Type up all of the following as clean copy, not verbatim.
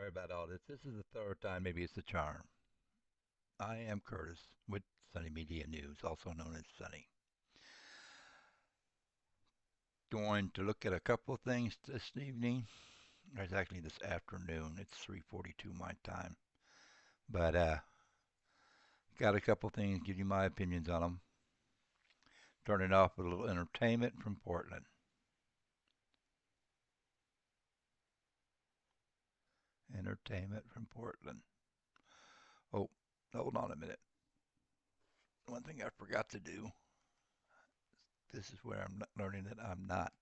Sorry about all this. This is the third time, maybe it's the charm. I am Curtis with Sunny Media News, also known as Sunny. Going to look at a couple of things this evening. It's actually this afternoon. It's 3:42 my time. But got a couple of things, give you my opinions on them. Starting off with a little entertainment from Portland. Entertainment from Portland. Oh, hold on a minute. One thing I forgot to do. This is where I'm learning that I'm not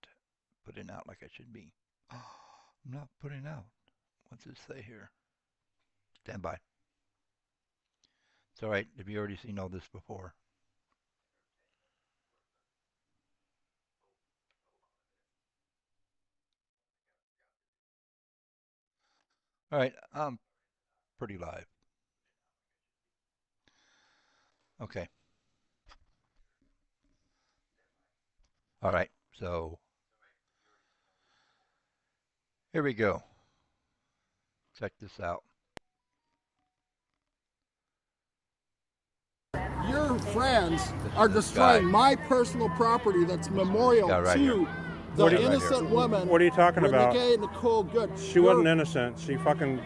putting out like I should be. I'm not putting out. What's it say here? Stand by. It's all right. Have you already seen all this before? All right. I'm pretty live. Okay. All right. So here we go. Check this out. Your friends are This destroying guy. my personal property that's memorial Guy right to here. the What are you- innocent woman. What are you talking about? Renegade Nicole Good. She wasn't innocent. She fucking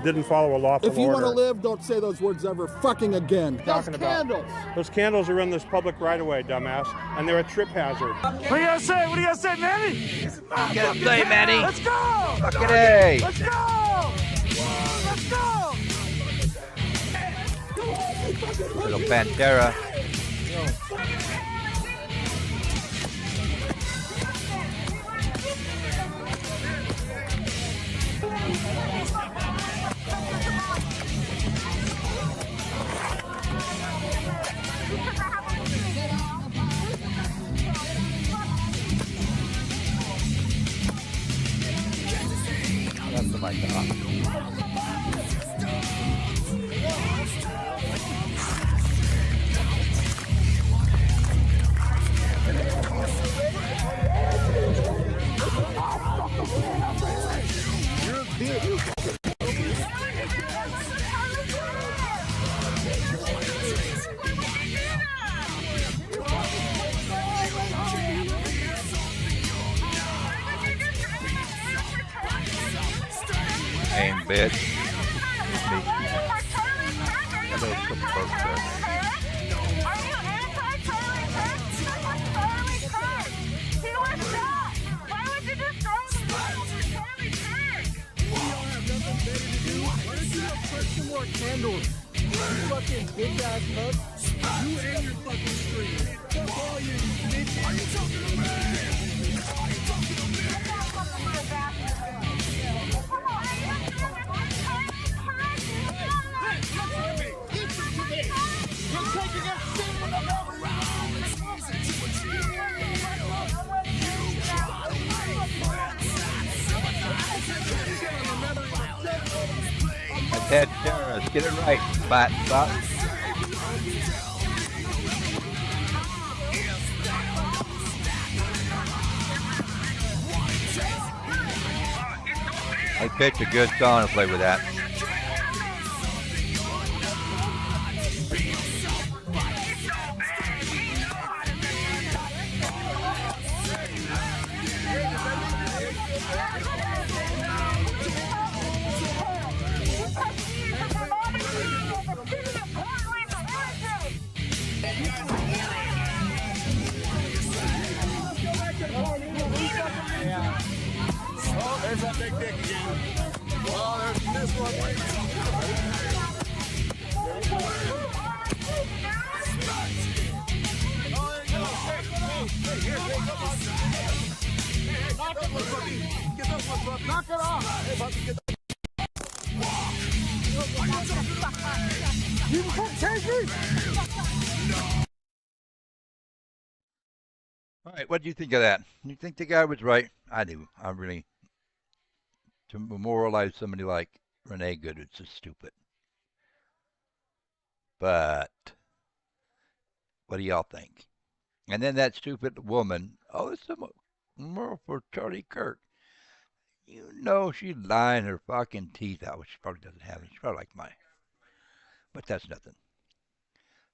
didn't follow a lawful If you order. want to live, don't say those words ever fucking again. Those Talking about- candles. Those candles are in this public right-of-way, dumbass, and they're a trip hazard. What do you gotta say? What do you gotta say, Manny? What you gotta say, Manny? Let's go! Fucking A. Let's go! Let's go! Little Pantera. That's the mic on. Hey, bitch. It's me. Hello, some folks there. Candles. You fucking bitch ass cunt. You and your fucking stream. Fuck all you bitches. Are you talking to me? Are you talking to me? That's Ted Terrace. Get it right, spot, spot. I picked a good song to play with that. Oh, there's that big dick again. Oh, there's this one. Knock it off. You can take it. All right, what do you think of that? You think the guy was right? I do. I really. To memorialize somebody like Renee Good, it's just stupid. But what do y'all think? And then that stupid woman. Oh, it's a memorial for Charlie Kirk. You know she's lying her fucking teeth out, which she probably doesn't have any. She's probably like mine. But that's nothing.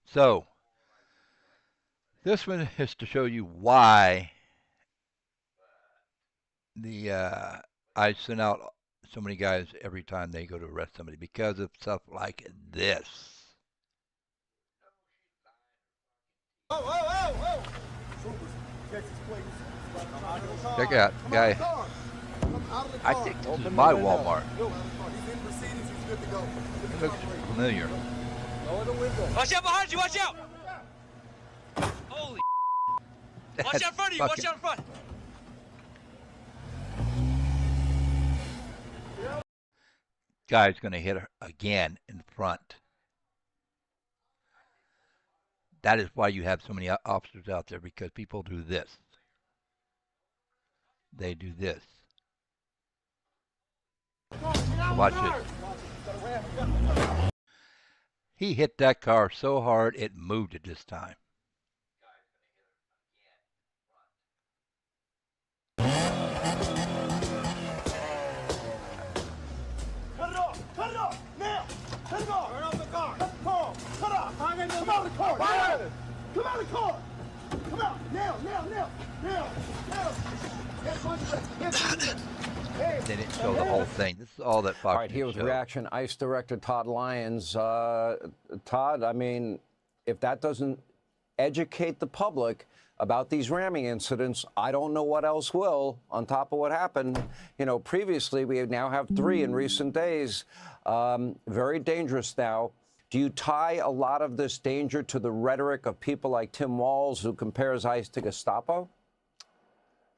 So, this one is to show you why I send out so many guys every time they go to arrest somebody because of stuff like this. Check out, guy. I think this is my Walmart. It looks familiar. Watch out behind you! Watch out! Holy! Watch out in front of you! Watch out in front! Guy's gonna hit her again in front. That is why you have so many officers out there, because people do this. They do this. Watch this. He hit that car so hard it moved it this time. Cut it off! Cut it off! Now! Cut it off! Turn off the car! Cut the car! Cut off! Come out of the car! Now! Come out of the car! Come out! Now! Now! Now! Now! Now! They didn't show the whole thing. This is all that Fox All right, here with showed. reaction, ICE Director Todd Lyons. Todd, I mean, if that doesn't educate the public about these ramming incidents, I don't know what else will, on top of what happened. You know, previously, we now have 3 in recent days. Very dangerous now. Do you tie a lot of this danger to the rhetoric of people like Tim Walz, who compares ICE to Gestapo?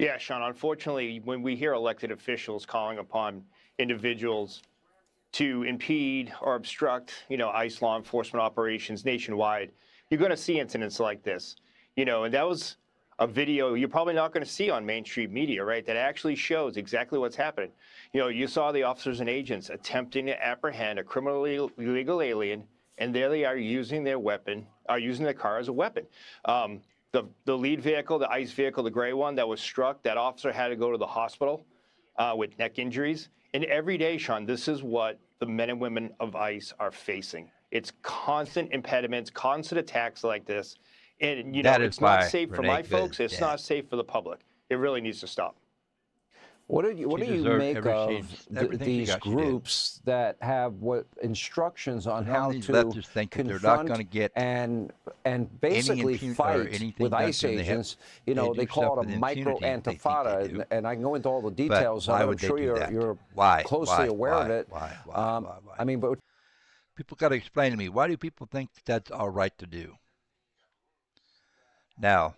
Yeah, Sean, unfortunately, when we hear elected officials calling upon individuals to impede or obstruct, ICE law enforcement operations nationwide, you're going to see incidents like this. And that was a video you're probably not going to see on mainstream media, right, that actually shows exactly what's happening. You saw the officers and agents attempting to apprehend a criminally illegal alien, and there they are using their weapon, using their car as a weapon. The lead vehicle, the ICE vehicle, the gray one that was struck, that officer had to go to the hospital with neck injuries. And every day, Sean, this is what the men and women of ICE are facing. It's constant impediments, constant attacks like this. And, it's not safe for my folks. It's not safe for the public. It really needs to stop. What do you make of these groups that have what instructions on how to confront and basically fight with ICE agents? They call it a micro-antifada, and I can go into all the details. I'm sure you're closely aware of it. Why? I mean, but people got to explain to me, why do people think that's all right to do? Now,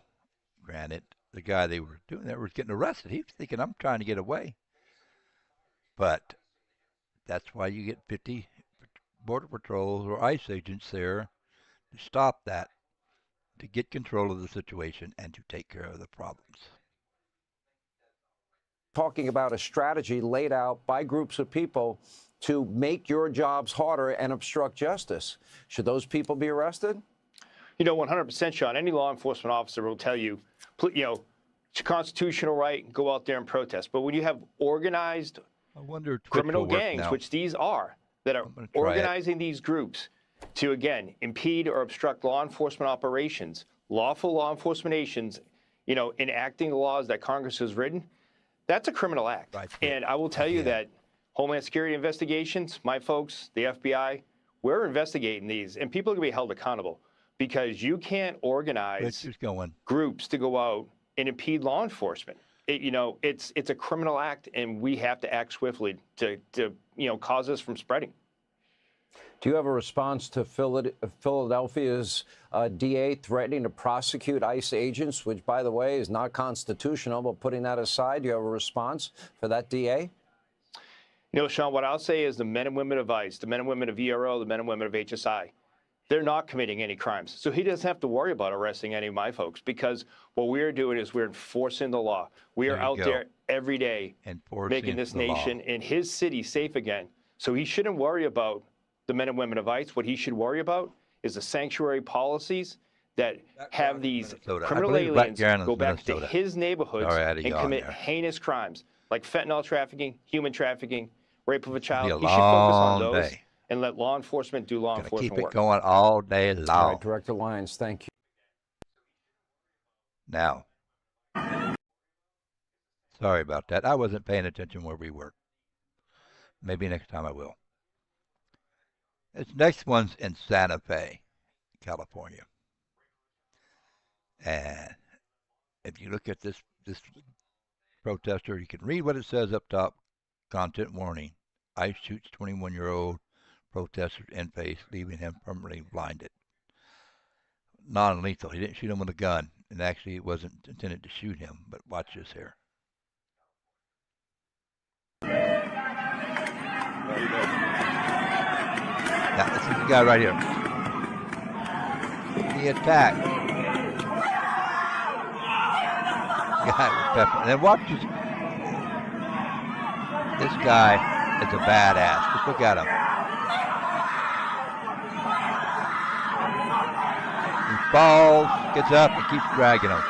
granted, the guy they were doing that was getting arrested. He was thinking, I'm trying to get away. But that's why you get 50 Border Patrols or ICE agents there to stop that, to get control of the situation and to take care of the problems. Talking about a strategy laid out by groups of people to make your jobs harder and obstruct justice. Should those people be arrested? 100%, Sean. Any law enforcement officer will tell you, it's a constitutional right, go out there and protest. But when you have organized criminal gangs, which these are, that are organizing these groups to, again, impede or obstruct law enforcement operations, lawful law enforcement agents, enacting the laws that Congress has written, that's a criminal act. Right. And I will tell you that Homeland Security investigations, my folks, the FBI, we're investigating these, and people are going to be held accountable. Because you can't organize groups to go out and impede law enforcement. It's a criminal act, and we have to act swiftly to cause this from spreading. Do you have a response to Philadelphia's DA threatening to prosecute ICE agents, which, by the way, is not constitutional? But putting that aside, do you have a response for that DA? Sean, what I'll say is the men and women of ICE, the men and women of ERO, the men and women of HSI, they're not committing any crimes. So he doesn't have to worry about arresting any of my folks, because what we're doing is we're enforcing the law. We are out there every day making this nation and his city safe again. So he shouldn't worry about the men and women of ICE. What he should worry about is the sanctuary policies that have these criminal aliens go back to his neighborhoods and commit heinous crimes. like fentanyl trafficking, human trafficking, rape of a child. Be a He should focus on long those day. and let law enforcement do law Gonna enforcement keep it work. going all day All long. right, Director Lyons, thank you. Now, sorry about that. I wasn't paying attention where we were. Maybe next time I will. This next one's in Santa Fe, California. And if you look at this protester, you can read what it says up top. Content warning. ICE shoots 21-year-old protester in face, leaving him permanently blinded. Non-lethal. He didn't shoot him with a gun. And actually, it wasn't intended to shoot him. But watch this here. Now, this is the guy right here. He attacked. Guy with pepper. And then watch this. This guy is a badass. Just look at him. He falls, gets up, and keeps dragging him.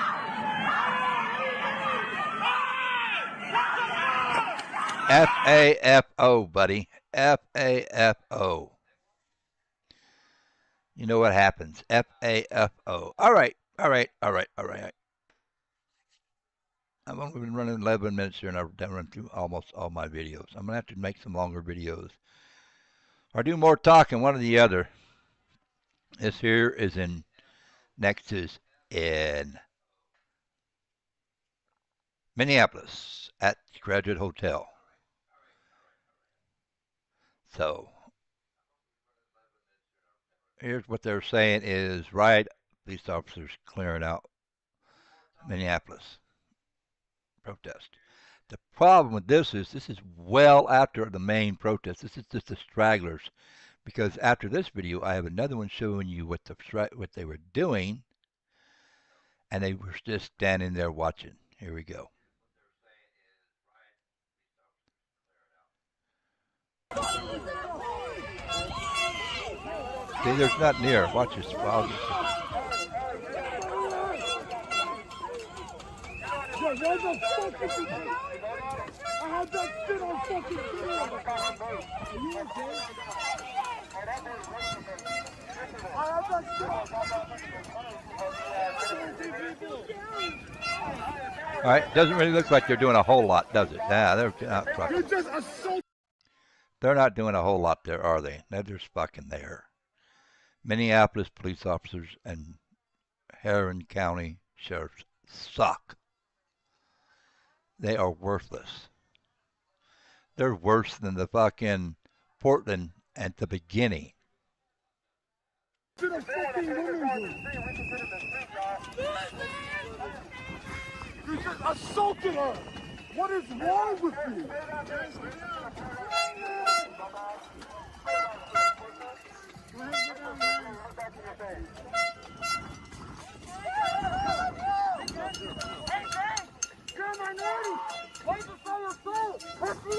F-A-F-O, buddy. F-A-F-O. You know what happens. F-A-F-O. All right. I've only been running 11 minutes here, and I've run through almost all my videos. I'm going to have to make some longer videos. Or do more talking, one or the other. This here is in Nexus in Minneapolis at Graduate Hotel. So, here's what they're saying is riot police officers clearing out Minneapolis protest. The problem with this is well after the main protest. This is just the stragglers, because after this video I have another one showing you what they were doing, and they were just standing there watching. Here we go. See, there's nothing here. Watch this. Where the fuck is he? I had that shit on fucking video. Are you okay? I had that shit on. All right, doesn't really look like they're doing a whole lot, does it? Yeah, they're not fucking. You just assault. They're not doing a whole lot there, are they? They're just fucking there. Minneapolis police officers and Huron County sheriffs suck. They are worthless. They're worse than the fucking Portland at the beginning. To the fucking woman. You just assaulted her. What is wrong with you? You're a minority. Why the fire soul? Pussy.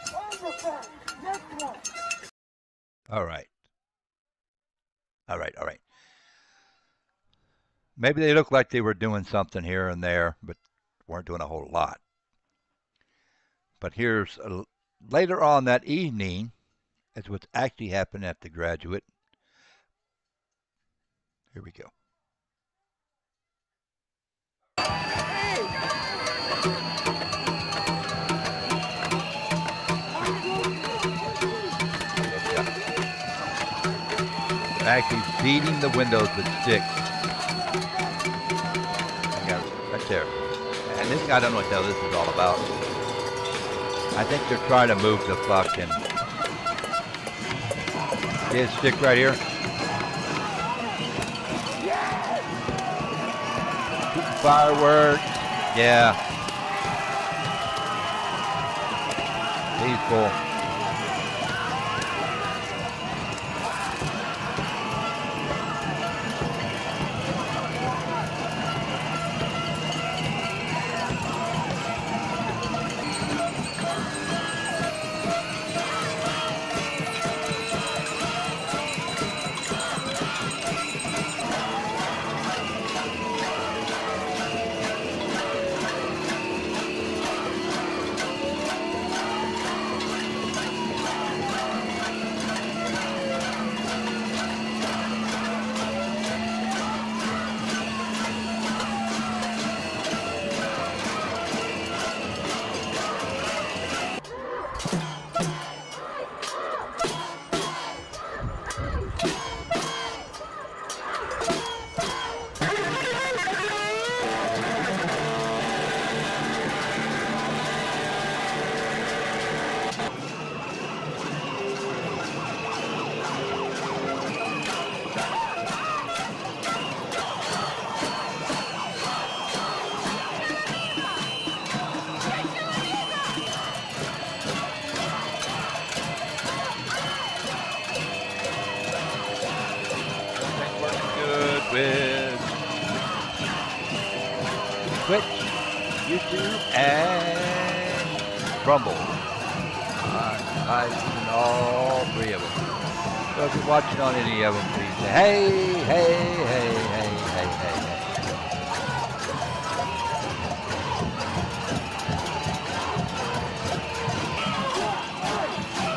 Overfire. Next one. All right. Maybe they look like they were doing something here and there, but weren't doing a whole lot. But here's later on that evening, is what's actually happened at the Graduate. Here we go. Actually beating the windows with sticks. Right there. And this guy, I don't know what the hell this is all about. I think they're trying to move the fucking. See his stick right here? Fireworks. Yeah. Peaceful. Twitch, YouTube, and Rumble. I've seen all three of them. So if you're watching on any of them, please say, hey, hey, hey, hey, hey, hey, hey.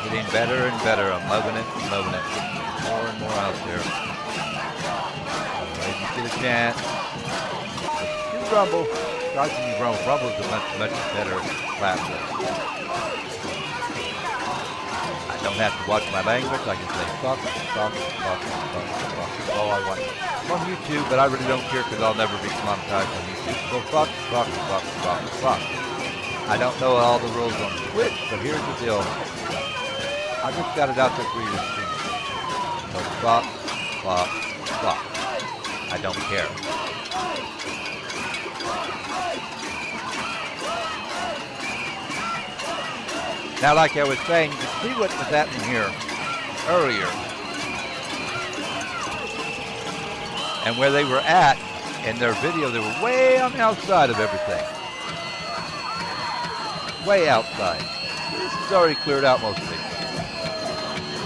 Getting better and better. I'm loving it, loving it. More and more out there. If you get a chance, do Rumble. Try to use Rumble. Rumble is a much, much better platform. I don't have to watch my language. I can say fuck. That's all I want. I'm on YouTube, but I really don't care because I'll never be monetized on YouTube. So fuck. I don't know all the rules on Twitch, but here's the deal. I just got it out there for you to see. So fuck. I don't care. Now, like I was saying, you can see what was happening here earlier. And where they were at in their video, they were way on the outside of everything. Way outside. This is already cleared out mostly.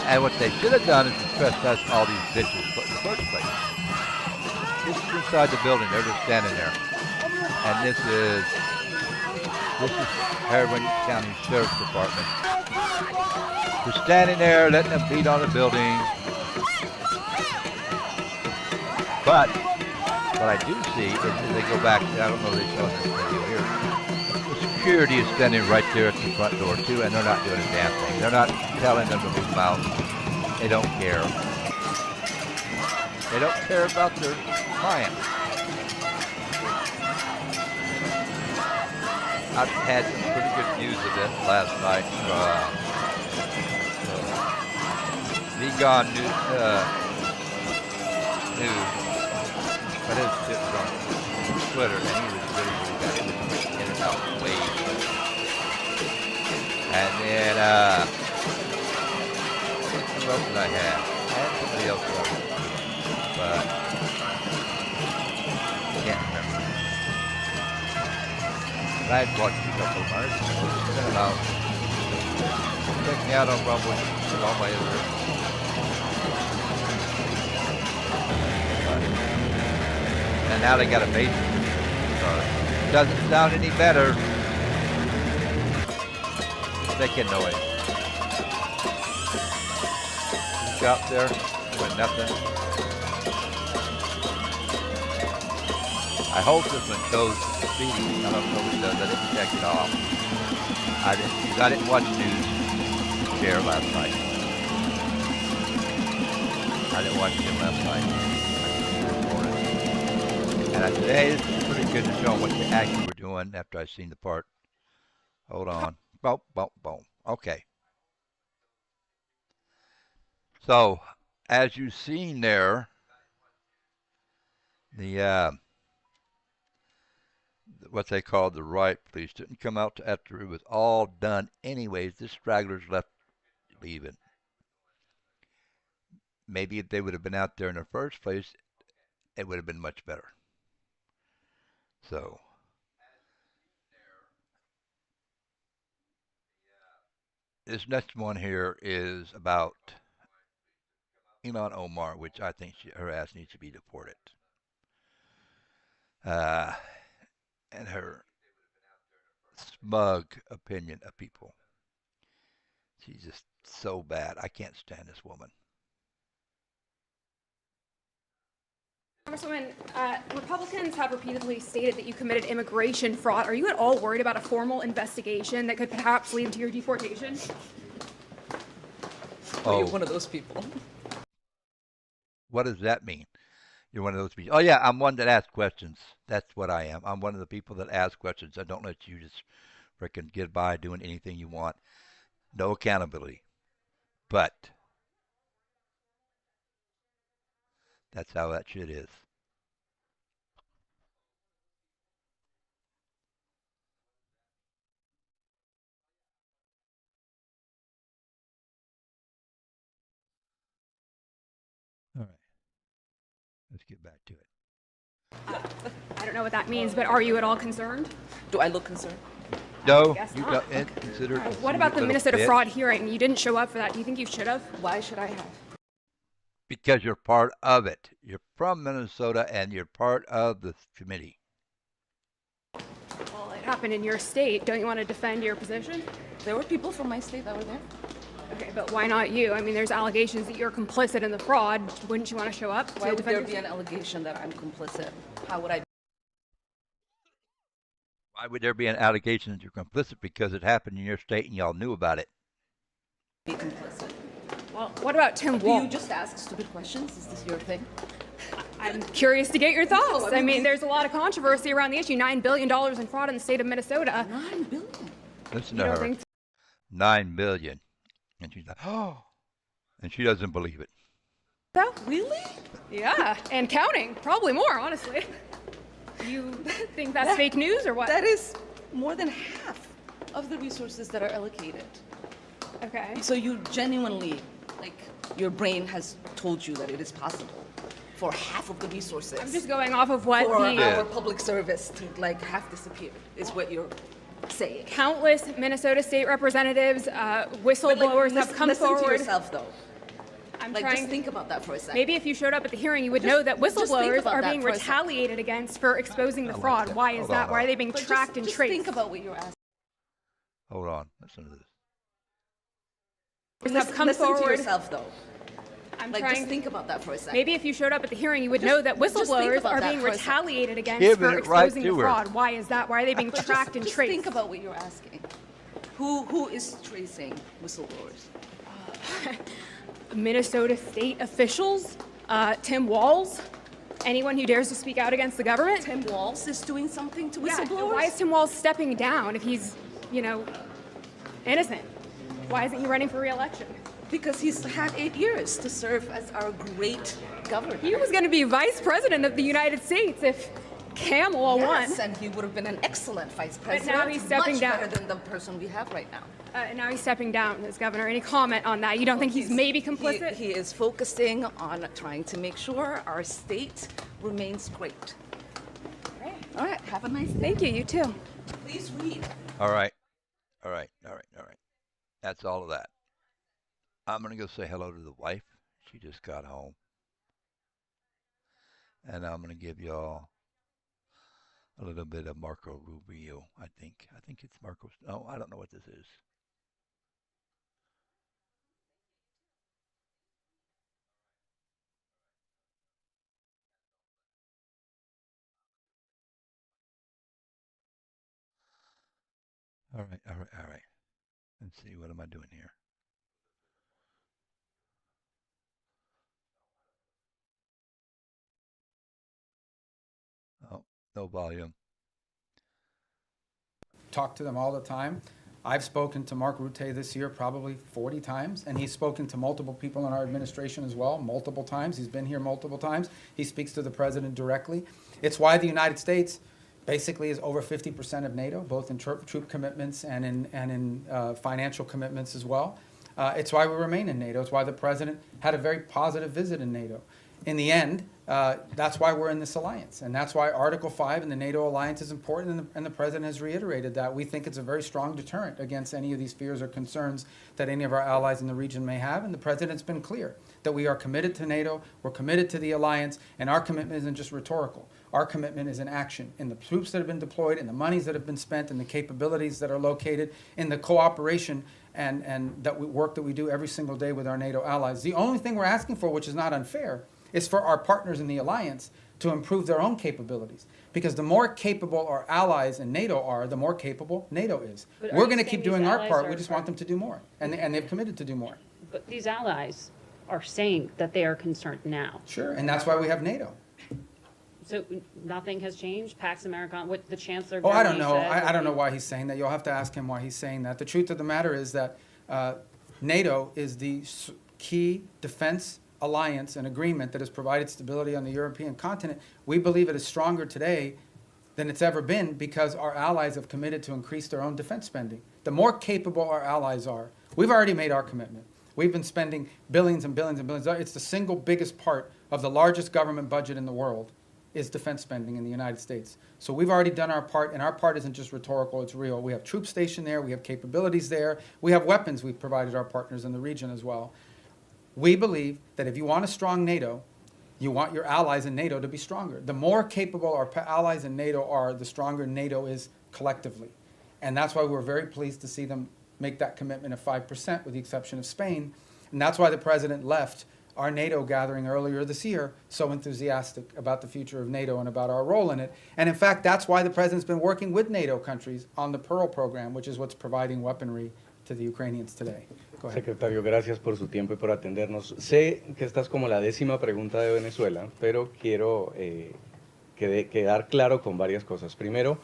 And what they should have done is to trespass all these bitches in the first place. This is inside the building. They're just standing there. And this is Harriman County Sheriff's Department. They're standing there, letting them beat on the building. But what I do see is as they go back, I don't know if they saw this video here. The security is standing right there at the front door too, and they're not doing a damn thing. They're not telling them to move them out. They don't care. They don't care about their clients. I've had some pretty good views of it last night. Gone News, but his shit was on Twitter, and he was really got in and out way. And then, who else did I have? I had somebody else on it, but I can't remember. But I had watched a couple of ours. Check it out. Check me out on Rumble and all my other. And now they got a basement. So it doesn't sound any better. Making noise. He's out there doing nothing. I hope this one shows speed. I don't know if it does. I didn't check it off. I didn't watch news share last night. I didn't watch him last night. And I said, hey, this is pretty good to show them what they actually were doing after I seen the part. Hold on. Boom. Okay. So, as you've seen there, the what they called the riot police didn't come out after it was all done anyways. The stragglers left leaving. Maybe if they would have been out there in the first place, it would have been much better. So, this next one here is about Elon Omar, which I think her ass needs to be deported. And her smug opinion of people. She's just so bad. I can't stand this woman. Congresswoman, Republicans have repeatedly stated that you committed immigration fraud. Are you at all worried about a formal investigation that could perhaps lead to your deportation? Oh, you're one of those people. What does that mean? You're one of those people. Oh, yeah, I'm one that asks questions. That's what I am. I'm one of the people that ask questions. I don't let you just frickin' get by doing anything you want. No accountability. But that's how that shit is. All right. Let's get back to it. I don't don't know what that means, but are you at all concerned? Do I look concerned? No, guess you not. got and consider. What about the Minnesota fraud hearing? You didn't show up for that. Do you think you should have? Why should I have? Because you're part of it. You're from Minnesota and you're part of the committee. Well, it happened in your state. Don't you want to defend your position? There were people from my state that were there. Okay, but why not you? I mean, there's allegations that you're complicit in the fraud. Wouldn't you want to show up? Why to would there defend be an allegation that I'm complicit? How would I Why would there be an allegation that you're complicit? Because it happened in your state and y'all knew about it. be complicit? Well, what about Tim Do Walz? you just ask stupid questions? Is this your thing? I'm curious to get your thoughts. No, I mean, there's a lot of controversy around the issue. $9 billion in fraud in the state of Minnesota. $9 billion. Listen You to don't her. think 9 billion. And she's like, oh, and she doesn't believe it. so? Really? Yeah, and counting. Probably more, honestly. You think that's fake news or what? That is more than half of the resources that are allocated. Okay. So you genuinely, like, your brain has told you that it is possible for half of the resources. I'm just going off of what for the our public service to, like, half disappear, is what you're saying. countless Minnesota state representatives, whistleblowers have come listen forward. to yourself, though. I'm Like, trying just think about that for a second. Maybe if you showed up at the hearing, you would Just- know that just think whistleblowers about are that being for a second. retaliated against for exposing the fraud. that. Why is Hold that? on, Why are they being But tracked and just traced? think about what you're asking. Hold on. Listen to this. Have come listen to forward. yourself, though. I'm Like, trying. just think about that for a second. Maybe if you showed up at the hearing, you would Just- know that just think whistleblowers about are that being for a second. retaliated against Give for it right exposing to the her. fraud. Why is that? Why are they being But tracked and just traced? think about what you're asking. Who is tracing whistleblowers? Minnesota state officials, Tim Walz, anyone who dares to speak out against the government. Tim Walz is doing something to Yeah, whistleblowers? why is Tim Walz stepping down if he's, innocent? Why isn't he running for re-election? Because he's had 8 years to serve as our great governor. He was going to be vice president of the United States if Kamala Yes, won. and he would have been an excellent vice But president. now he's stepping much down. better than the person we have right now. And now he's stepping down as governor. Any comment on that? You don't think he's maybe complicit? He is focusing on trying to make sure our state remains great. All right, have a nice day. Thank you. You too. Please read. All right. All right. All right. All right. That's all of that. I'm going to go say hello to the wife. She just got home. And I'm going to give y'all a little bit of Marco Rubio, I think. I think it's Marco. No, I don't know what this is. All right. All right. All right. Let's see. What am I doing here? Oh, no volume. Talk to them all the time. I've spoken to Mark Rutte this year probably 40 times, and he's spoken to multiple people in our administration as well, multiple times. He's been here multiple times. He speaks to the president directly. It's why the United States basically is over 50% of NATO, both in troop commitments and in financial commitments as well. It's why we remain in NATO. It's why the president had a very positive visit in NATO. In the end, that's why we're in this alliance. And that's why Article 5 in the NATO alliance is important, and the president has reiterated that. We think it's a very strong deterrent against any of these fears or concerns that any of our allies in the region may have. And the president's been clear that we are committed to NATO, we're committed to the alliance, and our commitment isn't just rhetorical. Our commitment is in action, in the troops that have been deployed, in the monies that have been spent, in the capabilities that are located, in the cooperation and work that we do every single day with our NATO allies. The only thing we're asking for, which is not unfair, is for our partners in the alliance to improve their own capabilities. Because the more capable our allies in NATO are, the more capable NATO is. But are We're you going to saying keep these doing our allies part. are- We just want them to do more. And they've committed to do more. But these allies are saying that they are concerned now. Sure. And that's why we have NATO. So nothing has changed? Pax Americana, what the Chancellor of Oh, I Germany don't know. said I don't would know be- why he's saying that. You'll have to ask him why he's saying that. The truth of the matter is that NATO is the key defense alliance and agreement that has provided stability on the European continent. We believe it is stronger today than it's ever been because our allies have committed to increase their own defense spending. The more capable our allies are, we've already made our commitment. We've been spending billions and billions and billions. It's the single biggest part of the largest government budget in the world is defense spending in the United States. So we've already done our part, and our part isn't just rhetorical, it's real. We have troops stationed there, we have capabilities there, we have weapons we've provided our partners in the region as well. We believe that if you want a strong NATO, you want your allies in NATO to be stronger. The more capable our allies in NATO are, the stronger NATO is collectively. And that's why we're very pleased to see them make that commitment of 5%, with the exception of Spain. And that's why the president left our NATO gathering earlier this year so enthusiastic about the future of NATO and about our role in it. And in fact, that's why the president's been working with NATO countries on the Pearl program, which is what's providing weaponry to the Ukrainians today. Go ahead. Secretario, gracias por su tiempo y por atendernos. Sé que esta es como la 10ª pregunta de Venezuela, pero quiero quedar claro con varias cosas. Primero,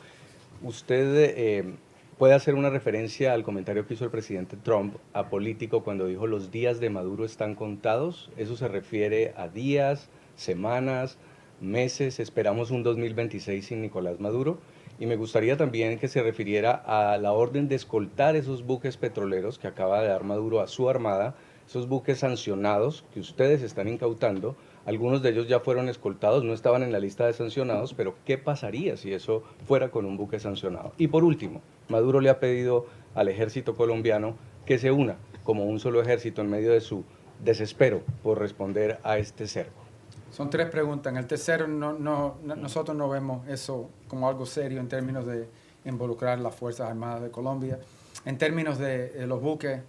usted puede hacer una referencia al comentario que hizo el presidente Trump apolítico cuando dijo los días de Maduro están contados. ¿Eso se refiere a días, semanas, meses? Esperamos un 2026 sin Nicolás Maduro. Y me gustaría también que se refiriera a la orden de escoltar esos buques petroleros que acaba de dar Maduro a su armada, esos buques sancionados que ustedes están incautando. Algunos de ellos ya fueron escoltados, no estaban en la lista de sancionados, pero ¿qué pasaría si eso fuera con un buque sancionado? Y por último, Maduro le ha pedido al ejército colombiano que se una como un solo ejército en medio de su desespero por responder a este cerco. Son 3 preguntas. En el tercero, nosotros no vemos eso como algo serio en términos de involucrar las Fuerzas Armadas de Colombia. En términos de los buques,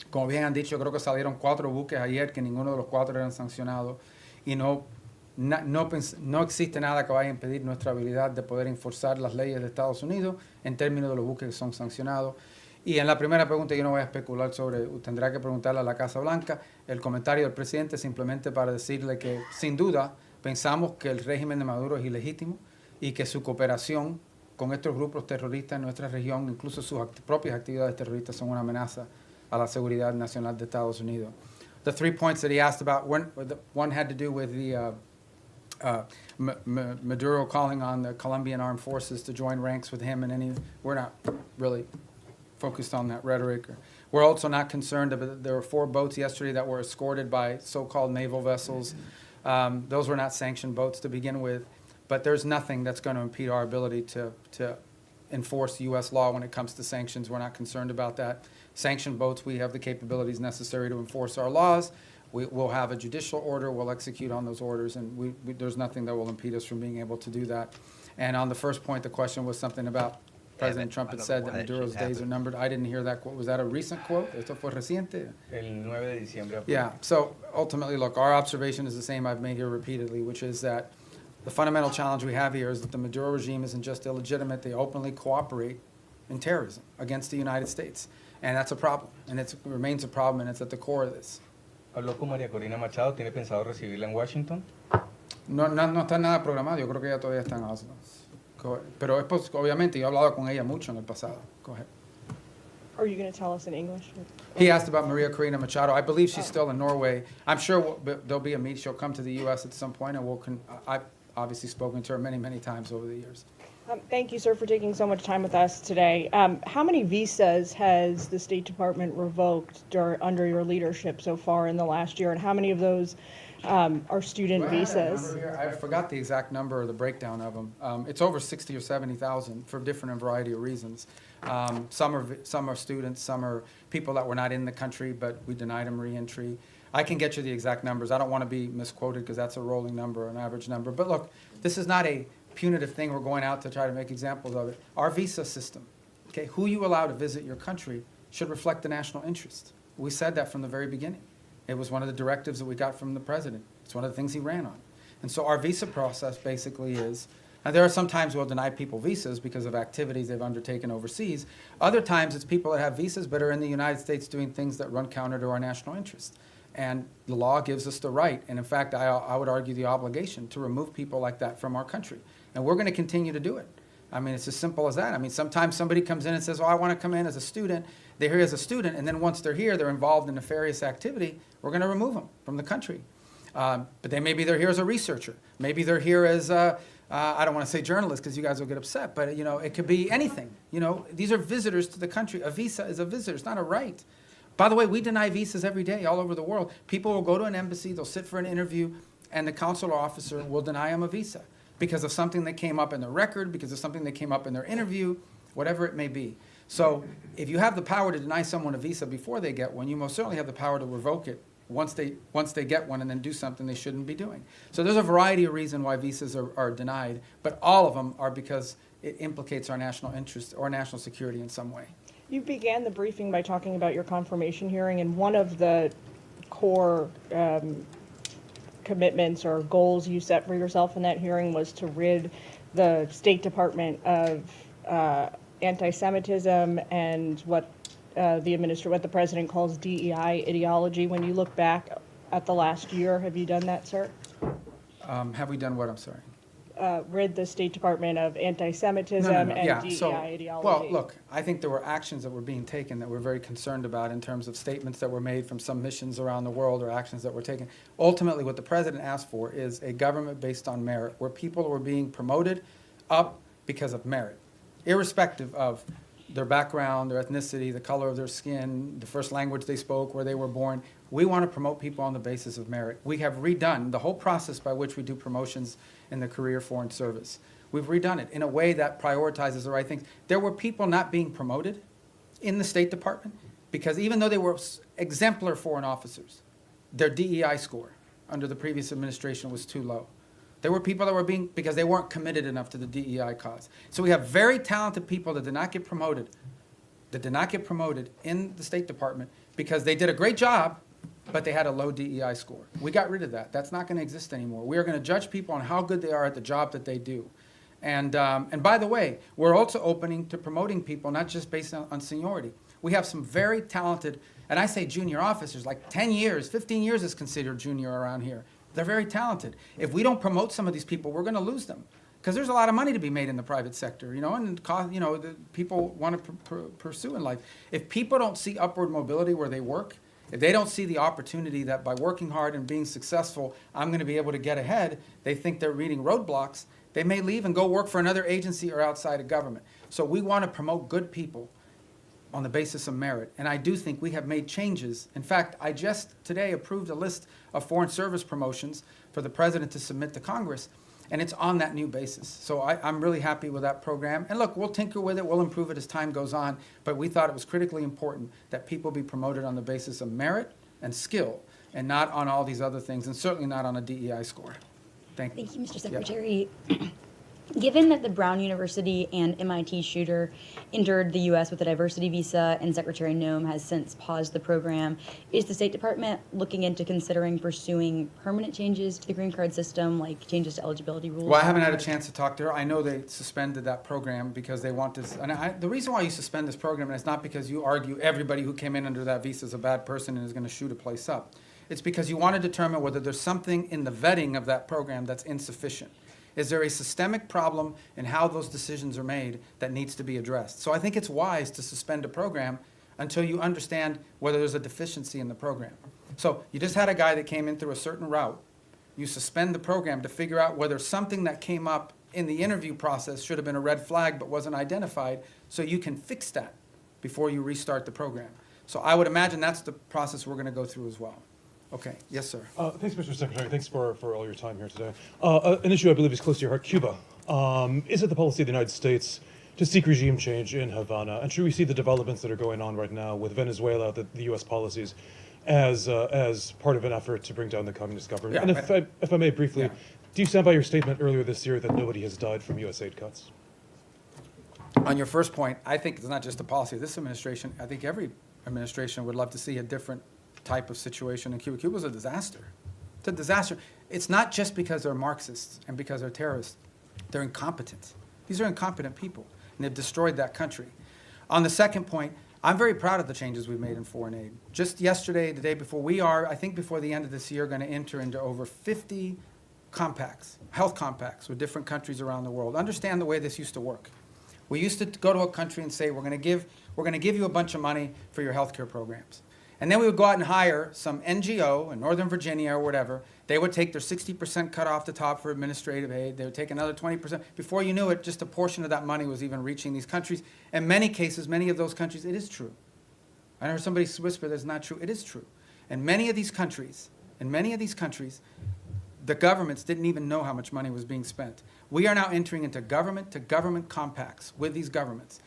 como bien han dicho, creo que salieron 4 buques ayer, que ninguno de los 4 eran sancionados. Y no existe nada que vaya a impedir nuestra habilidad de poder enforzar las leyes de Estados Unidos en términos de los buques que son sancionados. Y en la primera pregunta yo no voy a especular sobre, tendrá que preguntarle a la Casa Blanca. El comentario del presidente simplemente para decirle que sin duda pensamos que el régimen de Maduro es ilegítimo y que su cooperación con estos grupos terroristas en nuestra región, incluso sus propias actividades terroristas, son una amenaza a la seguridad nacional de Estados Unidos. The 3 points that he asked about, one had to do with the Maduro calling on the Colombian armed forces to join ranks with him, and we're not really focused on that rhetoric. We're also not concerned about, there were 4 boats yesterday that were escorted by so-called naval vessels. Those were not sanctioned boats to begin with, but there's nothing that's going to impede our ability to enforce U.S. law when it comes to sanctions. We're not concerned about that. Sanctioned boats, we have the capabilities necessary to enforce our laws. We'll have a judicial order, we'll execute on those orders, and there's nothing that will impede us from being able to do that. And on the first point, the question was something about President Trump had said that Maduro's days are numbered. I didn't hear that quote. Was that a recent quote? ¿Esto fue reciente? El 9 de diciembre. Yeah, so ultimately, look, our observation is the same I've made here repeatedly, which is that the fundamental challenge we have here is that the Maduro regime isn't just illegitimate, they openly cooperate in terrorism against the United States. And that's a problem, and it remains a problem, and it's at the core of this. Habló con María Corina Machado, ¿tiene pensado recibirla en Washington? No está nada programado, yo creo que ella todavía está en Oslo. Pero obviamente yo he hablado con ella mucho en el pasado. Go ahead. Are you going to tell us in English? He asked about Maria Corina Machado. I believe she's still in Norway. I'm sure there'll be a meet. She'll come to the U.S. at some point, and I've obviously spoken to her many, many times over the years. Thank you, sir, for taking so much time with us today. How many visas has the State Department revoked under your leadership so far in the last year, and how many of those are student visas? I forgot the exact number or the breakdown of them. It's over 60 or 70,000 for different and variety of reasons. Some are students, some are people that were not in the country, but we denied them re-entry. I can get you the exact numbers. I don't want to be misquoted because that's a rolling number, an average number. But look, this is not a punitive thing. We're going out to try to make examples of it. Our visa system, okay, who you allow to visit your country should reflect the national interest. We said that from the very beginning. It was one of the directives that we got from the president. It's one of the things he ran on. And so our visa process basically is, and there are some times we'll deny people visas because of activities they've undertaken overseas. Other times it's people that have visas but are in the United States doing things that run counter to our national interest. And the law gives us the right, and in fact, I would argue the obligation to remove people like that from our country. And we're going to continue to do it. I mean, it's as simple as that. I mean, sometimes somebody comes in and says, oh, I want to come in as a student. They're here as a student, and then once they're here, they're involved in nefarious activity. We're going to remove them from the country. But maybe they're here as a researcher. Maybe they're here as, I don't want to say journalist because you guys will get upset, but it could be anything. These are visitors to the country. A visa is a visitor. It's not a right. By the way, we deny visas every day all over the world. People will go to an embassy, they'll sit for an interview, and the consular officer will deny them a visa. because of something that came up in their record, because of something that came up in their interview, whatever it may be. So if you have the power to deny someone a visa before they get one, you most certainly have the power to revoke it once they get one and then do something they shouldn't be doing. So there's a variety of reasons why visas are denied, but all of them are because it implicates our national interest or national security in some way. You began the briefing by talking about your confirmation hearing, and one of the core commitments or goals you set for yourself in that hearing was to rid the State Department of anti-Semitism and what the president calls DEI ideology. When you look back at the last year, have you done that, sir? Have we done what? I'm sorry. Rid the State Department of anti-Semitism and DEI ideology. Well, look, I think there were actions that were being taken that we're very concerned about in terms of statements that were made from some missions around the world or actions that were taken. Ultimately, what the president asked for is a government based on merit, where people were being promoted up because of merit, irrespective of their background, their ethnicity, the color of their skin, the first language they spoke, where they were born. We want to promote people on the basis of merit. We have redone the whole process by which we do promotions in the career foreign service. We've redone it in a way that prioritizes the right things. There were people not being promoted in the State Department because even though they were exemplar foreign officers, their DEI score under the previous administration was too low. There were people that were being, because they weren't committed enough to the DEI cause. So we have very talented people that did not get promoted in the State Department because they did a great job, but they had a low DEI score. We got rid of that. That's not going to exist anymore. We are going to judge people on how good they are at the job that they do. And by the way, we're also opening to promoting people, not just based on seniority. We have some very talented, and I say junior officers, like 10 years, 15 years is considered junior around here. They're very talented. If we don't promote some of these people, we're going to lose them. Because there's a lot of money to be made in the private sector, and the people want to pursue in life. If people don't see upward mobility where they work, if they don't see the opportunity that by working hard and being successful, I'm going to be able to get ahead, they think they're reading roadblocks, they may leave and go work for another agency or outside of government. So we want to promote good people on the basis of merit. And I do think we have made changes. In fact, I just today approved a list of foreign service promotions for the president to submit to Congress, and it's on that new basis. So I'm really happy with that program. And look, we'll tinker with it, we'll improve it as time goes on, but we thought it was critically important that people be promoted on the basis of merit and skill, and not on all these other things, and certainly not on a DEI score. Thank you. Thank you, Mr. Secretary. Yep. Given that the Brown University and MIT shooter entered the U.S. with a diversity visa and Secretary Noem has since paused the program, is the State Department looking into considering pursuing permanent changes to the green card system, like changes to eligibility rules? Well, I haven't had a chance to talk to her. I know they suspended that program because they want this. And the reason why you suspend this program is not because you argue everybody who came in under that visa is a bad person and is going to shoot a place up. It's because you want to determine whether there's something in the vetting of that program that's insufficient. Is there a systemic problem in how those decisions are made that needs to be addressed? So I think it's wise to suspend a program until you understand whether there's a deficiency in the program. So you just had a guy that came in through a certain route. You suspend the program to figure out whether something that came up in the interview process should have been a red flag but wasn't identified, so you can fix that before you restart the program. So I would imagine that's the process we're going to go through as well. Okay. Yes, sir. Thanks, Mr. Secretary. Thanks for all your time here today. An issue I believe is close to your heart, Cuba. Is it the policy of the United States to seek regime change in Havana? And should we see the developments that are going on right now with Venezuela, the U.S. policies, as part of an effort to bring down the communist government? Yeah, and if I may briefly, do you stand by your statement earlier this year that nobody has died from U.S. aid cuts? On your first point, I think it's not just a policy of this administration. I think every administration would love to see a different type of situation in Cuba. Cuba's a disaster. It's a disaster. It's not just because they're Marxists and because they're terrorists. They're incompetent. These are incompetent people, and they've destroyed that country. On the second point, I'm very proud of the changes we've made in foreign aid. Just yesterday, the day before, I think before the end of this year, going to enter into over 50 compacts, health compacts with different countries around the world. Understand the way this used to work. We used to go to a country and say, we're going to give you a bunch of money for your health care programs. And then we would go out and hire some NGO in Northern Virginia or whatever. They would take their 60% cut off the top for administrative aid. They would take another 20%. Before you knew it, just a portion of that money was even reaching these countries. In many cases, many of those countries, it is true. I heard somebody whisper that's not true. It is true. In many of these countries, the governments didn't even know how much money was being spent. We are now entering into government-to-government compacts with these governments.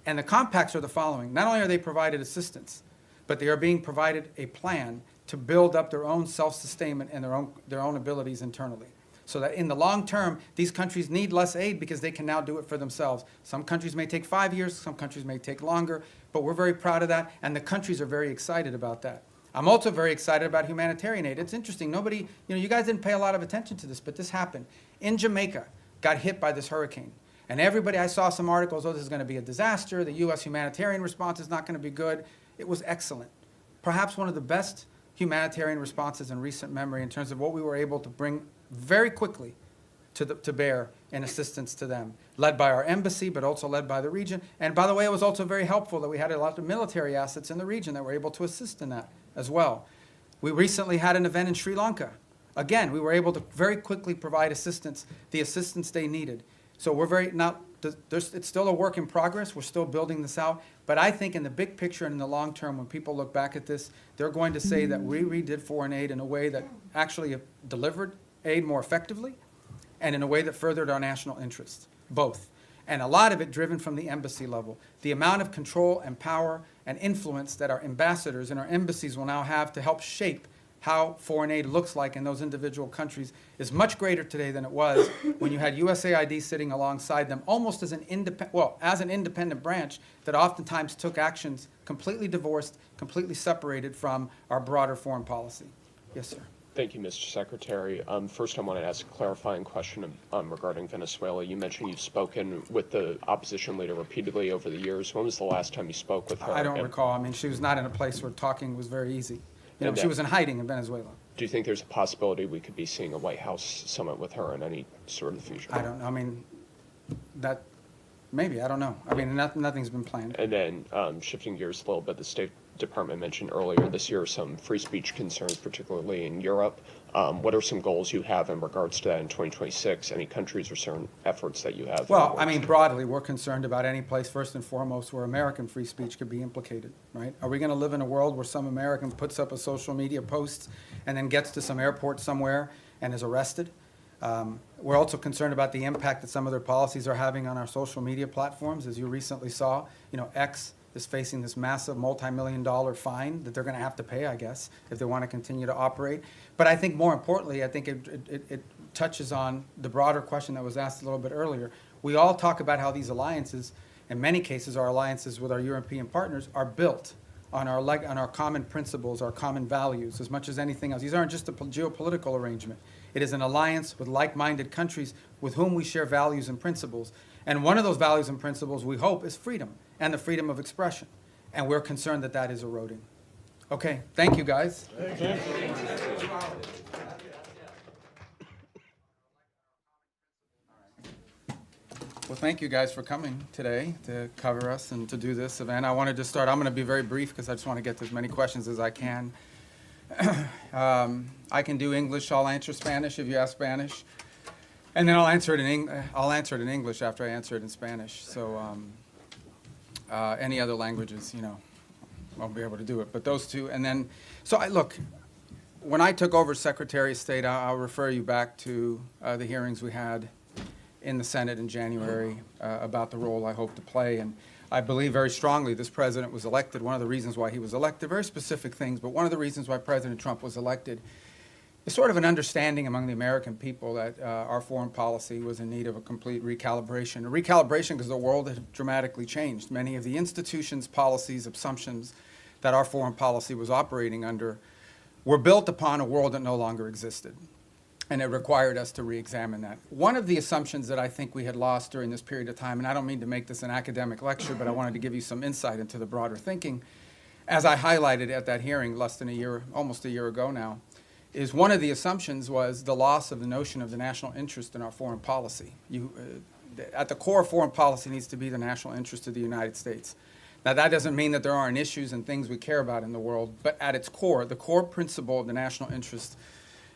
And the compacts are the following. Not only are they provided assistance, but they are being provided a plan to build up their own self-sustainment and their own abilities internally. So that in the long term, these countries need less aid because they can now do it for themselves. Some countries may take 5 years, some countries may take longer, but we're very proud of that, and the countries are very excited about that. I'm also very excited about humanitarian aid. It's interesting, nobody, you guys didn't pay a lot of attention to this, but this happened. In Jamaica, got hit by this hurricane. And everybody, I saw some articles, oh, this is going to be a disaster, the U.S. humanitarian response is not going to be good. It was excellent. Perhaps one of the best humanitarian responses in recent memory in terms of what we were able to bring very quickly to bear in assistance to them, led by our embassy, but also led by the region. And by the way, it was also very helpful that we had a lot of military assets in the region that were able to assist in that as well. We recently had an event in Sri Lanka. Again, we were able to very quickly provide assistance, the assistance they needed. So we're very, it's still a work in progress. We're still building this out. But I think in the big picture and in the long term, when people look back at this, they're going to say that we redid foreign aid in a way that actually delivered aid more effectively and in a way that furthered our national interests, both. And a lot of it driven from the embassy level. The amount of control and power and influence that our ambassadors and our embassies will now have to help shape how foreign aid looks like in those individual countries is much greater today than it was when you had USAID sitting alongside them almost as an independent branch that oftentimes took actions completely divorced, completely separated from our broader foreign policy. Yes, sir. Thank you, Mr. Secretary. First, I want to ask a clarifying question regarding Venezuela. You mentioned you've spoken with the opposition leader repeatedly over the years. When was the last time you spoke with her? I don't recall. I mean, she was not in a place where talking was very easy. She was in hiding in Venezuela. Do you think there's a possibility we could be seeing a White House summit with her in any sort of the future? I don't know. I mean, maybe. I don't know. I mean, nothing's been planned. And then shifting gears a little bit, the State Department mentioned earlier this year some free speech concerns, particularly in Europe. What are some goals you have in regards to that in 2026? Any countries or certain efforts that you have? Well, I mean, broadly, we're concerned about any place, first and foremost, where American free speech could be implicated, right? Are we going to live in a world where some American puts up a social media post and then gets to some airport somewhere and is arrested? We're also concerned about the impact that some of their policies are having on our social media platforms. As you recently saw, X is facing this massive multi-million-dollar fine that they're going to have to pay, I guess, if they want to continue to operate. But I think more importantly, I think it touches on the broader question that was asked a little bit earlier. We all talk about how these alliances, in many cases our alliances with our European partners, are built on our common principles, our common values, as much as anything else. These aren't just a geopolitical arrangement. It is an alliance with like-minded countries with whom we share values and principles. And one of those values and principles, we hope, is freedom and the freedom of expression. And we're concerned that that is eroding. Okay, thank you, guys. Thank you. Well, thank you guys for coming today to cover us and to do this event. I wanted to start, I'm going to be very brief because I just want to get to as many questions as I can. I can do English, I'll answer Spanish if you ask Spanish. And then I'll answer it in English after I answer it in Spanish. So any other languages, I'll be able to do it. But those two, and then, look, when I took over Secretary of State, I'll refer you back to the hearings we had in the Senate in January about the role I hope to play. And I believe very strongly this president was elected. One of the reasons why he was elected, very specific things, but one of the reasons why President Trump was elected is sort of an understanding among the American people that our foreign policy was in need of a complete recalibration. A recalibration because the world had dramatically changed. Many of the institutions, policies, assumptions that our foreign policy was operating under were built upon a world that no longer existed. And it required us to re-examine that. One of the assumptions that I think we had lost during this period of time, and I don't mean to make this an academic lecture, but I wanted to give you some insight into the broader thinking, as I highlighted at that hearing almost a year ago now, is one of the assumptions was the loss of the notion of the national interest in our foreign policy. At the core of foreign policy needs to be the national interest of the United States. Now, that doesn't mean that there aren't issues and things we care about in the world, but at its core, the core principle of the national interest,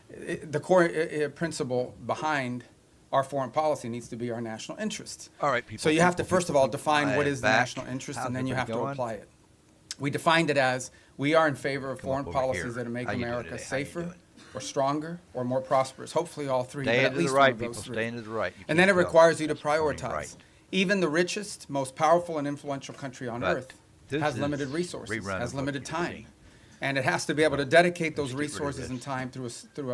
the core principle behind our foreign policy needs to be our national interest. All right, people. So you have to, first of all, define what is the national interest, and then you have to apply it. We defined it as we are in favor of foreign policies that make America safer, or stronger or more prosperous. Hopefully all three, Stay but at into the least right, one of people. those three. Stay into the right. You And then it can't tell. requires you to That's only prioritize. right. Even the richest, most powerful and influential country on But earth this has is limited resources, rerun has of what limited you've time. seen. And it has to be able to dedicate those Let's get rid of resources and this. time through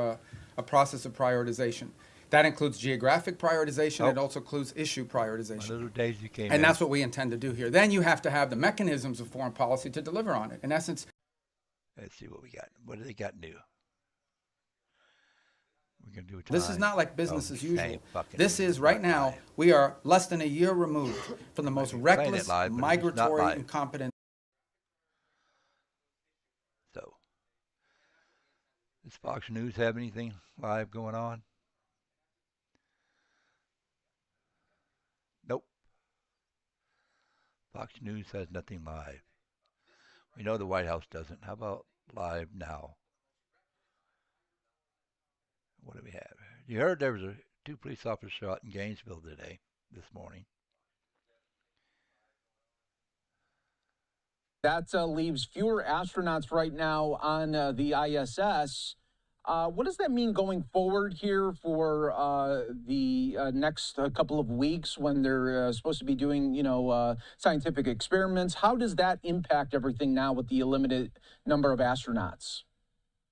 a process of prioritization. That includes geographic prioritization. It also includes issue prioritization. One of the days you came And in. that's what we intend to do here. Then you have to have the mechanisms of foreign policy to deliver on it. In essence, Let's see what we got. What do they got new? We're gonna do it. this is not like business as usual. same fucking This is right now, we are less than a year removed from the most Playing it reckless, live, but it's not migratory, live. incompetent. So, does Fox News have anything live going on? Nope. Fox News has nothing live. We know the White House doesn't. How about live now? What do we have? You heard there was two police officers shot in Gainesville today, this morning. That leaves fewer astronauts right now on the ISS. What does that mean going forward here for the next couple of weeks when they're supposed to be doing, scientific experiments? How does that impact everything now with the limited number of astronauts?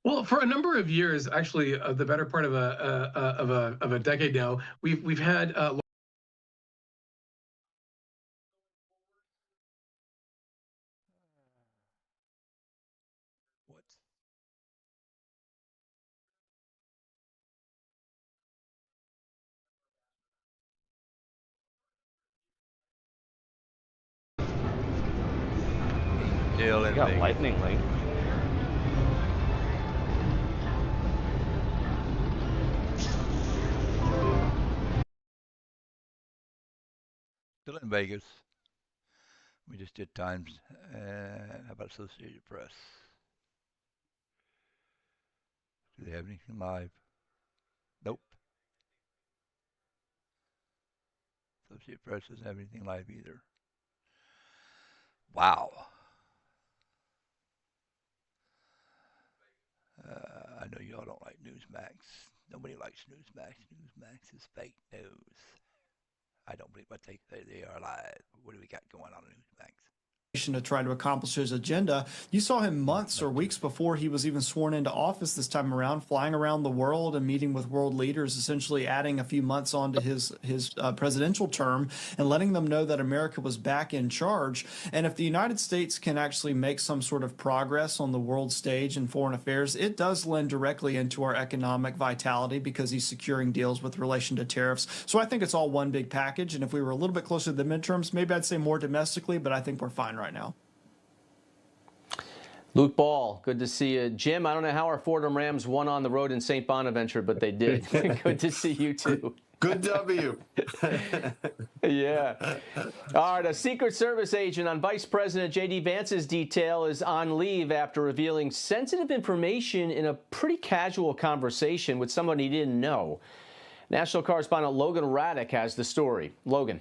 Well, for a number of years, actually, the better part of a decade now, we've had. Still in Vegas. lightning link. Still in Vegas. We just did Times. How about Associated Press? Do they have anything live? Nope. Associated Press doesn't have anything live either. Wow. I know y'all don't like Newsmax. Nobody likes Newsmax. Newsmax is fake news. I don't believe what they say they are live. What do we got going on in Newsmax? To try to accomplish his agenda. You saw him months or weeks before he was even sworn into office this time around, flying around the world and meeting with world leaders, essentially adding a few months onto his presidential term and letting them know that America was back in charge. And if the United States can actually make some sort of progress on the world stage in foreign affairs, it does lend directly into our economic vitality because he's securing deals with relation to tariffs. So I think it's all one big package. And if we were a little bit closer to the midterms, maybe I'd say more domestically, but I think we're fine right now. Luke Ball, good to see you. Jim, I don't know how our Fordham Rams won on the road in St. Bonaventure, but they did. Good to see you, too. Good W. Yeah. All right, a Secret Service agent on Vice President J.D. Vance's detail is on leave after revealing sensitive information in a pretty casual conversation with someone he didn't know. National correspondent Logan Raddick has the story. Logan.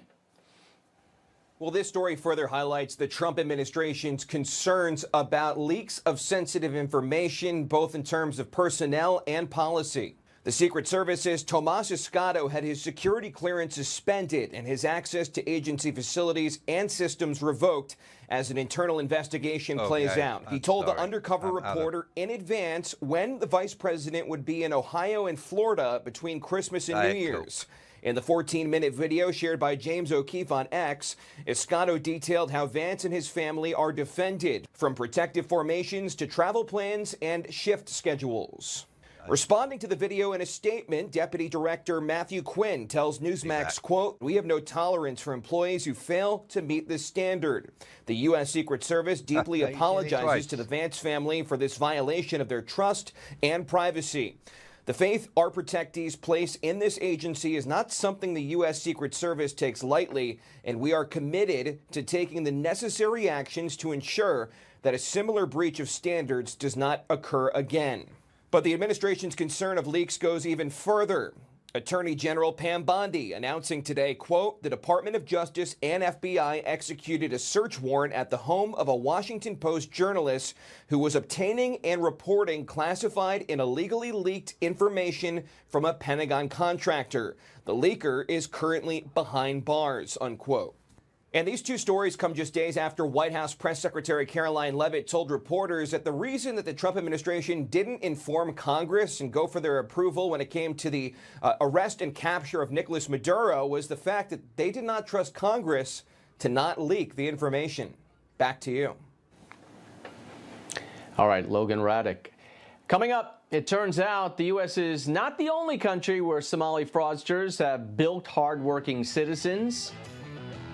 Well, this story further highlights the Trump administration's concerns about leaks of sensitive information, both in terms of personnel and policy. The Secret Service's Tomas Escato had his security clearance suspended and his access to agency facilities and systems revoked as an internal investigation plays out. He told the undercover reporter in advance when the vice president would be in Ohio and Florida between Christmas and New Year's. In the 14-minute video shared by James O'Keefe on X, Escato detailed how Vance and his family are defended, from protective formations to travel plans and shift schedules. Responding to the video in a statement, Deputy Director Matthew Quinn tells Newsmax, quote, "We have no tolerance for employees who fail to meet this standard. The U.S. Secret Service deeply apologizes to the Vance family for this violation of their trust and privacy. The faith our protectees place in this agency is not something the U.S. Secret Service takes lightly, and we are committed to taking the necessary actions to ensure that a similar breach of standards does not occur again." But the administration's concern of leaks goes even further. Attorney General Pam Bondi announcing today, quote, the Department of Justice and FBI executed a search warrant at the home of a Washington Post journalist who was obtaining and reporting classified and illegally leaked information from a Pentagon contractor. The leaker is currently behind bars, unquote. And these two stories come just days after White House Press Secretary Caroline Leavitt told reporters that the reason that the Trump administration didn't inform Congress and go for their approval when it came to the arrest and capture of Nicolas Maduro was the fact that they did not trust Congress to not leak the information. Back to you. All right, Logan Raddick. Coming up, it turns out the U.S. is not the only country where Somali fraudsters have bilked hardworking citizens.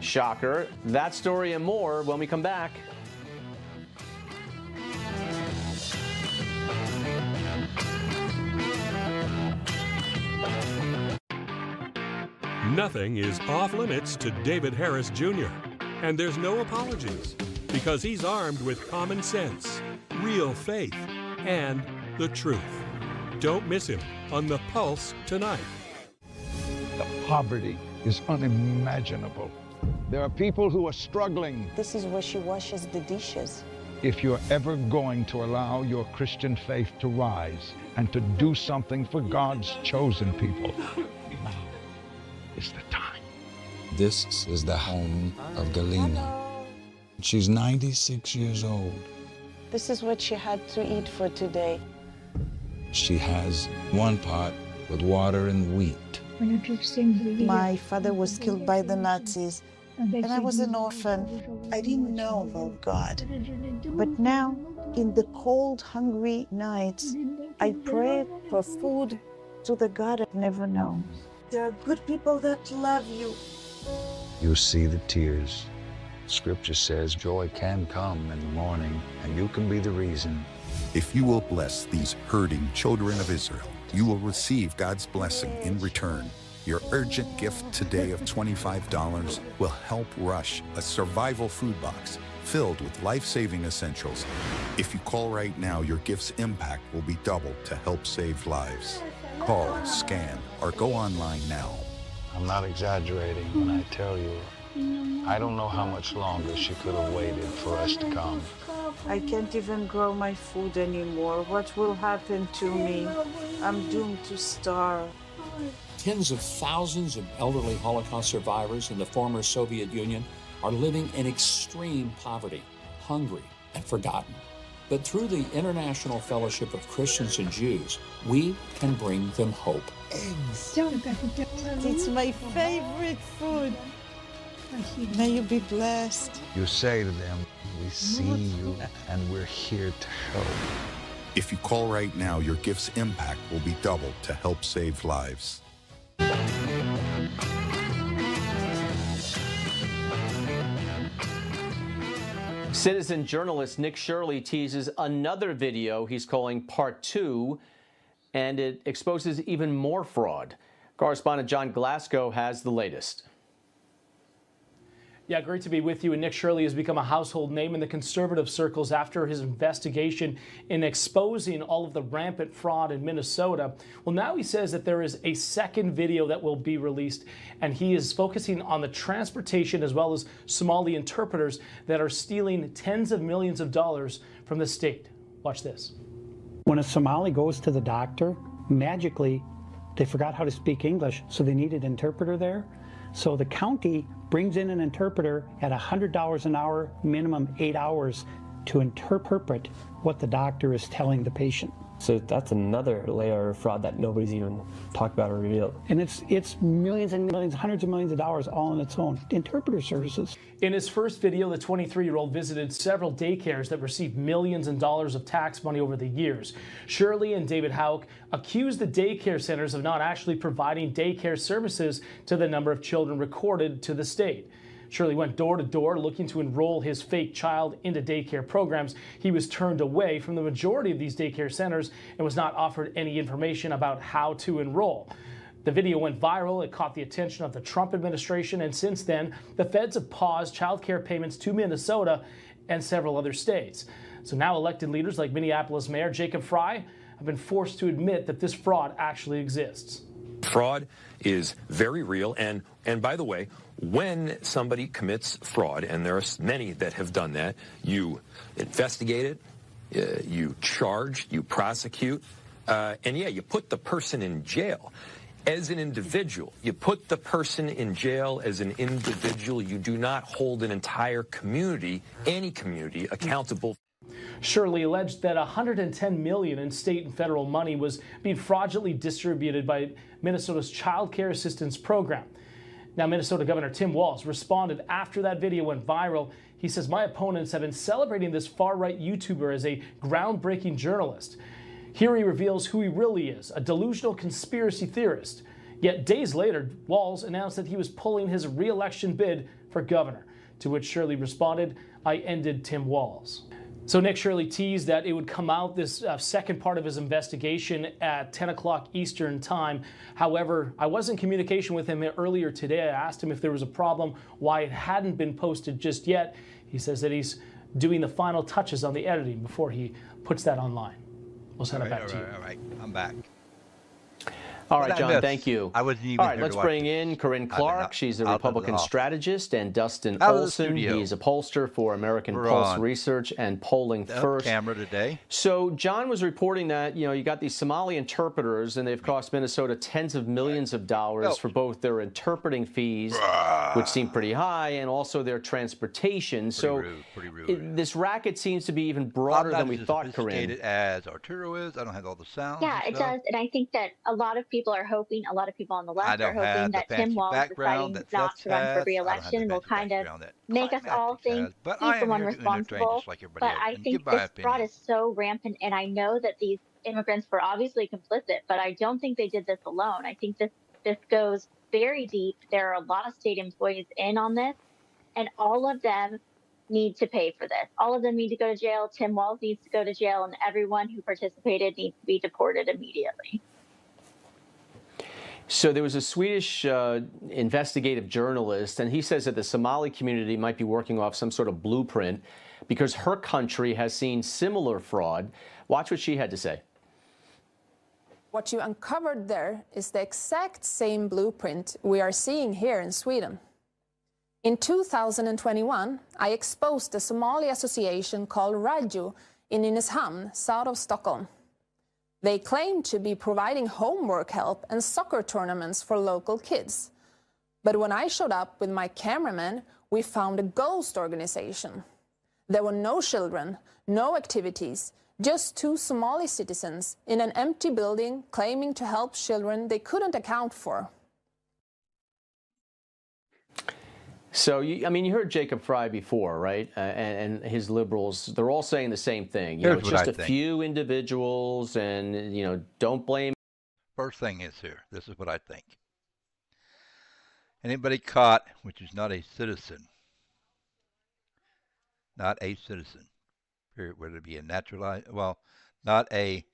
Shocker. That story and more when we come back. Nothing is off limits to David Harris Jr. And there's no apologies because he's armed with common sense, real faith, and the truth. Don't miss him on The Pulse tonight. The poverty is unimaginable. There are people who are struggling. This is where she washes the dishes. If you're ever going to allow your Christian faith to rise and to do something for God's chosen people, now is the time. This is the home of Galina. She's 96 years old. This is what she had to eat for today. She has one pot with water and wheat. My father was killed by the Nazis, and I was an orphan. I didn't know about God. But now, in the cold, hungry nights, I pray for food to the God I've never known. There are good people that love you. You see the tears. Scripture says joy can come in the morning, and you can be the reason. If you will bless these hurting children of Israel, you will receive God's blessing in return. Your urgent gift today of $25 will help Rush, a survival food box filled with life-saving essentials. If you call right now, your gift's impact will be doubled to help save lives. Call, scan, or go online now. I'm not exaggerating when I tell you, I don't know how much longer she could have waited for us to come. I can't even grow my food anymore. What will happen to me? I'm doomed to starve. Tens of thousands of elderly Holocaust survivors in the former Soviet Union are living in extreme poverty, hungry, and forgotten. But through the International Fellowship of Christians and Jews, we can bring them hope. Eggs. It's my favorite food. May you be blessed. You say to them, we see you and we're here to help. If you call right now, your gift's impact will be doubled to help save lives. Citizen journalist Nick Shirley teases another video he's calling Part 2, and it exposes even more fraud. Correspondent John Glasgow has the latest. Yeah, great to be with you. And Nick Shirley has become a household name in the conservative circles after his investigation in exposing all of the rampant fraud in Minnesota. Well, now he says that there is a second video that will be released, and he is focusing on the transportation as well as Somali interpreters that are stealing tens of millions of dollars from the state. Watch this. When a Somali goes to the doctor, magically, they forgot how to speak English, so they need an interpreter there. So the county brings in an interpreter at $100 an hour, minimum 8 hours, to interpret what the doctor is telling the patient. So that's another layer of fraud that nobody's even talked about or revealed. And it's millions and millions, hundreds of millions of dollars all on its own. Interpreter services. In his first video, the 23-year-old visited several daycares that received millions in dollars of tax money over the years. Shirley and David Houck accused the daycare centers of not actually providing daycare services to the number of children recorded to the state. Shirley went door to door looking to enroll his fake child into daycare programs. He was turned away from the majority of these daycare centers and was not offered any information about how to enroll. The video went viral. It caught the attention of the Trump administration, and since then, the feds have paused child care payments to Minnesota and several other states. So now elected leaders like Minneapolis Mayor Jacob Frey have been forced to admit that this fraud actually exists. Fraud is very real, and by the way, when somebody commits fraud, and there are many that have done that, you investigate it, you charge, you prosecute, and yeah, you put the person in jail. As an individual, you put the person in jail as an individual. You do not hold an entire community, any community, accountable. Shirley alleged that $110 million in state and federal money was being fraudulently distributed by Minnesota's Child Care Assistance Program. Now, Minnesota Governor Tim Walz responded after that video went viral. He says, "My opponents have been celebrating this far-right YouTuber as a groundbreaking journalist. Here he reveals who he really is, a delusional conspiracy theorist." Yet days later, Walz announced that he was pulling his re-election bid for governor, to which Shirley responded, "I ended Tim Walz." So Nick, Shirley teased that it would come out this second part of his investigation at 10 o'clock Eastern time. However, I was in communication with him earlier today. I asked him if there was a problem, why it hadn't been posted just yet. He says that he's doing the final touches on the editing before he puts that online. We'll send it back to you. All right, I'm back. All right, John, thank you. I wasn't even All right, here let's to watch bring in Corinne Clark. She's a Republican strategist, and Dustin Olson. He's a pollster for American Pulse Research and Polling First. Camera today. So John was reporting that, you got these Somali interpreters, and they've cost Minnesota tens of millions of dollars for both their interpreting fees, which seem pretty high, and also their transportation. Pretty rude. This racket seems to be even broader than we thought, Corinne. As Arturo is, I don't have all the sounds. Yeah, it does, and I think that a lot of people are hoping, a lot of people on the left are hoping that Tim Walz deciding not to run for re-election will kind of make us all think he's the one responsible. But I think this fraud is so rampant, and I know that these immigrants were obviously complicit, but I don't think they did this alone. I think this goes very deep. There are a lot of state employees in on this, and all of them need to pay for this. All of them need to go to jail. Tim Walz needs to go to jail, and everyone who participated needs to be deported immediately. So there was a Swedish investigative journalist, and he says that the Somali community might be working off some sort of blueprint because her country has seen similar fraud. Watch what she had to say. What you uncovered there is the exact same blueprint we are seeing here in Sweden. In 2021, I exposed a Somali association called Raju in Nynäshamn, south of Stockholm. They claim to be providing homework help and soccer tournaments for local kids. But when I showed up with my cameraman, we found a ghost organization. There were no children, no activities, just two Somali citizens in an empty building claiming to help children they couldn't account for. So, you heard Jacob Fry before, right? And his liberals, they're all saying the same thing. It's just a few individuals, and, don't blame. First thing is here. This is what I think. Anybody caught, which is not a citizen, period, whether it be a naturalized, not a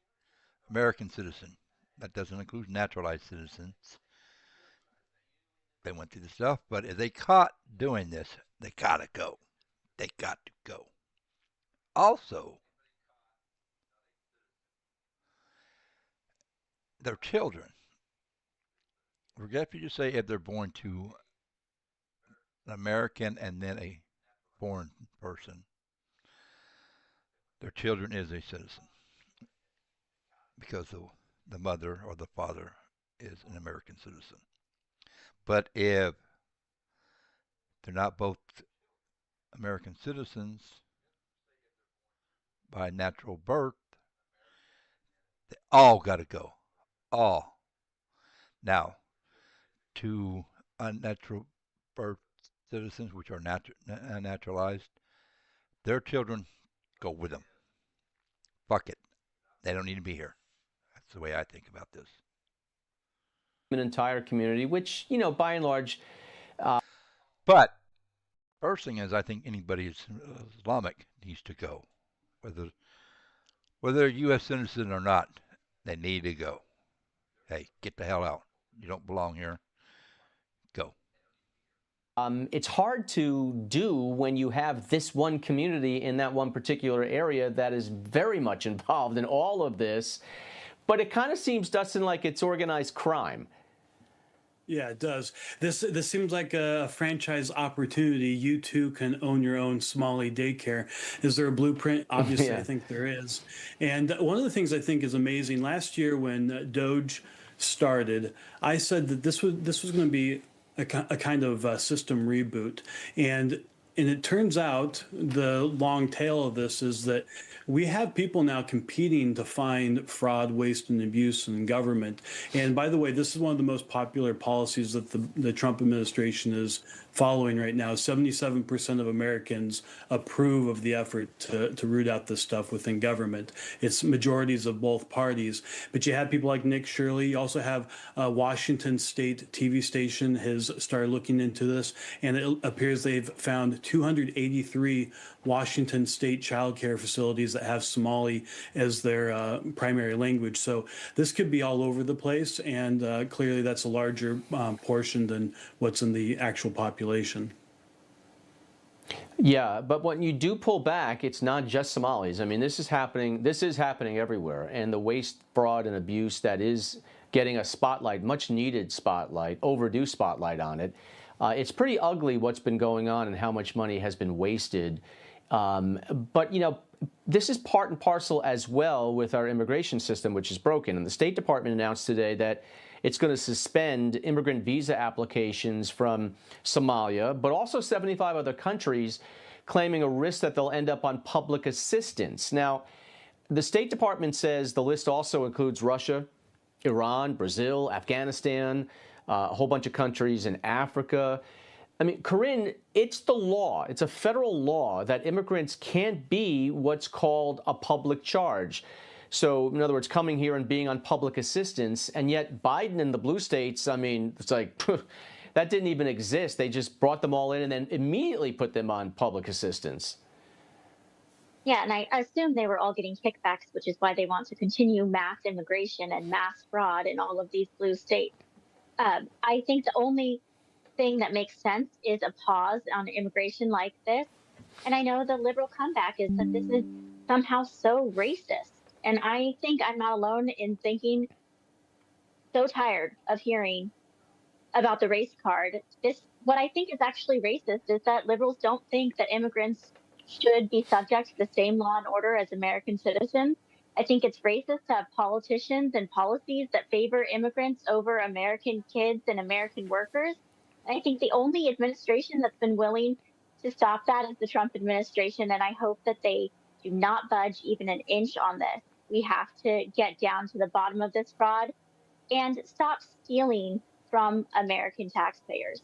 American citizen. That doesn't include naturalized citizens. They went through the stuff, but if they caught doing this, they gotta go. They got to go. Also, their children. Forget if you just say if they're born to an American and then a foreign person. Their children is a citizen because the mother or the father is an American citizen. But if they're not both American citizens by natural birth, they all got to go. All. Now, to unnatural birth citizens, which are naturalized, their children go with them. Fuck it. They don't need to be here. That's the way I think about this. An entire community, which, by and large. But first thing is, I think anybody who's Islamic needs to go. Whether they're a U.S. citizen or not, they need to go. Hey, get the hell out. You don't belong here. Go. It's hard to do when you have this one community in that one particular area that is very much involved in all of this. But it kind of seems, Dustin, like it's organized crime. Yeah, it does. This seems like a franchise opportunity. You too can own your own Somali daycare. Is there a blueprint? Obviously, I Yeah. think there is. And one of the things I think is amazing. Last year, when Doge started, I said that this was going to be a kind of system reboot, and it turns out the long tail of this is that we have people now competing to find fraud, waste, and abuse in government. And by the way, this is one of the most popular policies that the Trump administration is following right now. 77% of Americans approve of the effort to root out this stuff within government. It's majorities of both parties. But you have people like Nick Shirley. You also have Washington State TV station has started looking into this, and it appears they've found 283 Washington State child care facilities that have Somali as their primary language. So this could be all over the place, and clearly that's a larger portion than what's in the actual population. Yeah, but when you do pull back, it's not just Somalis. I mean, this is happening everywhere, and the waste, fraud, and abuse that is getting a spotlight, much needed spotlight, overdue spotlight on it. It's pretty ugly what's been going on and how much money has been wasted. But, you know, this is part and parcel as well with our immigration system, which is broken. And the State Department announced today that it's going to suspend immigrant visa applications from Somalia, but also 75 other countries, claiming a risk that they'll end up on public assistance. Now, the State Department says the list also includes Russia, Iran, Brazil, Afghanistan, a whole bunch of countries in Africa. I mean, Corinne, it's the law. It's a federal law that immigrants can't be what's called a public charge. So, in other words, coming here and being on public assistance, and yet Biden and the blue states, I mean, it's like, that didn't even exist. They just brought them all in and then immediately put them on public assistance. Yeah, and I assume they were all getting kickbacks, which is why they want to continue mass immigration and mass fraud in all of these blue states. I think the only thing that makes sense is a pause on immigration like this. And I know the liberal comeback is that this is somehow so racist. And I think I'm not alone in thinking, so tired of hearing about the race card. What I think is actually racist is that liberals don't think that immigrants should be subject to the same law and order as American citizens. I think it's racist to have politicians and policies that favor immigrants over American kids and American workers. I think the only administration that's been willing to stop that is the Trump administration, and I hope that they do not budge even an inch on this. We have to get down to the bottom of this fraud and stop stealing from American taxpayers.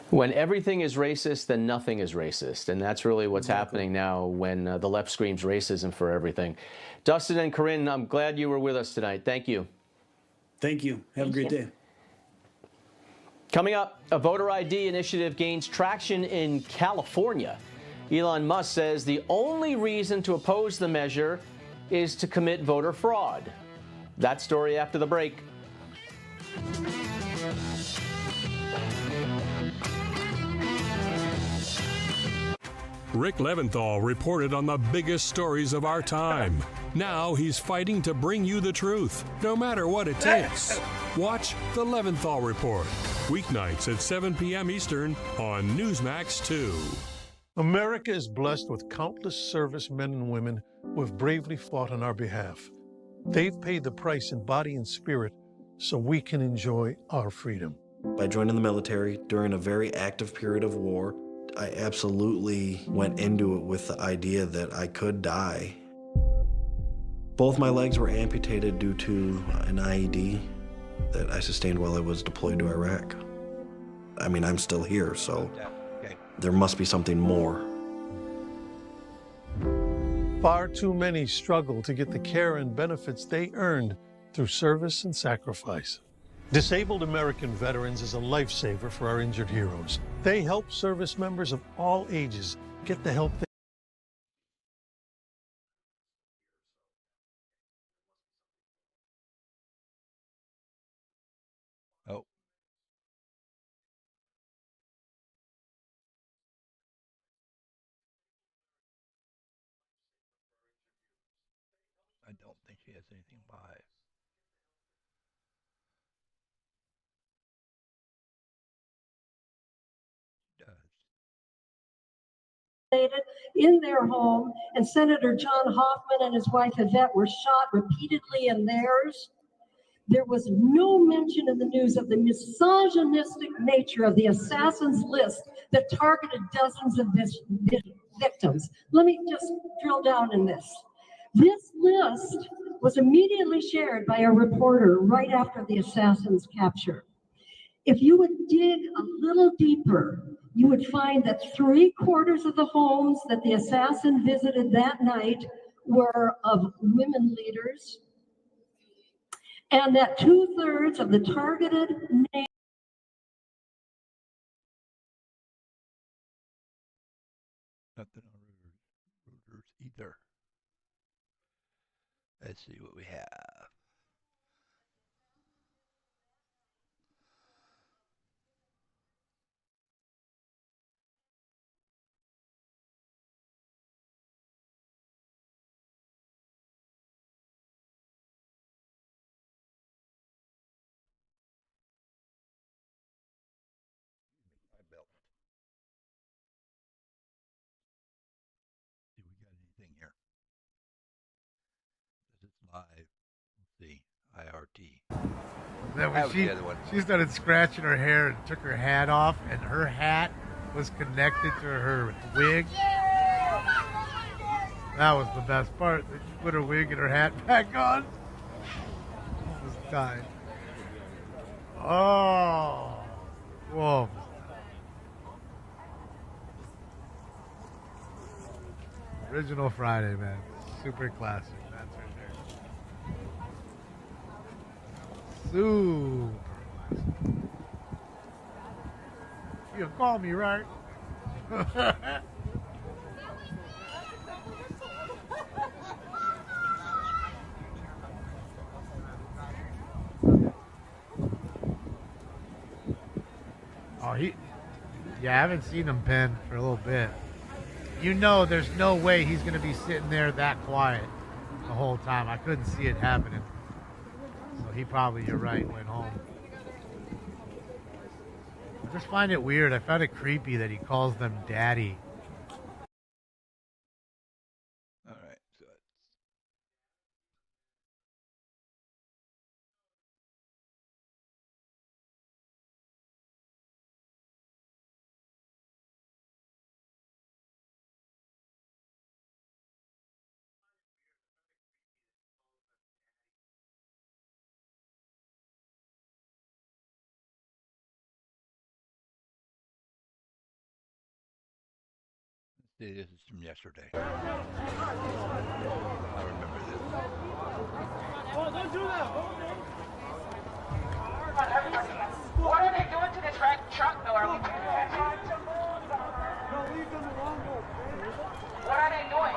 When everything is racist, then nothing is racist. And that's really what's happening now when the left screams racism for everything. Dustin and Corinne, I'm glad you were with us tonight. Thank you. Thank you. Have a great day. Coming up, a voter ID initiative gains traction in California. Elon Musk says the only reason to oppose the measure is to commit voter fraud. That story after the break. Rick Leventhal reported on the biggest stories of our time. Now he's fighting to bring you the truth, no matter what it takes. Watch The Leventhal Report, weeknights at 7 p.m. Eastern on Newsmax 2. America is blessed with countless servicemen and women who have bravely fought on our behalf. They've paid the price in body and spirit so we can enjoy our freedom. By joining the military during a very active period of war, I absolutely went into it with the idea that I could die. Both my legs were amputated due to an IED that I sustained while I was deployed to Iraq. I mean, I'm still here, so there must be something more. Far too many struggle to get the care and benefits they earned through service and sacrifice. Disabled American Veterans is a lifesaver for our injured heroes. They help service members of all ages get the help they Oh. I don't think she has anything live. in their home, and Senator John Hoffman and his wife Yvette were shot repeatedly in theirs. There was no mention in the news of the misogynistic nature of the assassins list that targeted dozens of victims. Let me just drill down in this. This list was immediately shared by a reporter right after the assassin's capture. If you would dig a little deeper, you would find that 3/4 of the homes that the assassin visited that night were of women leaders, and that 2/3 of the targeted names. Nothing on Reuters either. Let's see what we have. See if we got anything here. This is live. Let's see. IRT. That was she, the other one. She started scratching her hair and took her hat off, and her hat was connected to her wig. That was the best part. Then she put her wig and her hat back on. Almost died. Oh. Whoa. Original Friday, man. Super classic. That's for sure. Super classic. You'll call me, right? Oh, yeah, I haven't seen him pen for a little bit. You know there's no way he's going to be sitting there that quiet the whole time. I couldn't see it happening. So he probably, you're right, went home. I just find it weird. I found it creepy that he calls them daddy. All right. So see, this is from yesterday. I remember this. Oh, don't do that! What are they doing to this red truck, though? Are we doing that? No, leave them alone. What are they doing?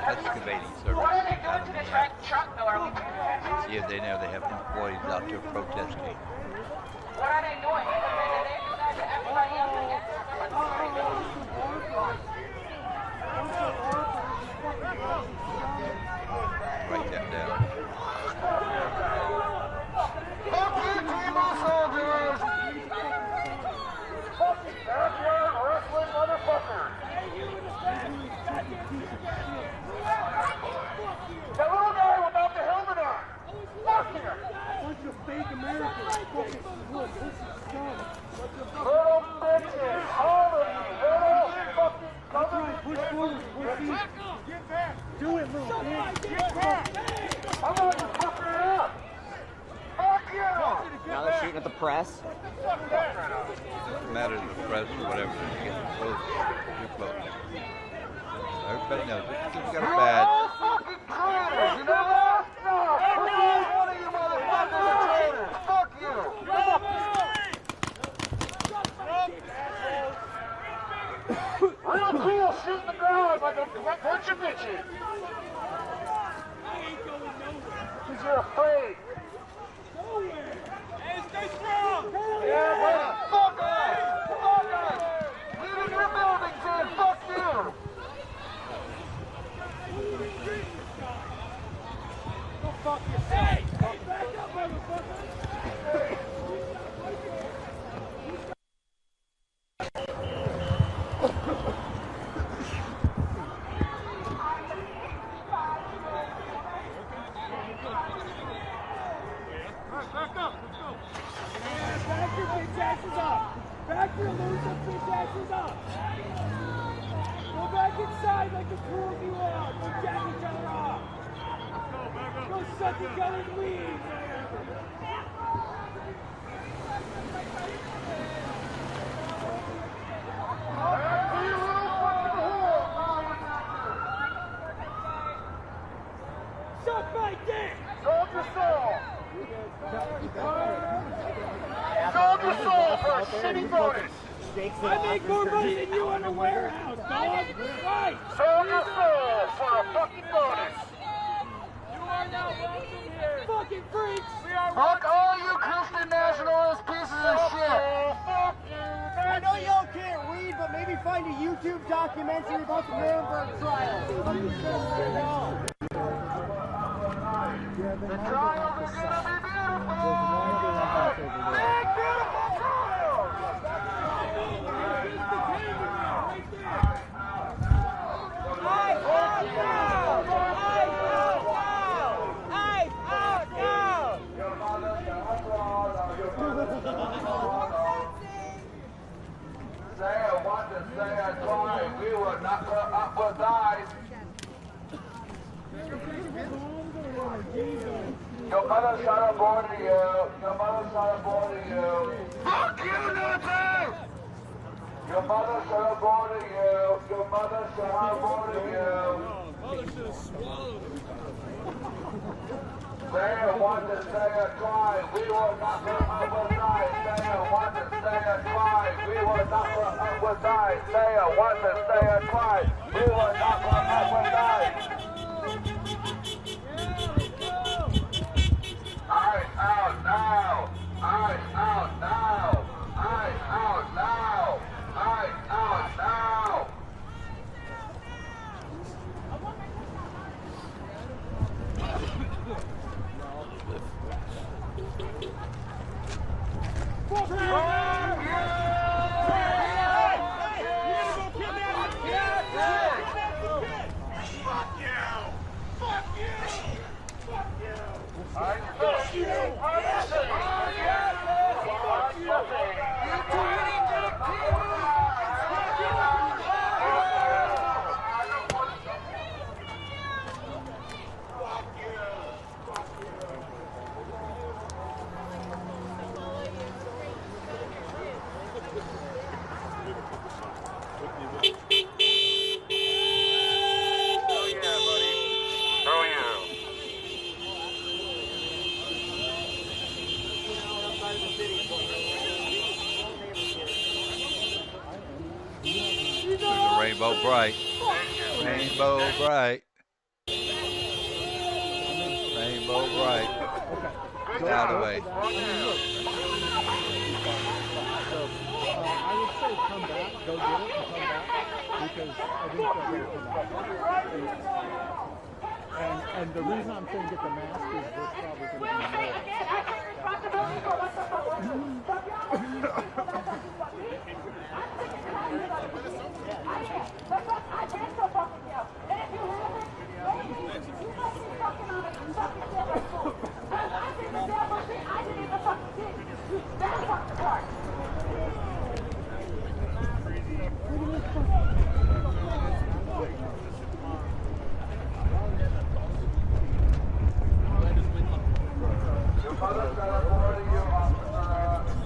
Excavating service. What are they doing to this red truck, though? Are we doing that? See if they know they have employees out there protesting. What are they doing? They do that to everybody else. Write that down. The little guy without the helmet on. Fuck him. Bunch of fake Americans. press? Doesn't matter the press or whatever. You get close. You're close. Everybody knows it. If you got a bad. Fucking traitors, you know that? No, one of you motherfuckers are traitors. Fuck you. Real cool, shoot the ground like a bunch of bitches. Because you're afraid. Hey, stay strong. Yeah, buddy. Fuck us. Fuck us. Leave your buildings in. Fuck you. Go fuck yourself. Hey, back up, motherfucker. Back up, let's go. Yeah, back your bitch asses up. Back your loser bitch asses up. Go back inside like the fools you are. Go jack each other off. Go suck each other's weeds. Suck my dick! Soldier soul! Soldier soul for a shitty bonus! I make more money than you on a warehouse, dog! Right! Soldier soul for a fucking bonus! You are now welcome here! Fucking freaks! Fuck all you Christian nationalist pieces of shit! Fuck you! I know y'all can't read, but maybe find a YouTube documentary about the Nuremberg trials. The trials are gonna be beautiful! Big, beautiful trials! Ice out now! Ice out now! Say I want to say I tried. We will not put up with eyes. Your mother shot aboard of you. Your mother shot aboard of you. Fuck you, Nazi! Your mother shot aboard of you. Your mother shot aboard of you. Mother should have swallowed her. Say I want to say I tried. We will not put up with eyes. Say I want to say I tried. We will not put up with eyes. Say I want to say I tried. We will not put up with eyes. Eyes out now! Eyes out now! Eyes out now! Eyes out now! Fuck you! Fuck you! Fuck you! Rainbow bright. Rainbow bright. Rainbow bright. Get out of the way. I would say come back, go get it, and come back, because I think they're going to come back. And the reason I'm saying get the mask is there's probably going to be Your mother's got a board of you, officer.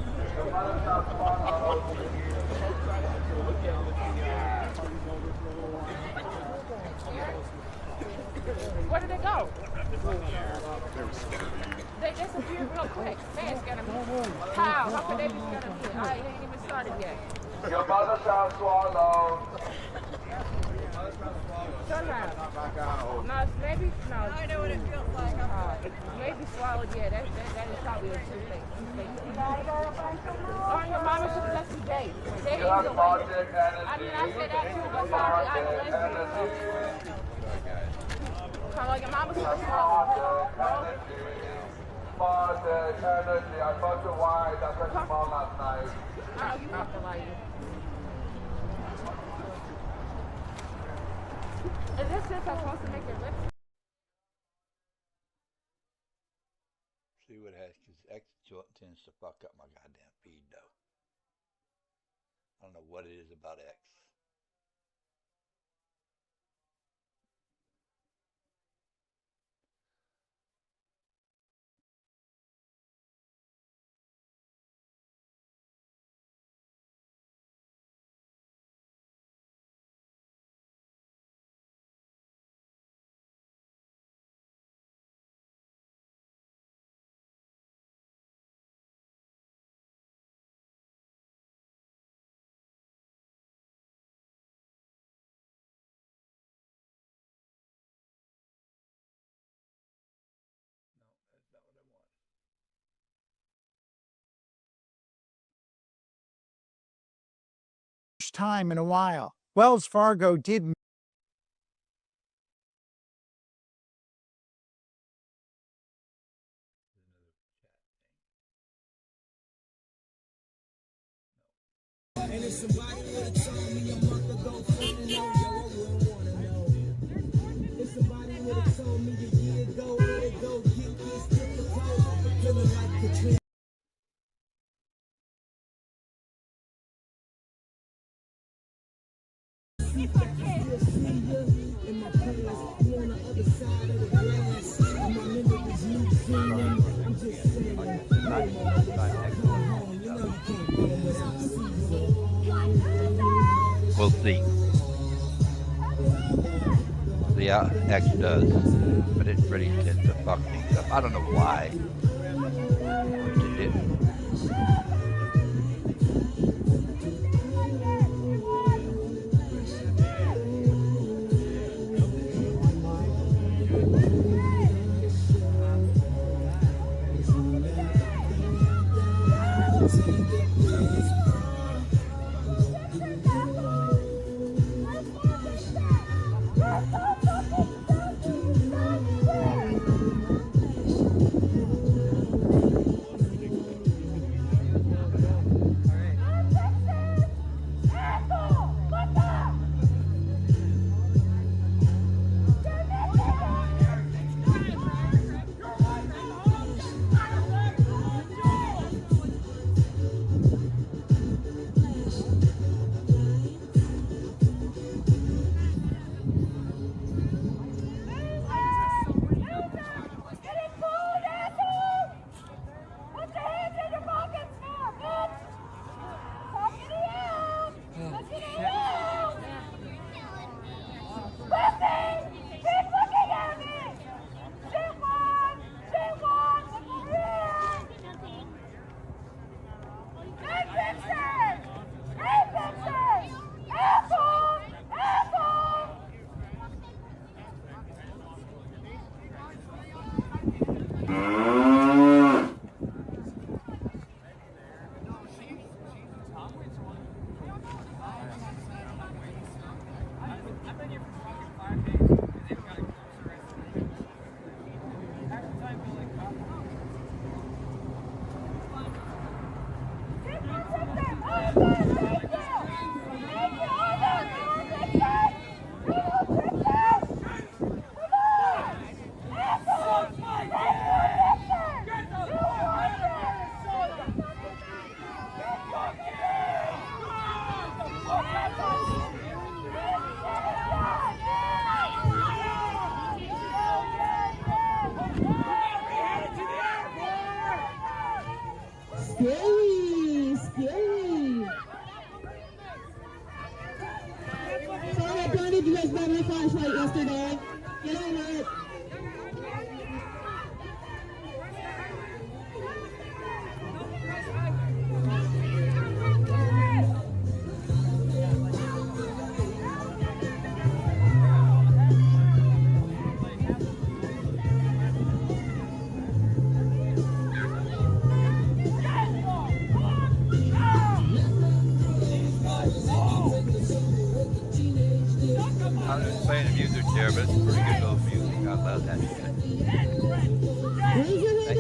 They disappeared real quick. Man, it's gonna be. How? How could they be gonna be? I ain't even started yet. Your mother shall swallow. Somehow. No, maybe, no. I know what it feels like. Maybe swallowed, yeah. That is probably a too late. Oh, your mama should have left you gay. They didn't even wait. I mean, I said that too, but sorry, I'm a lesbian. Come on, your mama should have swallowed. Martin, energy. I thought you wired. That's what you mom last night. I know you fucking like it. Is this shit supposed to make your lips? See what has, because X tends to fuck up my goddamn feed, though. I don't know what it is about X. Time in a while. Wells Fargo did We'll see. Yeah, X does, but it really tends to fuck things up. I don't know why. Which it didn't.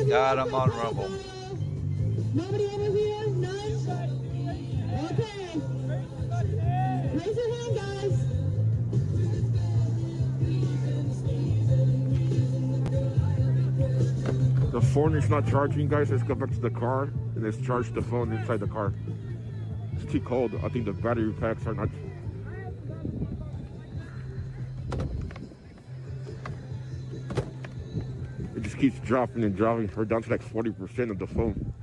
Got him on Rumble. Nobody over here? None? Okay. Raise your hand, guys. The phone is not charging, guys. Let's go back to the car and let's charge the phone inside the car. It's too cold. I think the battery packs are not. It just keeps dropping and dropping. We're down to like 40% of the phone.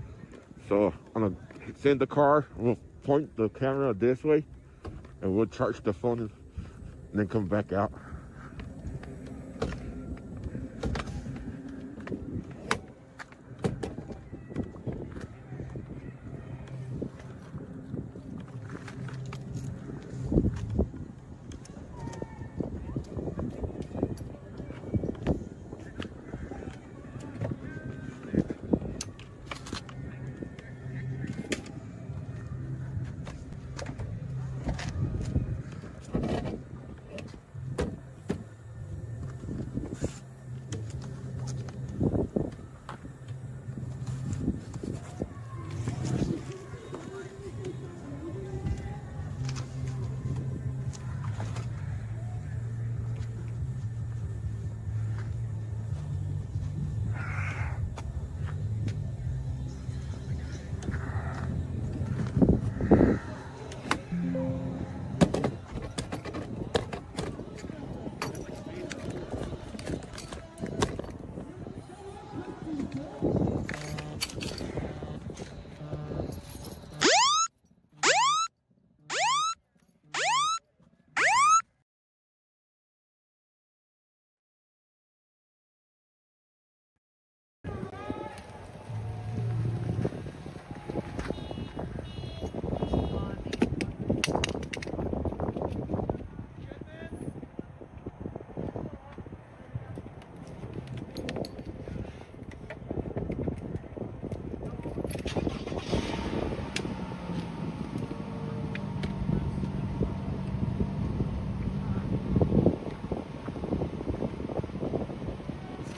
So I'm gonna send the car. We'll point the camera this way and we'll charge the phone and then come back out.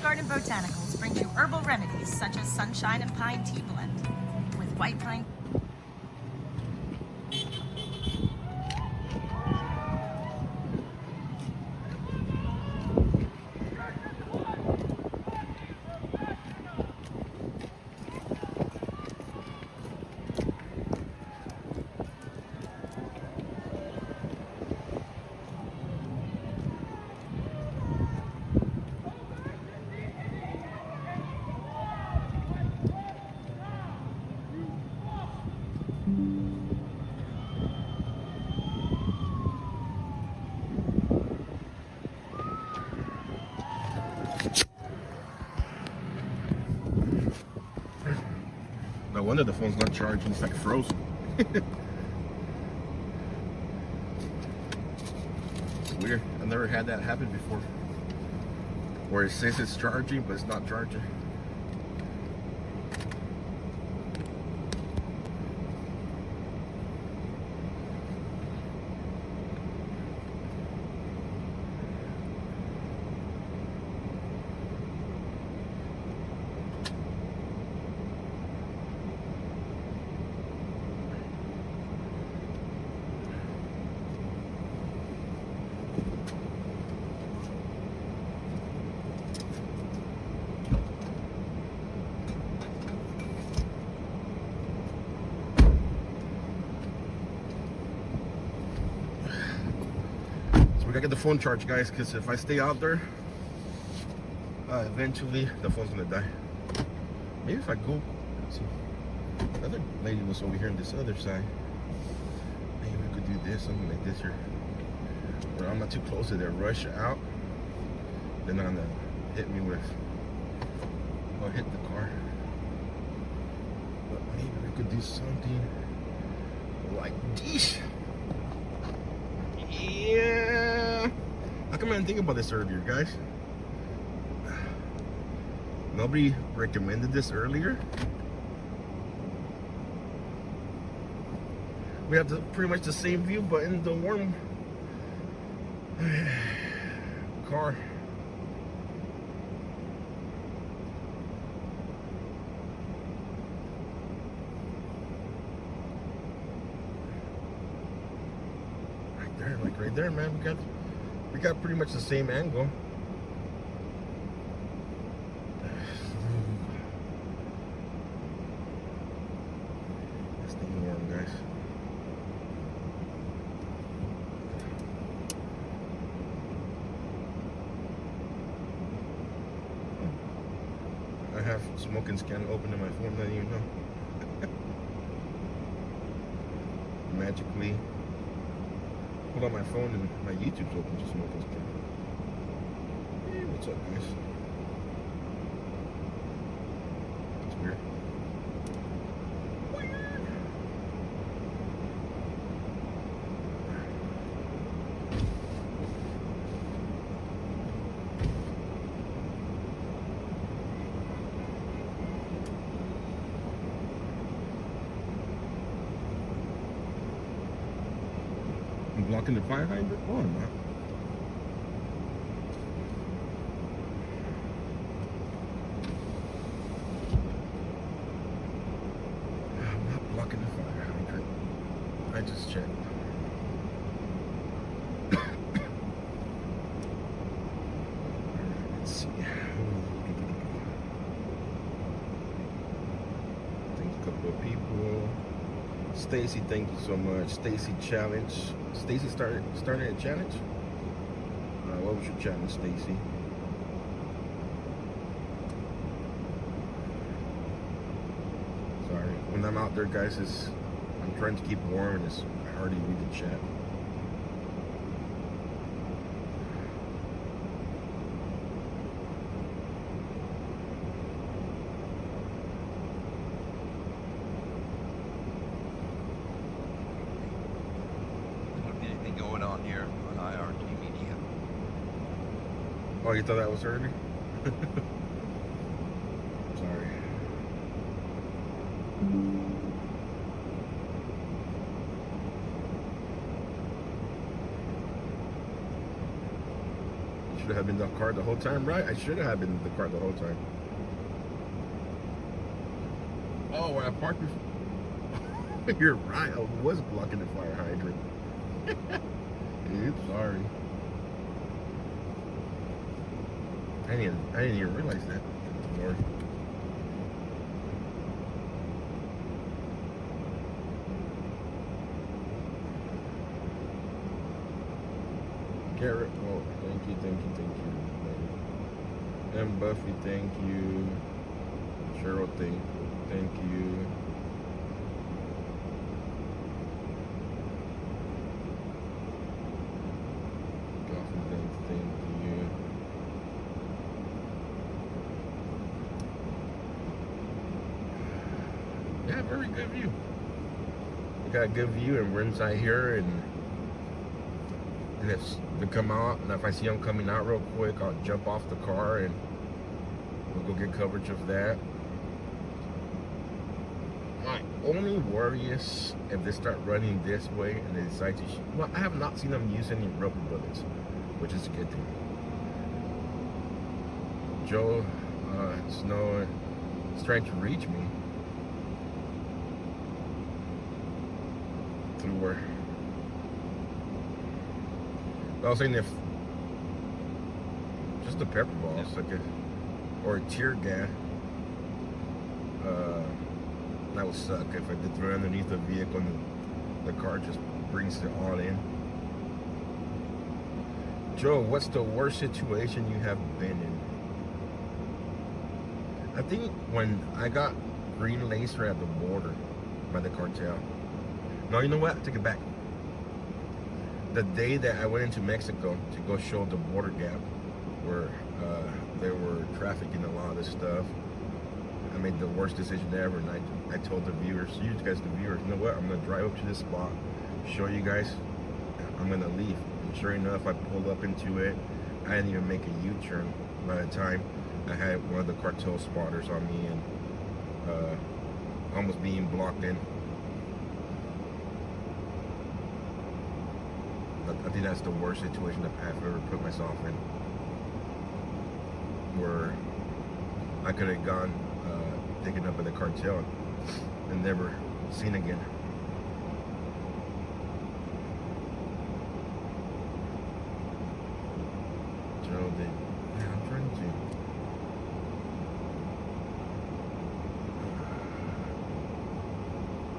Garden Botanicals brings you herbal remedies such as sunshine and pine tea blend with white pine. No wonder the phone's not charging. It's like frozen. It's weird. I've never had that happen before. Where it says it's charging, but it's not charging. We gotta get the phone charged, guys, because if I stay out there, eventually the phone's gonna die. Maybe if I go, let's see. The other lady was over here on this other side. Maybe we could do this, something like this here. Where I'm not too close to there. Rush out. They're not gonna hit me with, or hit the car. But maybe we could do something like this. Yeah. How come I didn't think about this earlier, guys? Nobody recommended this earlier. We have pretty much the same view, but in the warm car. there, like right there, man. We got pretty much the same angle. It's staying warm, guys. I have smoking scan open in my phone, I didn't even know. Magically pull out my phone and my YouTube's open to smoking scan. Hey, what's up, guys? It's weird. Blocking the fire hydrant? Oh, I'm not. I'm not blocking the fire hydrant. I just checked. Let's see. Thank a couple of people. Stacy, thank you so much. Stacy challenge. Stacy started a challenge. What was your challenge, Stacy? Sorry, when I'm out there, guys, I'm trying to keep warm and it's hard to read the chat. Oh, you thought that was early? Sorry. Should have been the car the whole time, right? I should have been the car the whole time. Oh, I parked before. You're right, I was blocking the fire hydrant. Oops, sorry. I didn't even realize that. Lord. Garrett, oh, thank you. M. Buffy, thank you. Cheryl, thank you. Yeah, very good view. We got a good view, and we're inside here, and if they come out, and if I see them coming out real quick, I'll jump off the car and we'll go get coverage of that. My only worry is if they start running this way and they decide to well, I have not seen them use any rubber bullets, which is a good thing. Joe Snow is trying to reach me. Through where? I was saying if just the pepper balls, like or a tear gas, that would suck if I did throw it underneath the vehicle and the car just brings it all in. Joe, what's the worst situation you have been in? I think when I got green laser at the border by the cartel. No, you know what? Take it back. The day that I went into Mexico to go show the border gap where they were trafficking a lot of this stuff, I made the worst decision ever, and I told the viewers, you guys, the viewers, you know what? I'm going to drive up to this spot, show you guys, I'm going to leave. And sure enough, I pulled up into it. I didn't even make a U-turn by the time I had one of the cartel spotters on me and almost being blocked in. I think that's the worst situation I've ever put myself in, where I could have gone taken up by the cartel and never seen again.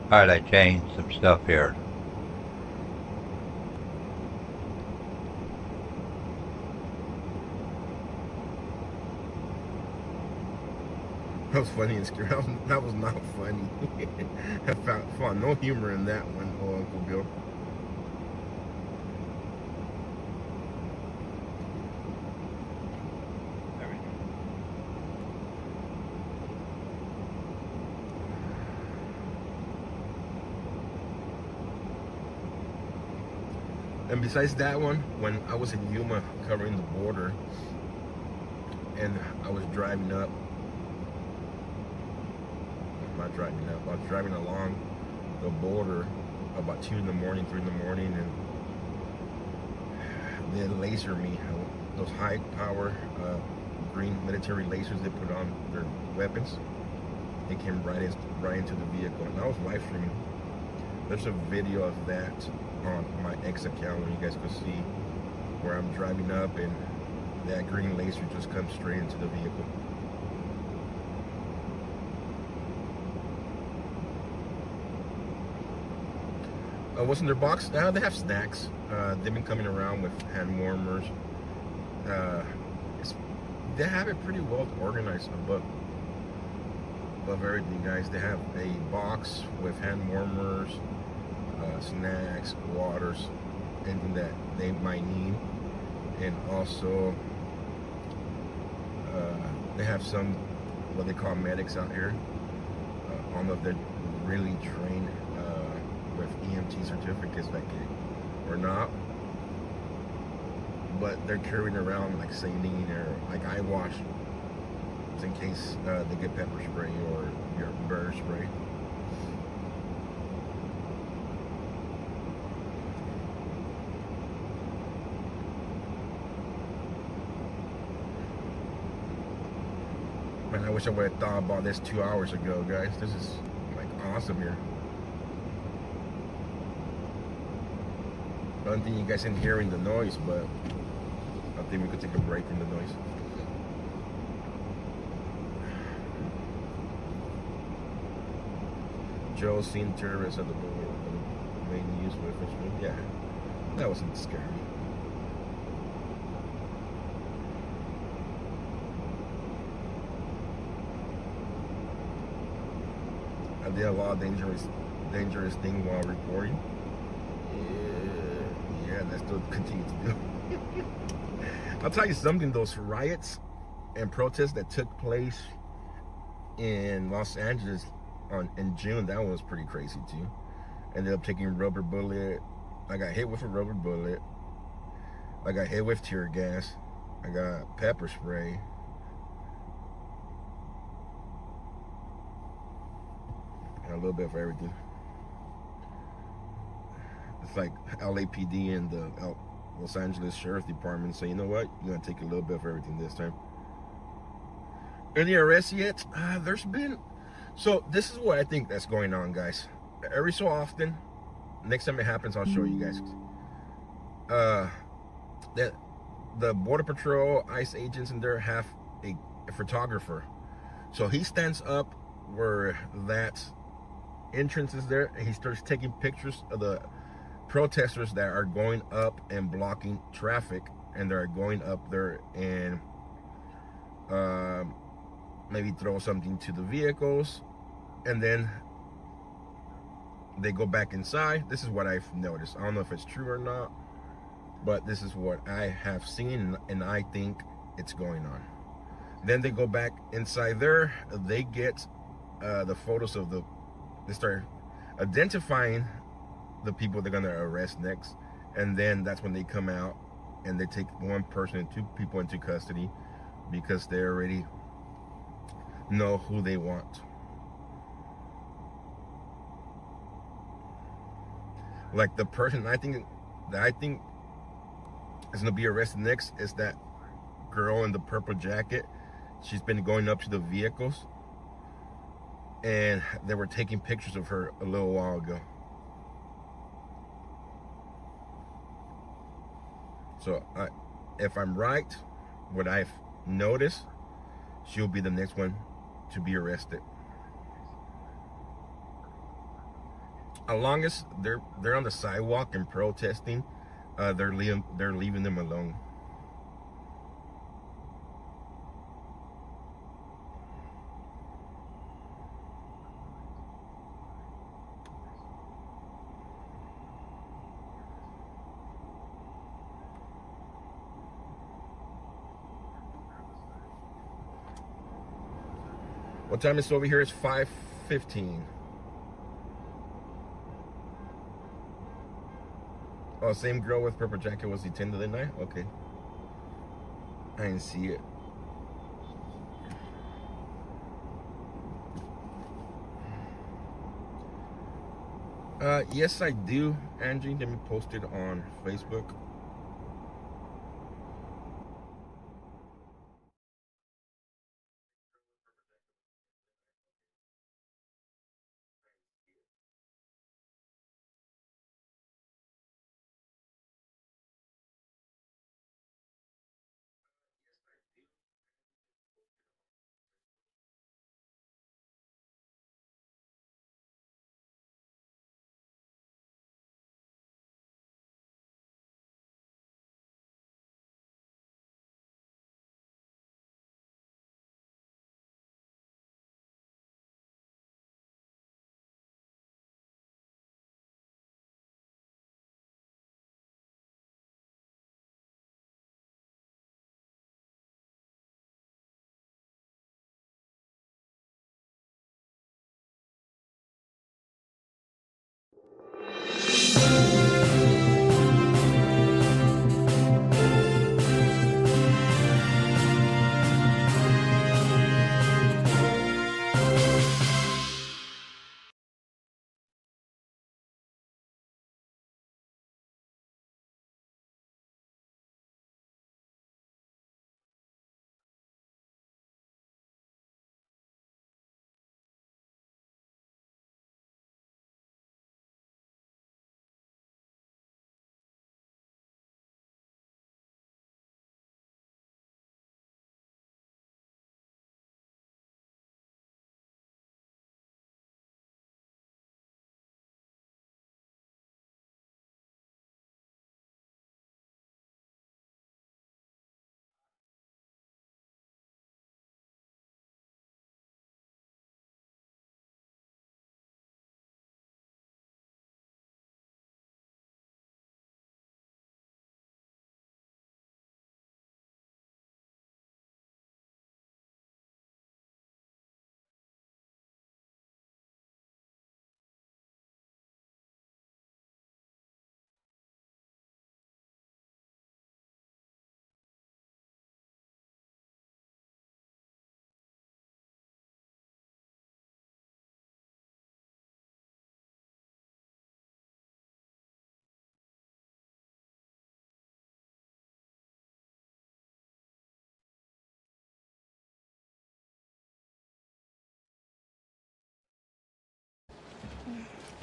Alright, I changed some stuff here. That was funny and scary. That was not funny. I found no humor in that one, Uncle Bill. And besides that one, when I was in Yuma covering the border, and I was driving up, not driving up, I was driving along the border about 2 in the morning, 3 in the morning, and they lasered me. Those high power green military lasers they put on their weapons, they came right into the vehicle, and I was live streaming. There's a video of that on my X account where you guys can see where I'm driving up and that green laser just comes straight into the vehicle. What's in their box? Now they have snacks. They've been coming around with hand warmers. They have it pretty well organized above everything, guys. They have a box with hand warmers, snacks, waters, anything that they might need, and also they have some what they call medics out here. I don't know if they're really trained with EMT certificates like it or not, but they're carrying around like saline or like eye wash in case they get pepper spray or your bird spray. Man, I wish I would have thought about this 2 hours ago, guys. This is like awesome here. I don't think you guys can hear in the noise, but I think we could take a break in the noise. Joe seen terrorists at the border. Main news with us. Yeah, that wasn't scary. I did a lot of dangerous things while reporting. Yeah, let's still continue to do. I'll tell you something, those riots and protests that took place in Los Angeles in June, that one was pretty crazy too. Ended up taking a rubber bullet. I got hit with a rubber bullet. I got hit with tear gas. I got pepper spray. And a little bit of everything. It's like LAPD and the Los Angeles Sheriff Department say, you know what, you're gonna take a little bit of everything this time. Any arrests yet? There's been. So this is what I think that's going on, guys. Every so often, next time it happens, I'll show you guys. That the Border Patrol, ICE agents in there have a photographer. So he stands up where that entrance is there, and he starts taking pictures of the protesters that are going up and blocking traffic, and they're going up there and maybe throw something to the vehicles, and then they go back inside. This is what I've noticed. I don't know if it's true or not, but this is what I have seen, and I think it's going on. Then they go back inside there. They get the photos of they start identifying the people they're gonna arrest next, and then that's when they come out and they take one person and 2 people into custody because they already know who they want. Like the person I think is gonna be arrested next is that girl in the purple jacket. She's been going up to the vehicles, and they were taking pictures of her a little while ago. So if I'm right, what I've noticed, she'll be the next one to be arrested. as long as they're on the sidewalk and protesting, they're leaving them alone. What time is it over here? It's 5:15. Oh, same girl with purple jacket was detained the night? Okay. I didn't see it. Yes, I do, Angie. Let me post it on Facebook.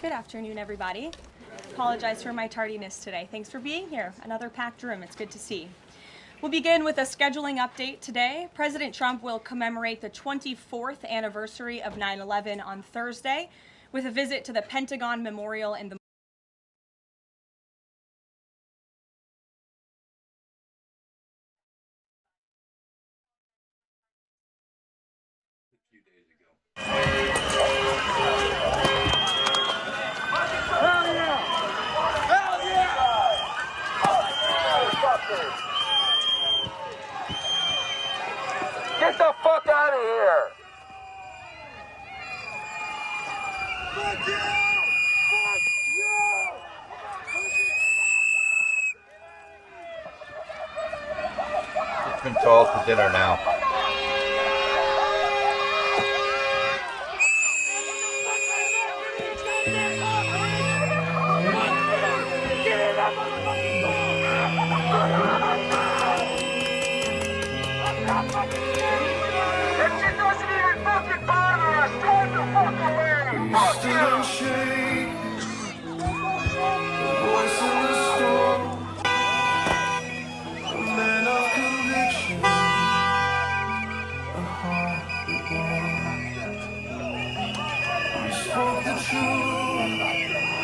Good afternoon, everybody. Apologize for my tardiness today. Thanks for being here. Another packed room. It's good to see. We'll begin with a scheduling update today. President Trump will commemorate the 24th anniversary of 9/11 on Thursday with a visit to the Pentagon Memorial and the Get the fuck out of here! Fuck you! Fuck you! It's been called for dinner now. Spoke the truth.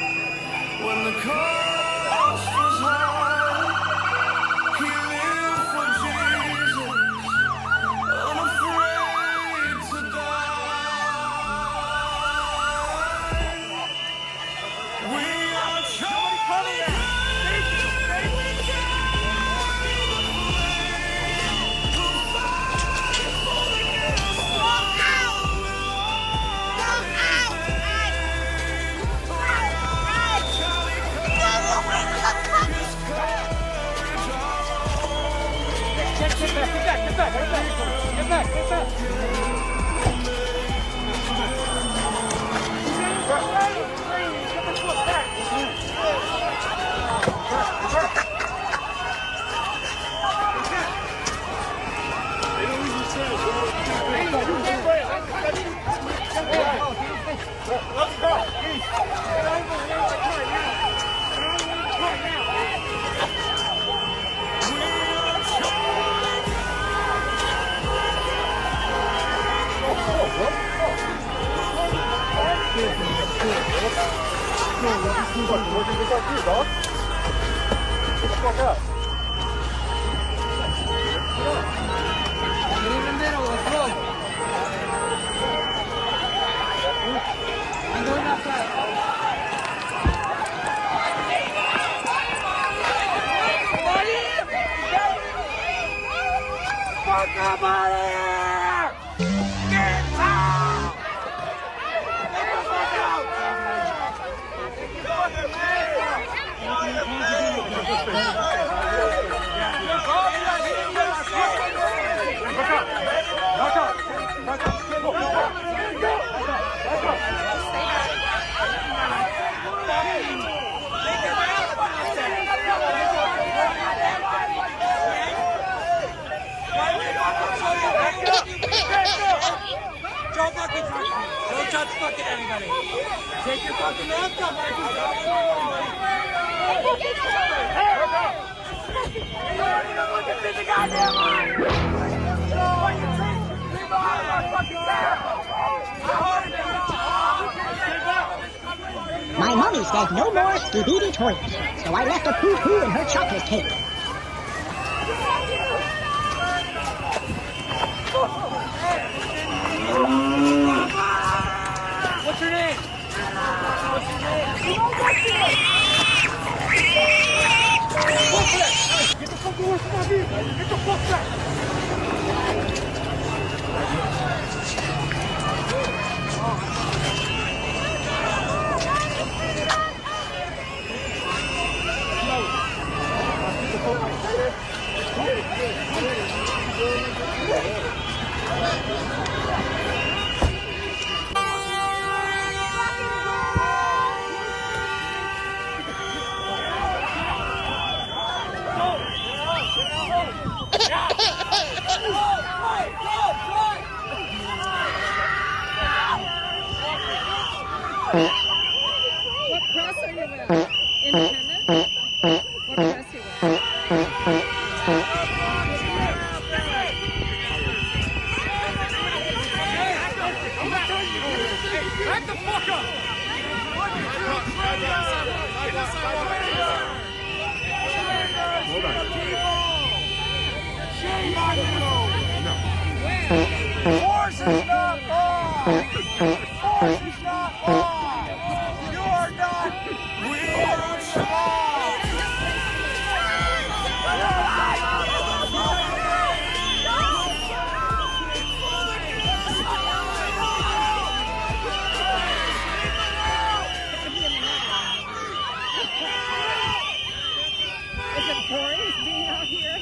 My mommy said no more skibidi toilets, so I left a poo-poo in her chocolate cake. What's your name? What's your name? Get the fuck away from my vehicle! Get the fuck back! What press are you with? Independent? What press are you with? Back the fuck up! Hold on. Shame on you! Force is not on! Force is not on! You are not! We are strong! Is it boring being out here?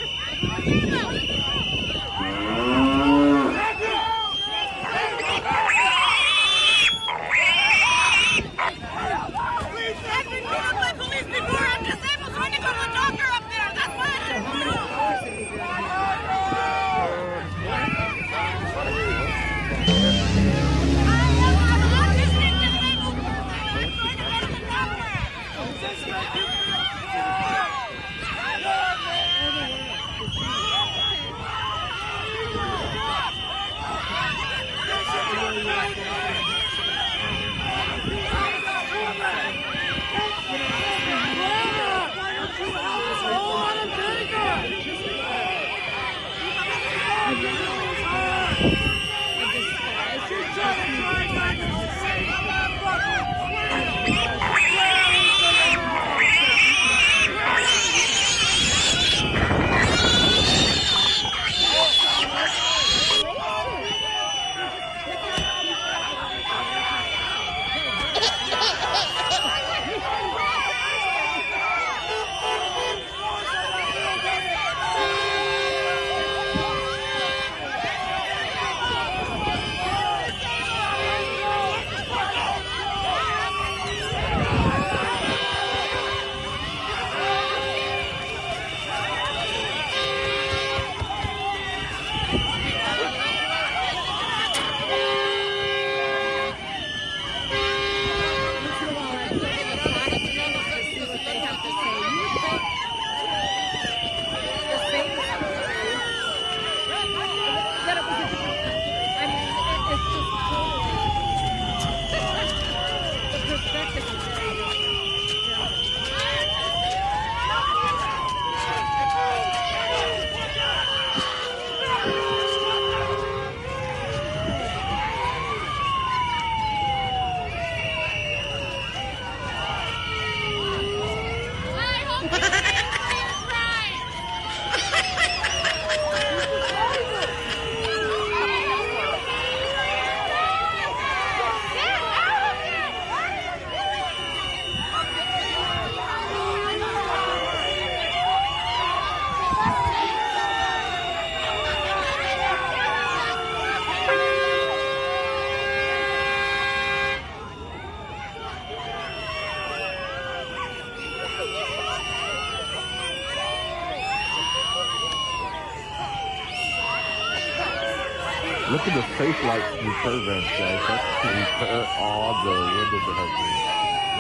Look at the safe light repair vents, guys. That's to repair all the windows that have been.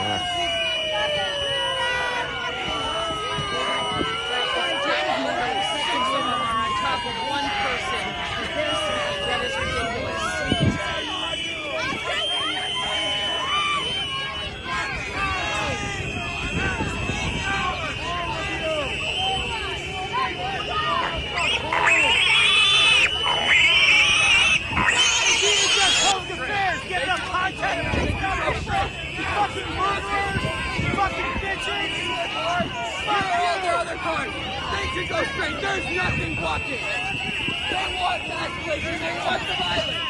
Yeah. On top of one person. That is ridiculous. Get enough contact! You fucking murderers! You fucking bitches! Fuck all their other cars! They should go straight! There's nothing blocking! They want escalation! They want the violence!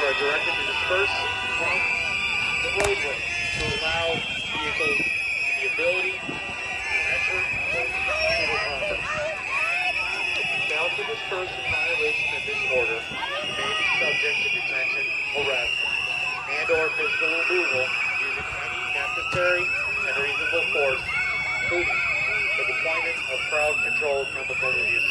are directed to disperse from the roadway to allow vehicles the ability to enter city proper. Fail to disperse in violation of this order, you may be subject to detention, arrest, and/or physical removal using any necessary and reasonable force, including the deployment of crowd-controlled chemical release.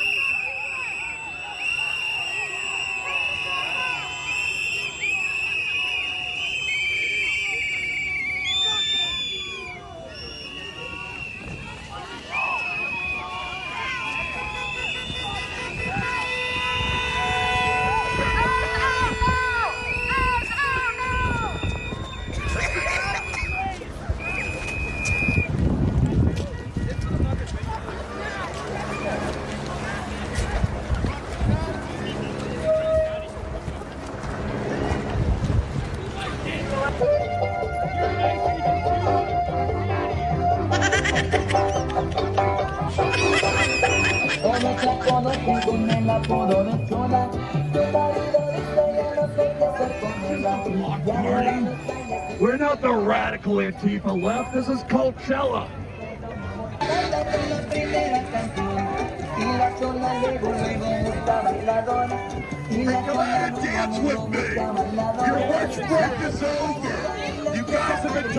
We're not the radical Antifa left, this is Coachella. Are you ready to dance with me? Your lunch break is over. You guys have been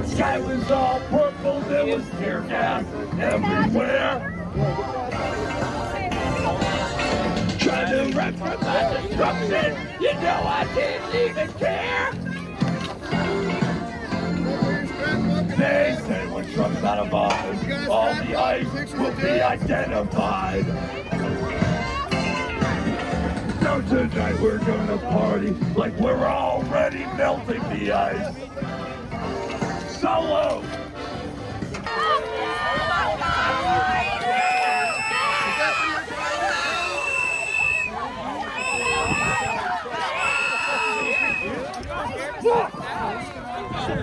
sky was all purple, there was tear gas everywhere. Trying to run from my destruction, you know I didn't even care. They say when Trump's out of office, all the ice will be identified. So tonight we're gonna party like we're already melting the ice. Solo!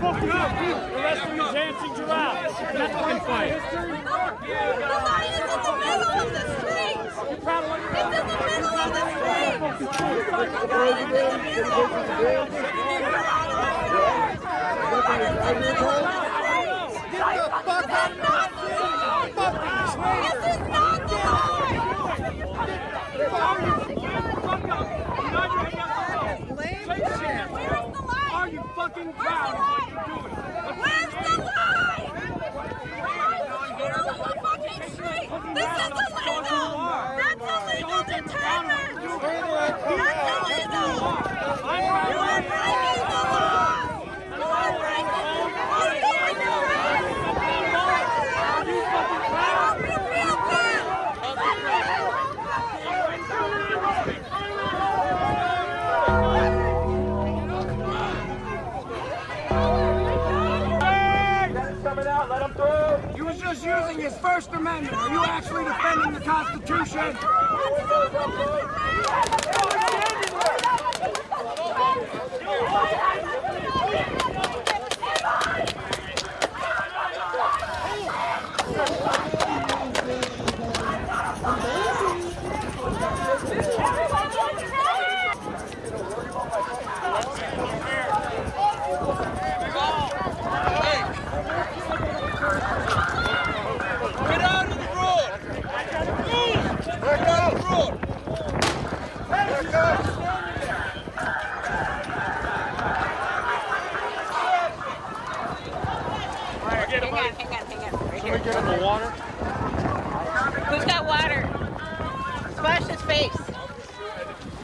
Fuck you up, dude. The rest of you dancing giraffes. That's what I'm fighting. Nobody is in the middle of the street. It's in the middle of the This is not the Are you fucking proud of what you're doing? Where's the line? Middle of the fucking street. This is illegal. That's illegal detainment. That's illegal. You are breaking the law. You are breaking the law. Are you fucking proud? You feel good. Coming out, let him through. He was just using his First Amendment. Are you actually defending the Constitution? Get in the water. Who's got water? Splash his face.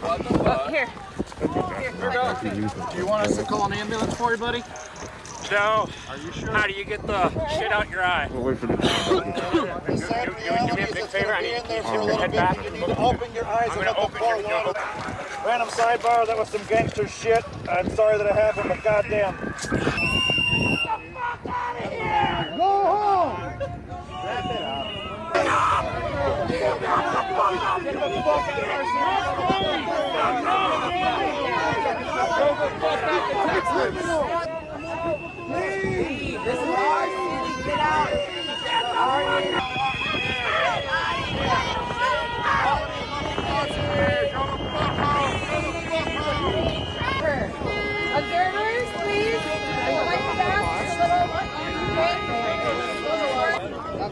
Oh, here. Do you want us to call an ambulance for you, buddy? No. Are you sure? How do you get the shit out your eye? We'll wait for the You do me a big favor. I need to head back. You need to open your eyes and let the ball water. Random sidebar. That was some gangster shit. I'm sorry that it happened, but goddamn. Go home! Wrap it up. This is our city. Get out. Get out.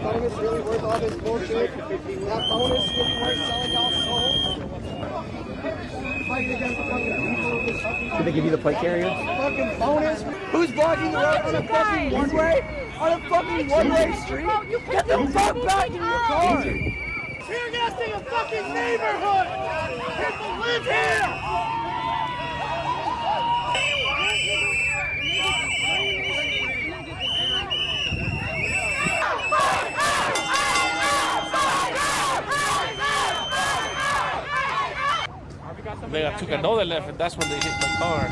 bonus really worth all this bullshit? That bonus really worth selling y'all souls? Did they give you the plate carrier? Fucking bonus? Who's blocking the road on a fucking one-way? On a fucking one-way street? Get the fuck back in your car! Tear gassing a fucking neighborhood! People live here! They took another left, and that's when they hit my car.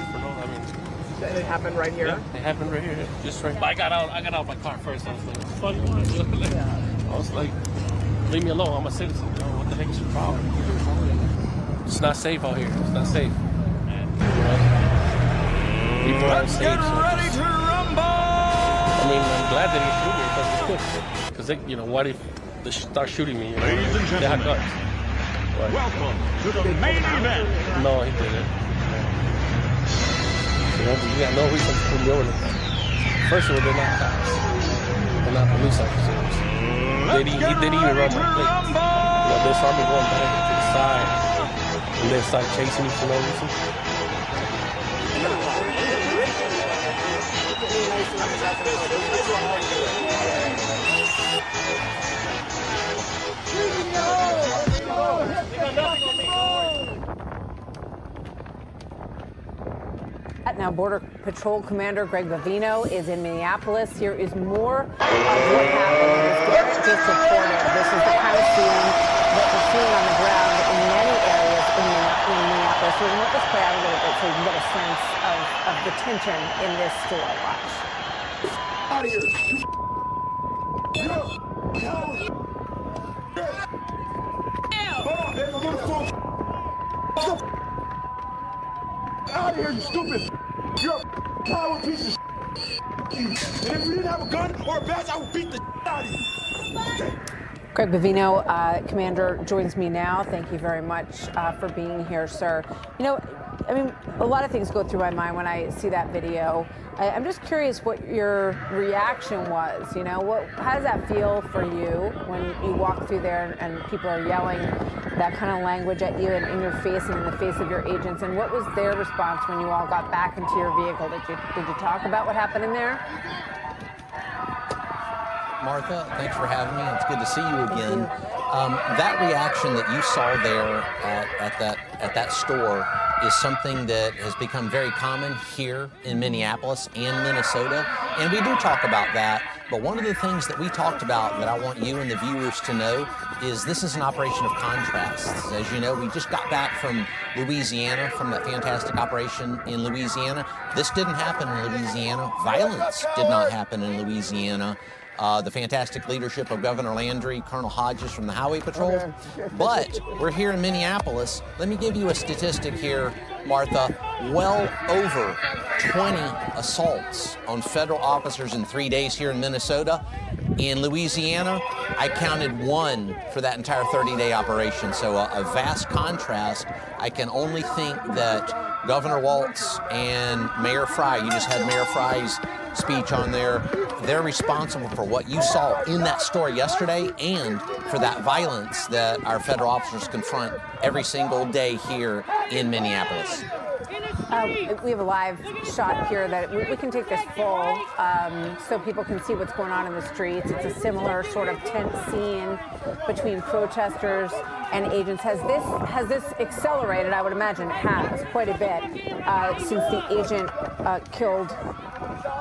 And it happened right here? Yeah, it happened right here, just right. But I got out of my car first. I was like, "What the fuck you want?" I was like, "Leave me alone. I'm a citizen. You know, what the heck is your problem?" It's not safe out here. It's not safe. People aren't safe. Let's get ready to rumble! I mean, I'm glad they didn't shoot me because they, you know, what if they start shooting me? You know, Ladies and they have gentlemen, guns. What? welcome to the main event. No, he didn't. You know, you got no reason to pull me over like that. First of all, they're not cops. They're not police officers. He didn't even run my plate. You know, they saw me going back to the side and then started chasing me for no reason. Now, Border Patrol Commander Greg Bavino is in Minneapolis. Here is more of what happened. As Garrett just reported, this is the kind of scene that we're seeing on the ground in many areas in Minneapolis. We're going to let this play out a little bit so you can get a sense of the tension in this store. Watch. Out of here! Hold on, there's a little phone. Out of here, you stupid! You're a power piece of shit. And if you didn't have a gun or a badge, I would beat the shit out of you. Greg Bavino, Commander, joins me now. Thank you very much for being here, sir. You know, I mean, a lot of things go through my mind when I see that video. I'm just curious what your reaction was. You know, how does that feel for you when you walk through there and people are yelling that kind of language at you and in your face and in the face of your agents? And what was their response when you all got back into your vehicle? Did you talk about what happened in there? Martha, thanks for having me. It's good to see you again. That reaction that you saw there at that store is something that has become very common here in Minneapolis and Minnesota, and we do talk about that. But one of the things that we talked about that I want you and the viewers to know is this is an operation of contrasts. As you know, we just got back from Louisiana, from that fantastic operation in Louisiana. This didn't happen in Louisiana. Violence did not happen in Louisiana. The fantastic leadership of Governor Landry, Colonel Hodges from the Highway Patrol. But we're here in Minneapolis. Let me give you a statistic here, Martha. Well over 20 assaults on federal officers in 3 days here in Minnesota. In Louisiana, I counted 1 for that entire 30-day operation. So a vast contrast. I can only think that Governor Walz and Mayor Fry, you just had Mayor Fry's speech on there, they're responsible for what you saw in that store yesterday and for that violence that our federal officers confront every single day here in Minneapolis. We have a live shot here that we can take this full so people can see what's going on in the streets. It's a similar sort of tense scene between protesters and agents. Has this accelerated? I would imagine it has quite a bit since the agent killed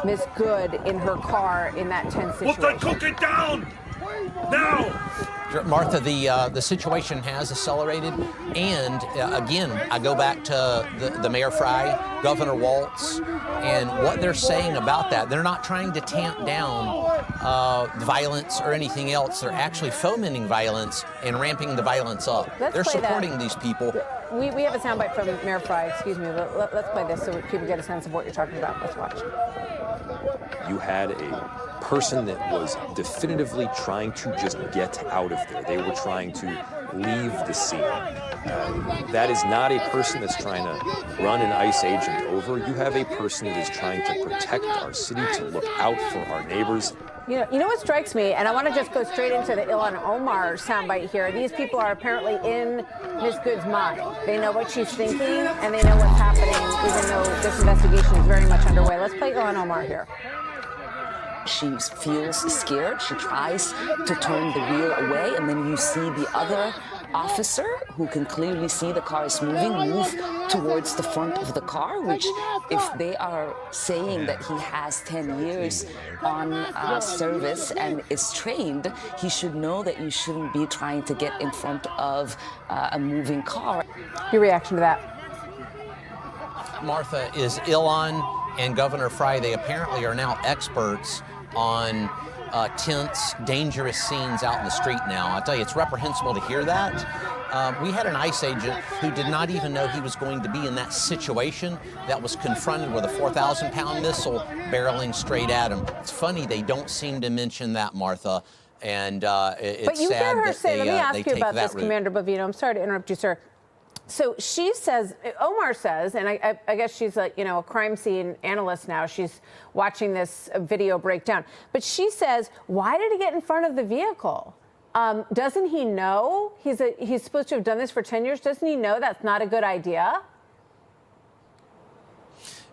Miss Good in her car in that tense situation. Put the cookie down now! Martha, the situation has accelerated, and again, I go back to the Mayor Fry, Governor Walz, and what they're saying about that. They're not trying to tamp down violence or anything else. They're actually fomenting violence and ramping the violence up. They're supporting these people. We have a soundbite from Mayor Fry, excuse me, but let's play this so people get a sense of what you're talking about. Let's watch. You had a person that was definitively trying to just get out of there. They were trying to leave the scene. That is not a person that's trying to run an ICE agent over. You have a person that is trying to protect our city, to look out for our neighbors. You know what strikes me, and I want to just go straight into the Ilhan Omar soundbite here. These people are apparently in Ms. Good's mind. They know what she's thinking, and they know what's happening, even though this investigation is very much underway. Let's play Ilhan Omar here. She feels scared. She tries to turn the wheel away, and then you see the other officer, who can clearly see the car is moving, move towards the front of the car, which, if they are saying that he has 10 years on service and is trained, he should know that you shouldn't be trying to get in front of a moving car. Your reaction to that? Martha, is Ilhan and Governor Frey, they apparently are now experts on tense, dangerous scenes out in the street now. I tell you, it's reprehensible to hear that. We had an ICE agent who did not even know he was going to be in that situation, that was confronted with a 4,000-pound missile barreling straight at him. It's funny they don't seem to mention that, Martha, and it's but you sad hear her that say, let me ask you about this, route. Commander Bovino. I'm sorry to interrupt you, sir. So she says, Omar says, and I guess she's a crime scene analyst now. She's watching this video breakdown. But she says, why did he get in front of the vehicle? Doesn't he know? He's supposed to have done this for 10 years. Doesn't he know that's not a good idea?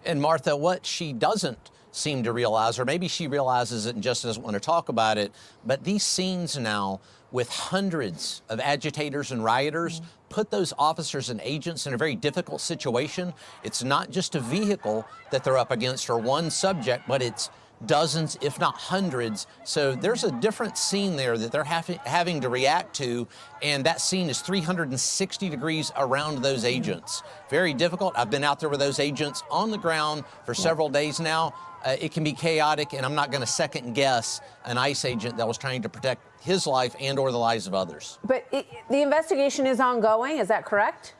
And Martha, what she doesn't seem to realize, or maybe she realizes it and just doesn't want to talk about it, but these scenes now with hundreds of agitators and rioters put those officers and agents in a very difficult situation. It's not just a vehicle that they're up against or one subject, but it's dozens, if not hundreds. So there's a different scene there that they're having to react to, and that scene is 360 degrees around those agents. Very difficult. I've been out there with those agents on the ground for several days now. It can be chaotic, and I'm not going to second guess an ICE agent that was trying to protect his life and or the lives of others. But the investigation is ongoing, is that correct?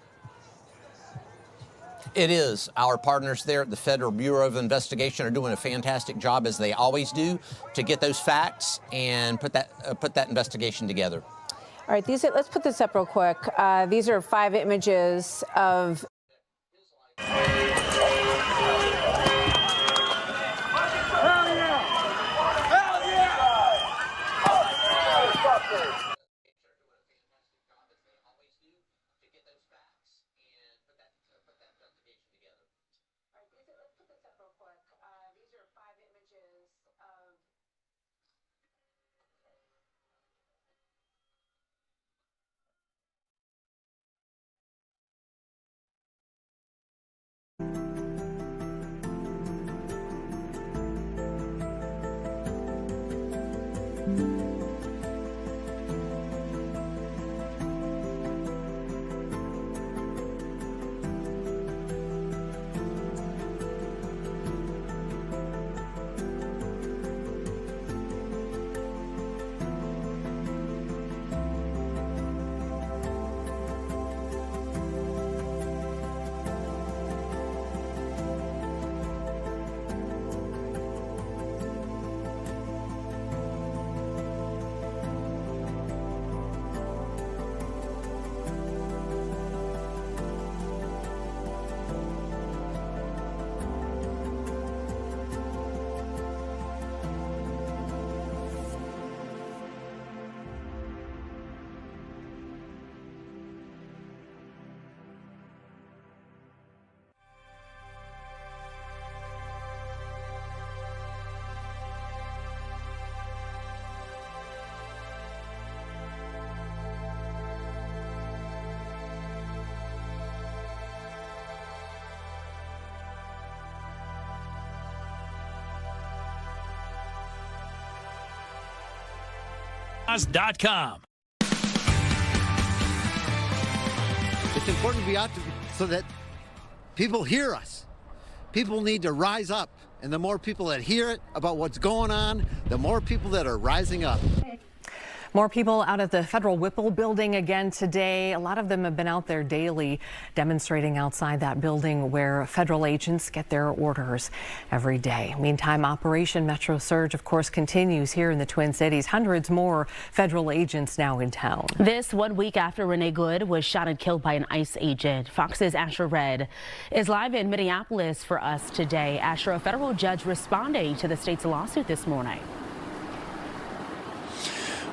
It is. Our partners there at the Federal Bureau of Investigation are doing a fantastic job, as they always do, to get those facts and put that investigation together. All right, let's put this up real quick. These are 5 images of .com. It's important to be out so that people hear us. People need to rise up. And the more people that hear it about what's going on, the more people that are rising up. More people out at the Federal Whipple building again today. A lot of them have been out there daily demonstrating outside that building where federal agents get their orders every day. Meantime, Operation Metro Surge, of course, continues here in the Twin Cities. Hundreds more federal agents now in town. This 1 week after Renee Good was shot and killed by an ICE agent. Fox's Asher Red is live in Minneapolis for us today. Asher, a federal judge responding to the state's lawsuit this morning.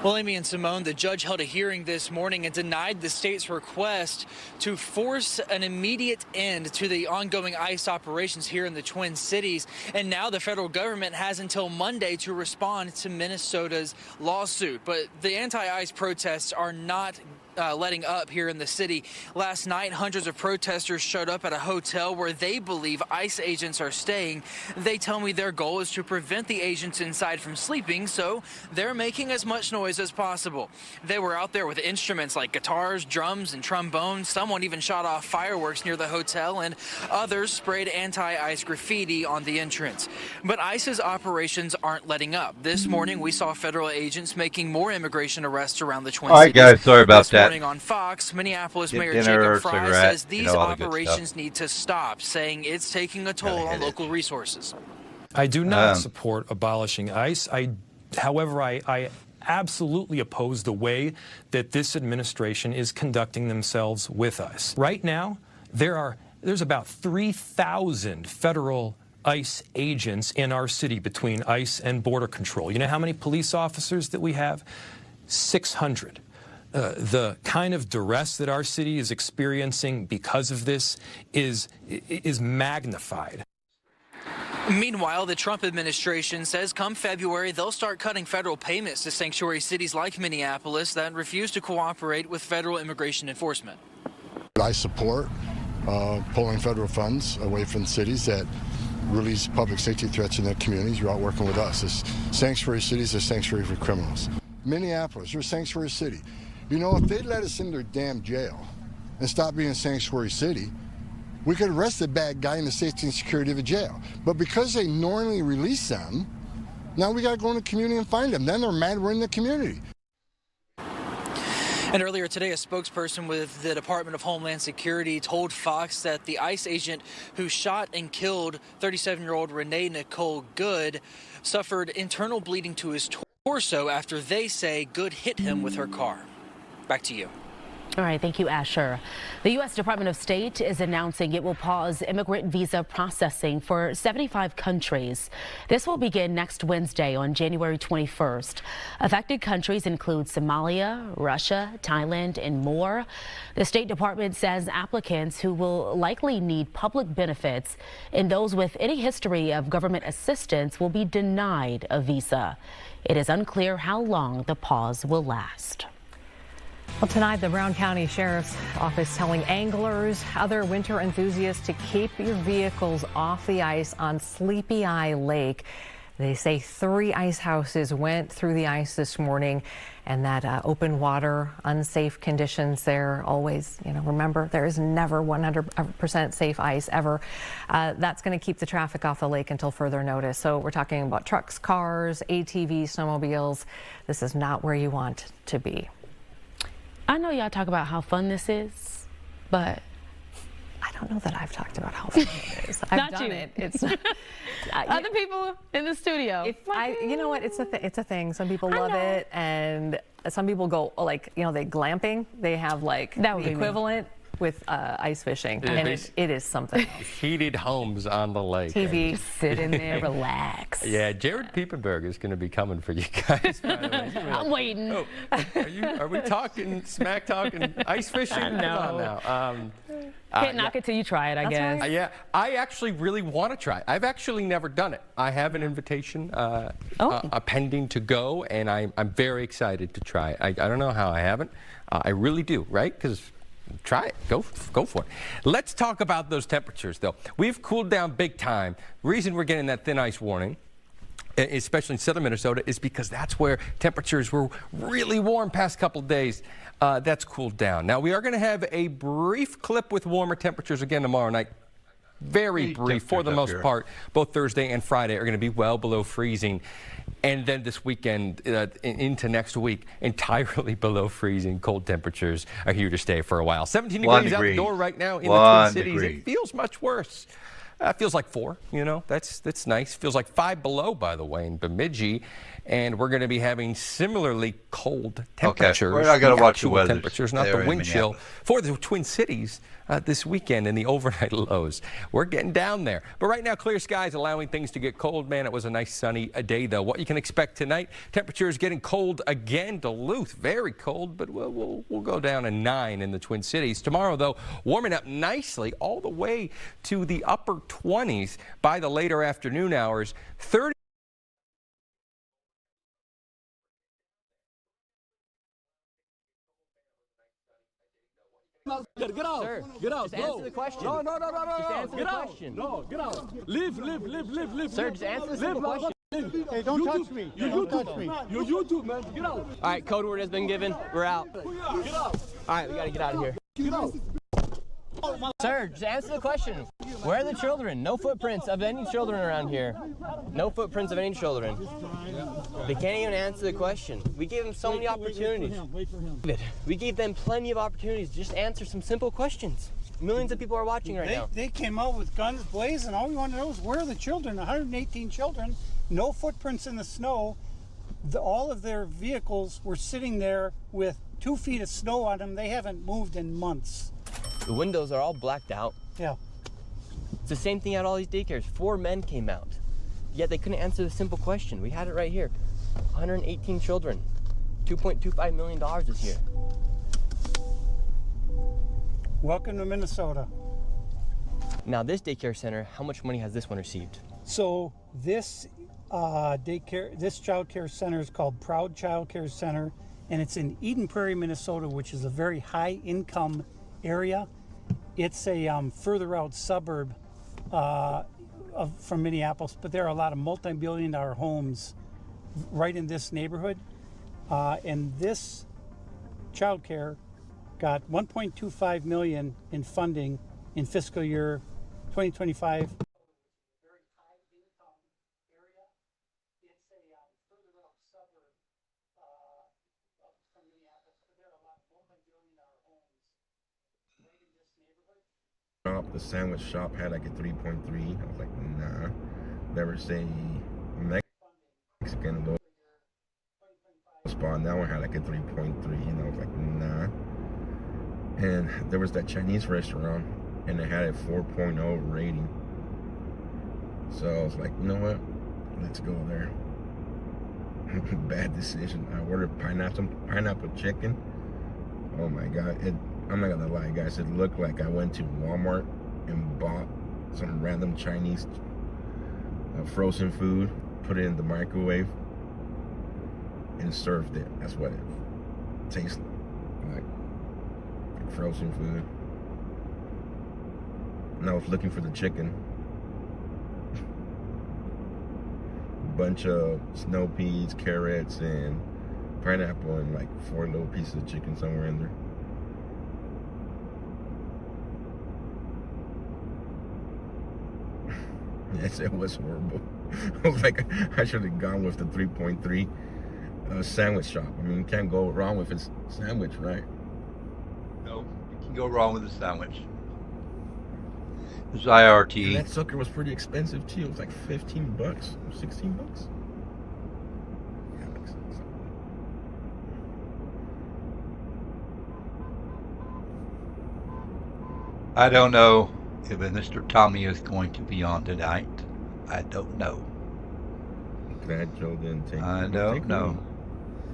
Well, Amy and Simone, the judge held a hearing this morning and denied the state's request to force an immediate end to the ongoing ICE operations here in the Twin Cities. And now the federal government has until Monday to respond to Minnesota's lawsuit. But the anti-ICE protests are not letting up here in the city. Last night, hundreds of protesters showed up at a hotel where they believe ICE agents are staying. They tell me their goal is to prevent the agents inside from sleeping, so they're making as much noise as possible. They were out there with instruments like guitars, drums, and trombones. Someone even shot off fireworks near the hotel, and others sprayed anti-ICE graffiti on the entrance. But ICE's operations aren't letting up. This morning, we saw federal agents making more immigration arrests around the Twin Cities. All right, guys, sorry about that. On Fox, Minneapolis Get Mayor dinner, Jacob Fry cigarette, says these operations need to stop, saying it's taking a toll on local resources. I do not support abolishing ICE. However, I absolutely oppose the way that this administration is conducting themselves with ICE. Right now, there's about 3,000 federal ICE agents in our city between ICE and Border Control. You know how many police officers that we have? 600. The kind of duress that our city is experiencing because of this is magnified. Meanwhile, the Trump administration says come February, they'll start cutting federal payments to sanctuary cities like Minneapolis that refuse to cooperate with federal immigration enforcement. I support pulling federal funds away from cities that release public safety threats in their communities. You're out working with us. This sanctuary cities are sanctuary for criminals. Minneapolis, we're a sanctuary city. You know, if they'd let us in their damn jail and stop being a sanctuary city, we could arrest the bad guy in the safety and security of a jail. But because they normally release them, now we got to go in the community and find them. Then they're mad we're in the community. And earlier today, a spokesperson with the Department of Homeland Security told Fox that the ICE agent who shot and killed 37-year-old Renee Nicole Good suffered internal bleeding to his torso after they say Good hit him with her car. Back to you. All right, thank you, Asher. The U.S. Department of State is announcing it will pause immigrant visa processing for 75 countries. This will begin next Wednesday on January 21st. Affected countries include Somalia, Russia, Thailand, and more. The State Department says applicants who will likely need public benefits and those with any history of government assistance will be denied a visa. It is unclear how long the pause will last. Well, tonight, the Brown County Sheriff's Office telling anglers, other winter enthusiasts to keep your vehicles off the ice on Sleepy Eye Lake. They say 3 ice houses went through the ice this morning, and that open water, unsafe conditions there always, remember, there is never 100% safe ice ever. That's going to keep the traffic off the lake until further notice. So we're talking about trucks, cars, ATVs, snowmobiles. This is not where you want to be. I know y'all talk about how fun this is, but I don't know that I've talked about how fun it is. I've done it. It's other people in the studio. You know what? It's a thing. Some people love it, and some people go they glamping. They have the equivalent with ice fishing, and it is something. Heated homes on the lake. TV, just sit in there, relax. Yeah, Jared Piepenberg is going to be coming for you guys. By the way. I'm waiting. Oh, are we talking smack talking ice fishing? No. Can't knock it till you try it, I guess. Right. Yeah, I actually really want to try. I've actually never done it. I have an invitation pending to go, and I'm very excited to try it. I don't know how I haven't. I really do, right? Because try it. Go for it. Let's talk about those temperatures, though. We've cooled down big time. The reason we're getting that thin ice warning, especially in southern Minnesota, is because that's where temperatures were really warm past couple of days. That's cooled down. Now, we are going to have a brief clip with warmer temperatures again tomorrow night. very brief for the most part. Both Thursday and Friday are going to be well below freezing. And then this weekend into next week, entirely below freezing. Cold temperatures are here to stay for a while. 17 degrees out the door right now in the Twin Cities. It feels much worse. Feels like 4, you know, that's nice. Feels like 5 below, by the way, in Bemidji. And we're going to be having similarly cold temperatures. Okay, I got to watch the weather. Temperatures, not the wind chill, for the Twin Cities this weekend in the overnight lows. We're getting down there. But right now, clear skies allowing things to get cold. Man, it was a nice sunny day, though. What you can expect tonight, temperatures getting cold again. Duluth, very cold, but we'll go down to 9 in the Twin Cities. Tomorrow, though, warming up nicely all the way to the upper 20s by the later afternoon hours. 30. Get out! Sir, get out! Just answer the question. No! Just answer get the out! question. No, get out! Leave! Sir, just answer the simple question. Hey, don't touch me! You touch me! You YouTube, man! Get out! All right, code word has been given. We're out. Get out! All right, we gotta get out of here. Get out! Sir, just answer the question. Where are the children? No footprints of any children around here. No footprints of any children. They can't even answer the question. We gave them so many opportunities. Wait for him. We gave them plenty of opportunities. Just answer some simple questions. Millions of people are watching right now. They came out with guns blazing. All we want to know is where are the children? 118 children, no footprints in the snow. All of their vehicles were sitting there with 2 feet of snow on them. They haven't moved in months. The windows are all blacked out. Yeah. It's the same thing at all these daycares. 4 men came out, yet they couldn't answer the simple question. We had it right here. 118 children. $2.25 million this year. Welcome to Minnesota. Now this daycare center, how much money has this one received? So this this child care center is called Proud Child Care Center, and it's in Eden Prairie, Minnesota, which is a very high income area. It's a further out suburb from Minneapolis, but there are a lot of multi-billion-dollar homes right in this neighborhood, and this child care got $1.25 million in funding in fiscal year 2025. The sandwich shop had like a 3.3. I was like, nah. Never say Mexican spot. That one had like a 3.3, and I was like, nah. And there was that Chinese restaurant, and it had a 4.0 rating. So I was like, you know what? Let's go there. Bad decision. I ordered pineapple chicken. Oh my God. I'm not gonna lie, guys. It looked like I went to Walmart and bought some random Chinese frozen food, put it in the microwave, and served it. That's what it tastes like. Frozen food. And I was looking for the chicken. Bunch of snow peas, carrots, and pineapple, and like 4 little pieces of chicken somewhere in there. Yes, it was horrible. I was like, I should have gone with the 3.3 sandwich shop. I mean, you can't go wrong with a sandwich, right? No, you can go wrong with a sandwich. It's IRT. And that sucker was pretty expensive too. It was like $15 or $16. Yeah, makes sense. I don't know if Mr. Tommy is going to be on tonight. I don't know. Glad Joe didn't take. I don't know.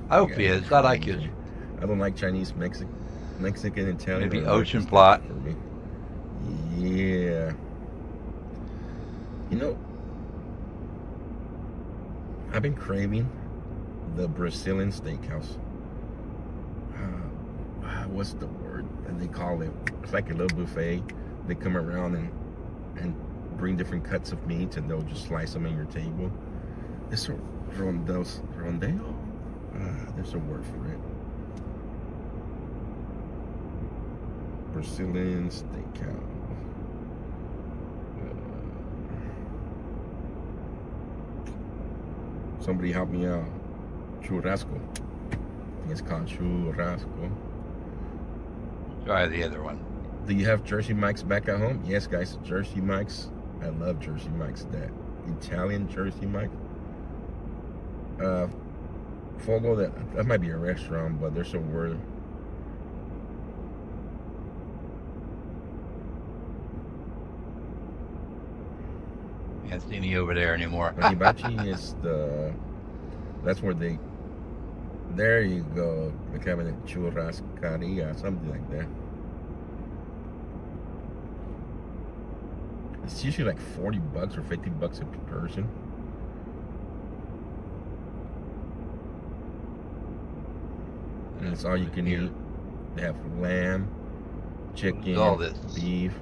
I hope he is. I like his. I don't like Chinese, Mexican, Italian. Maybe ocean plot. Yeah. You know, I've been craving the Brazilian steakhouse. What's the word that they call it? It's like a little buffet. They come around and bring different cuts of meat, and they'll just slice them in your table. It's a rondeo. There's a word for it. Brazilian steakhouse. Somebody help me out. Churrasco. It's called churrasco. Try the other one. Do you have Jersey Mike's back at home? Yes, guys. Jersey Mike's. I love Jersey Mike's. That Italian Jersey Mike. Fogo, that might be a restaurant, but there's a word. Can't see me over there anymore. Hibachi is that's where they, there you go. They're having a churrascaria, something like that. It's usually like $40 or $50 a person. And it's all you can eat. They have lamb, chicken, all this? beef.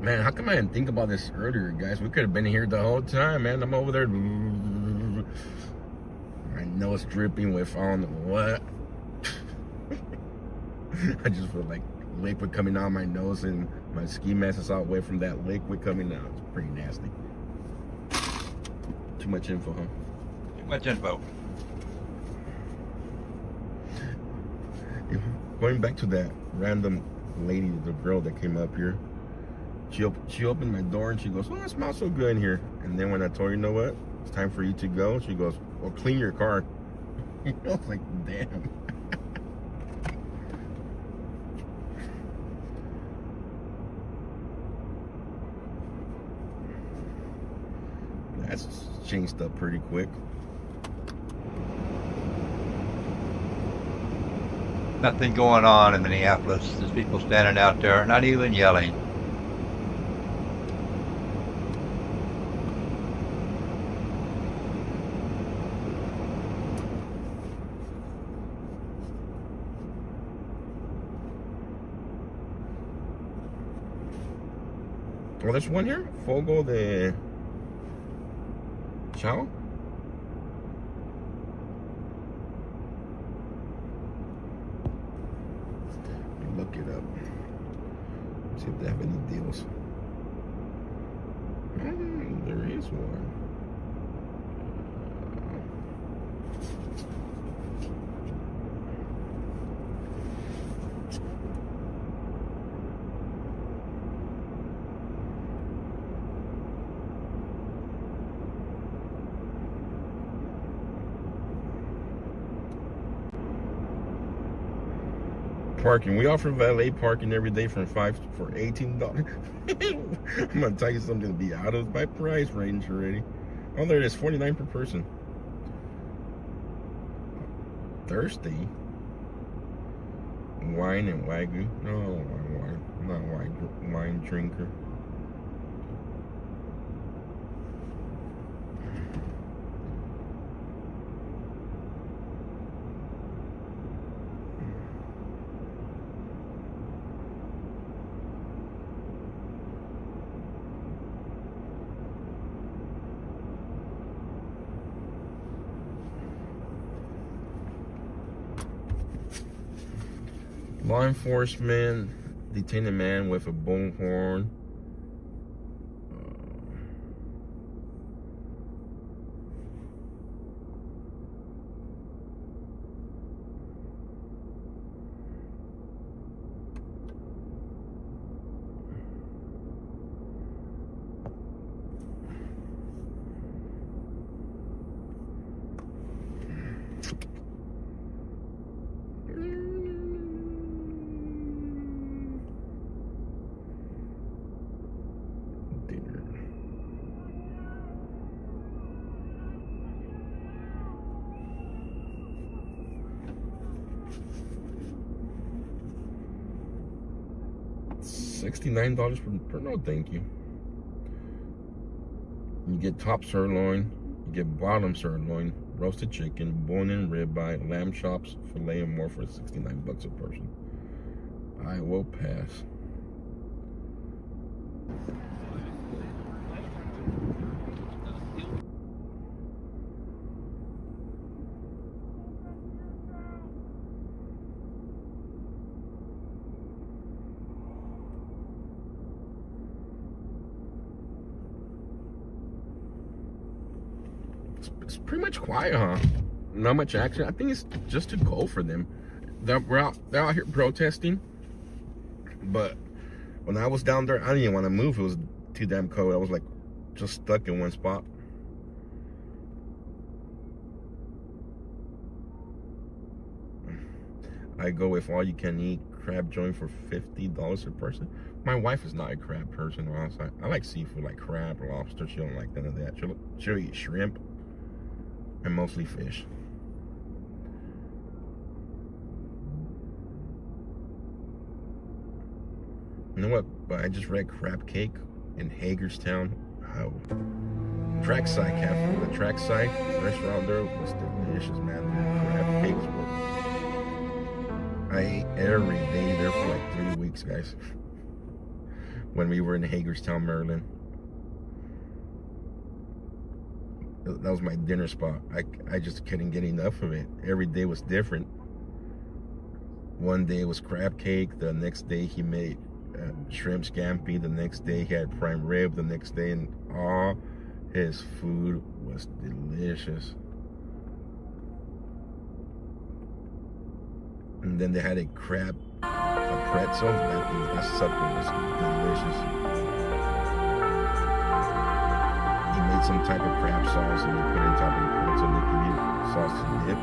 Man, how come I didn't think about this earlier, guys? We could have been here the whole time, man. I'm over there. My nose dripping with I don't know what. I just feel like liquid coming out of my nose, and my ski mask is all away from that liquid coming out. It's pretty nasty. Too much info, huh? Too much info. Going back to that random lady, the girl that came up here. She opened my door and she goes, "Oh, it smells so good in here." And then when I told her, "You know what? It's time for you to go," she goes, "Well, clean your car." I was like, damn. That's changed up pretty quick. Nothing going on in Minneapolis. There's people standing out there, not even yelling. Well, there's one here. Fogo de Chao. Look it up. See if they have any deals. There is one. Parking. We offer valet parking every day from $5 for $18. I'm gonna tell you something to be out of my price range already. Oh, there it is, $49 per person. Thirsty. Wine and wagyu. No, wine. I'm not a wine drinker. Law enforcement detained a man with a bullhorn. $69 per no, thank you. You get top sirloin, you get bottom sirloin, roasted chicken, bone-in ribeye, lamb chops, filet, and more for $69 a person. I will pass. It's pretty much quiet, huh? Not much action. I think it's just too cold for them. They're out here protesting. But when I was down there, I didn't even want to move. It was too damn cold. I was like just stuck in one spot. I go with all you can eat crab joint for $50 a person. My wife is not a crab person. I like seafood, like crab, lobster. She don't like none of that. She'll eat shrimp and mostly fish. You know what? But I just read crab cake in Hagerstown. Oh. Trackside Cafe, the Trackside restaurant there was delicious, man. The crab cakes were. I ate every day there for like 3 weeks, guys. When we were in Hagerstown, Maryland. That was my dinner spot. I just couldn't get enough of it. Every day was different. One day it was crab cake. The next day he made shrimp scampi. The next day he had prime rib. The next day, and all his food was delicious. And then they had a crab, a pretzel. That sucker was delicious. He made some type of crab sauce and he put it on top of the pretzel and they give you sauce to dip.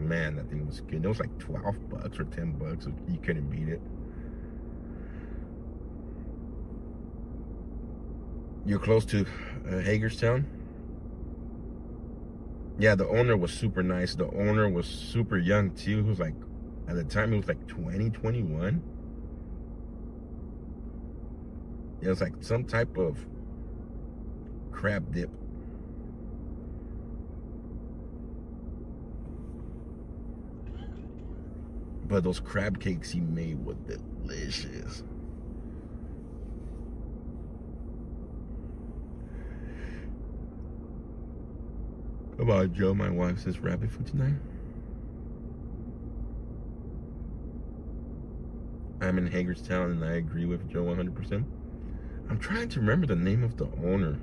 Man, that thing was good. It was like $12 or $10. So you couldn't beat it. You're close to Hagerstown? Yeah, the owner was super nice. The owner was super young too. He was like, at the time, he was like 20, 21. It was like some type of crab dip. But those crab cakes he made were delicious. How about Joe? My wife says rabbit food tonight. I'm in Hagerstown and I agree with Joe 100%. I'm trying to remember the name of the owner.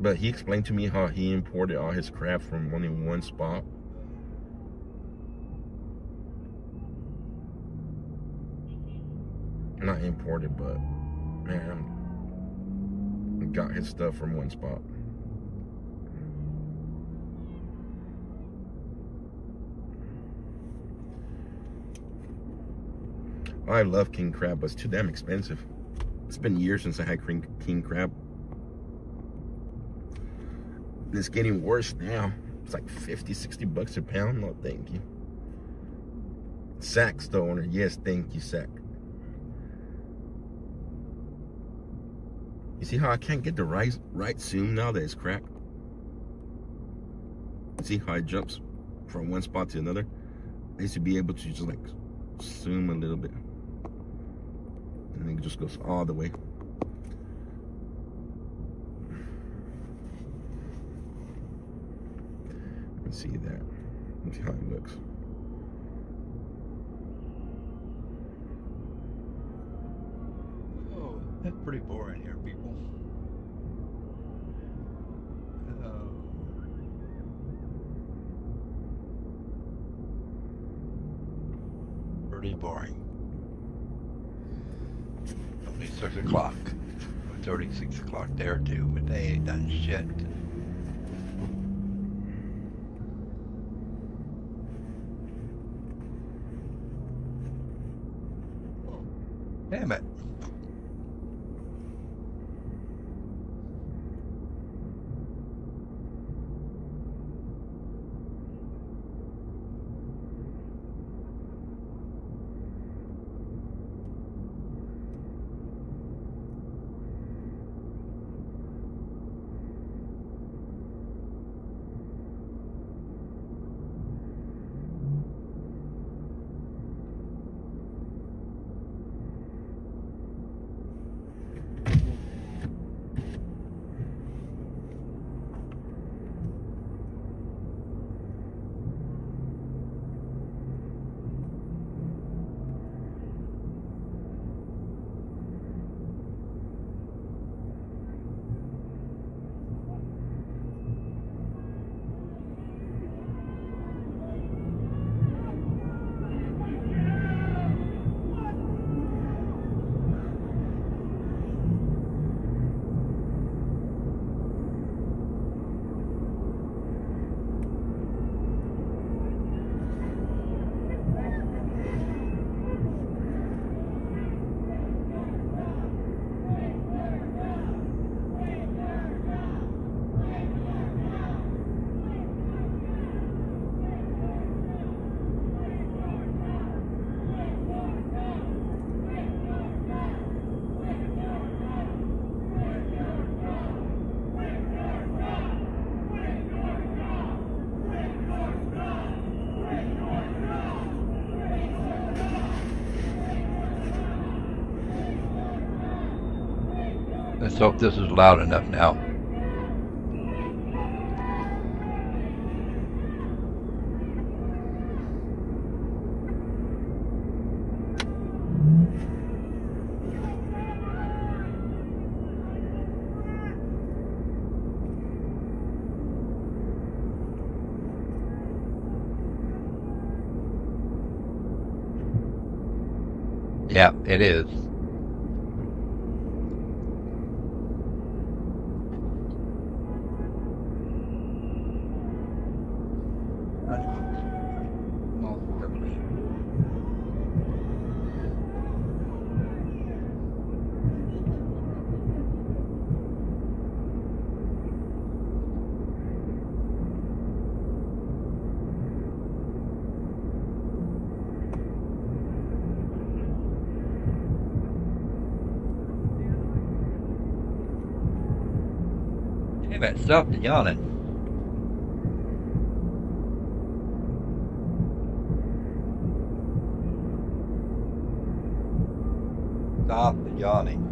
But he explained to me how he imported all his crab from only one spot. Not imported, but man, got his stuff from one spot. I love king crab, but it's too damn expensive. It's been years since I had king crab. It's getting worse now. It's like 50, 60 bucks a pound. No, thank you. Sack's the owner. Yes, thank you, Sack. You see how I can't get the right zoom now that it's cracked? See how it jumps from one spot to another? I used to be able to just like zoom a little bit. And then it just goes all the way. Let's see that. Let's see how it looks. Oh, that's pretty boring here, people. Pretty boring. Only 6 o'clock. It's already 6 o'clock there too, but they ain't done shit. Damn it. Let's hope this is loud enough now. Yeah, it is. Damn it, stop the yawning. Stop the yawning.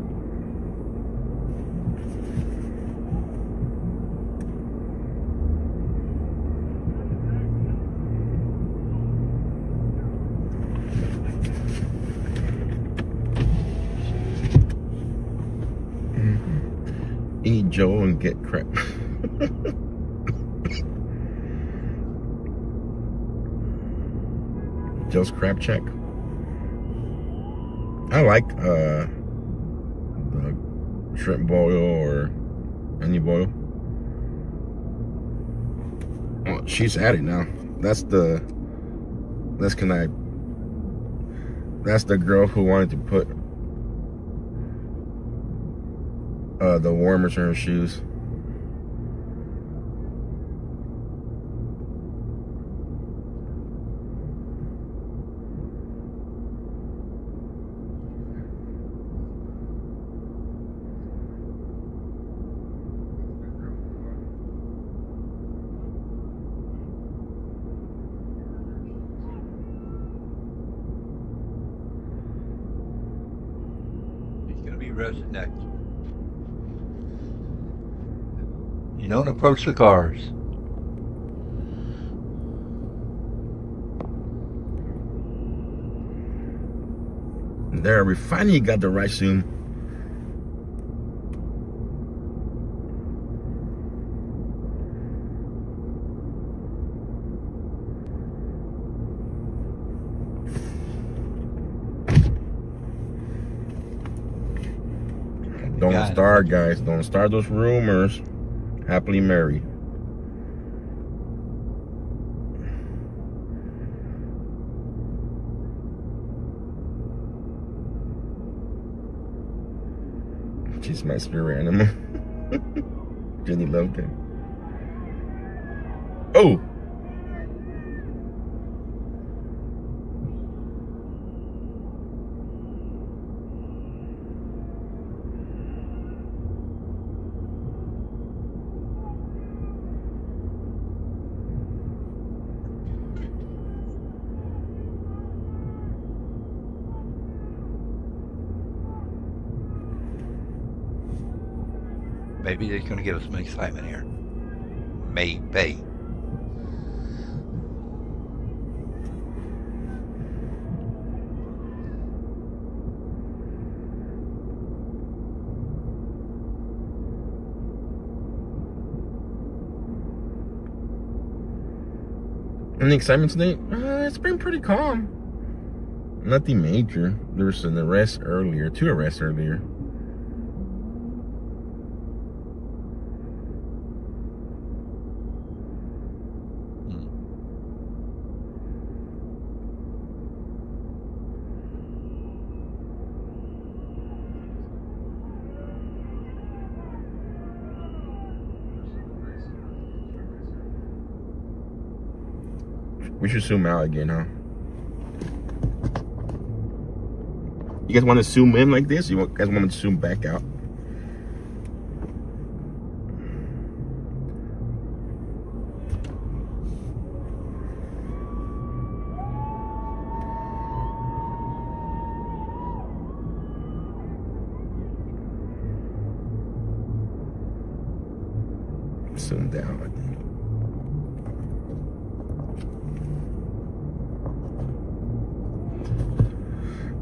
Eat Joe and get crap. Joe's crab check. I like the shrimp boil or any boil. Oh, she's at it now. That's the girl who wanted to put the warmers in her shoes. He's gonna be arrested next. You don't approach the cars. There, we finally got the right soon. Don't start, guys. Don't start those rumors. Happily married. She's my spirit animal. Jenny loved it. Oh! Maybe it's going to give us some excitement here. Maybe. Any excitement today? It's been pretty calm. Nothing major. There was an arrest earlier, 2 arrests earlier. We should zoom out again, huh? You guys want to zoom in like this? You guys want to zoom back out? zoomed out, I think.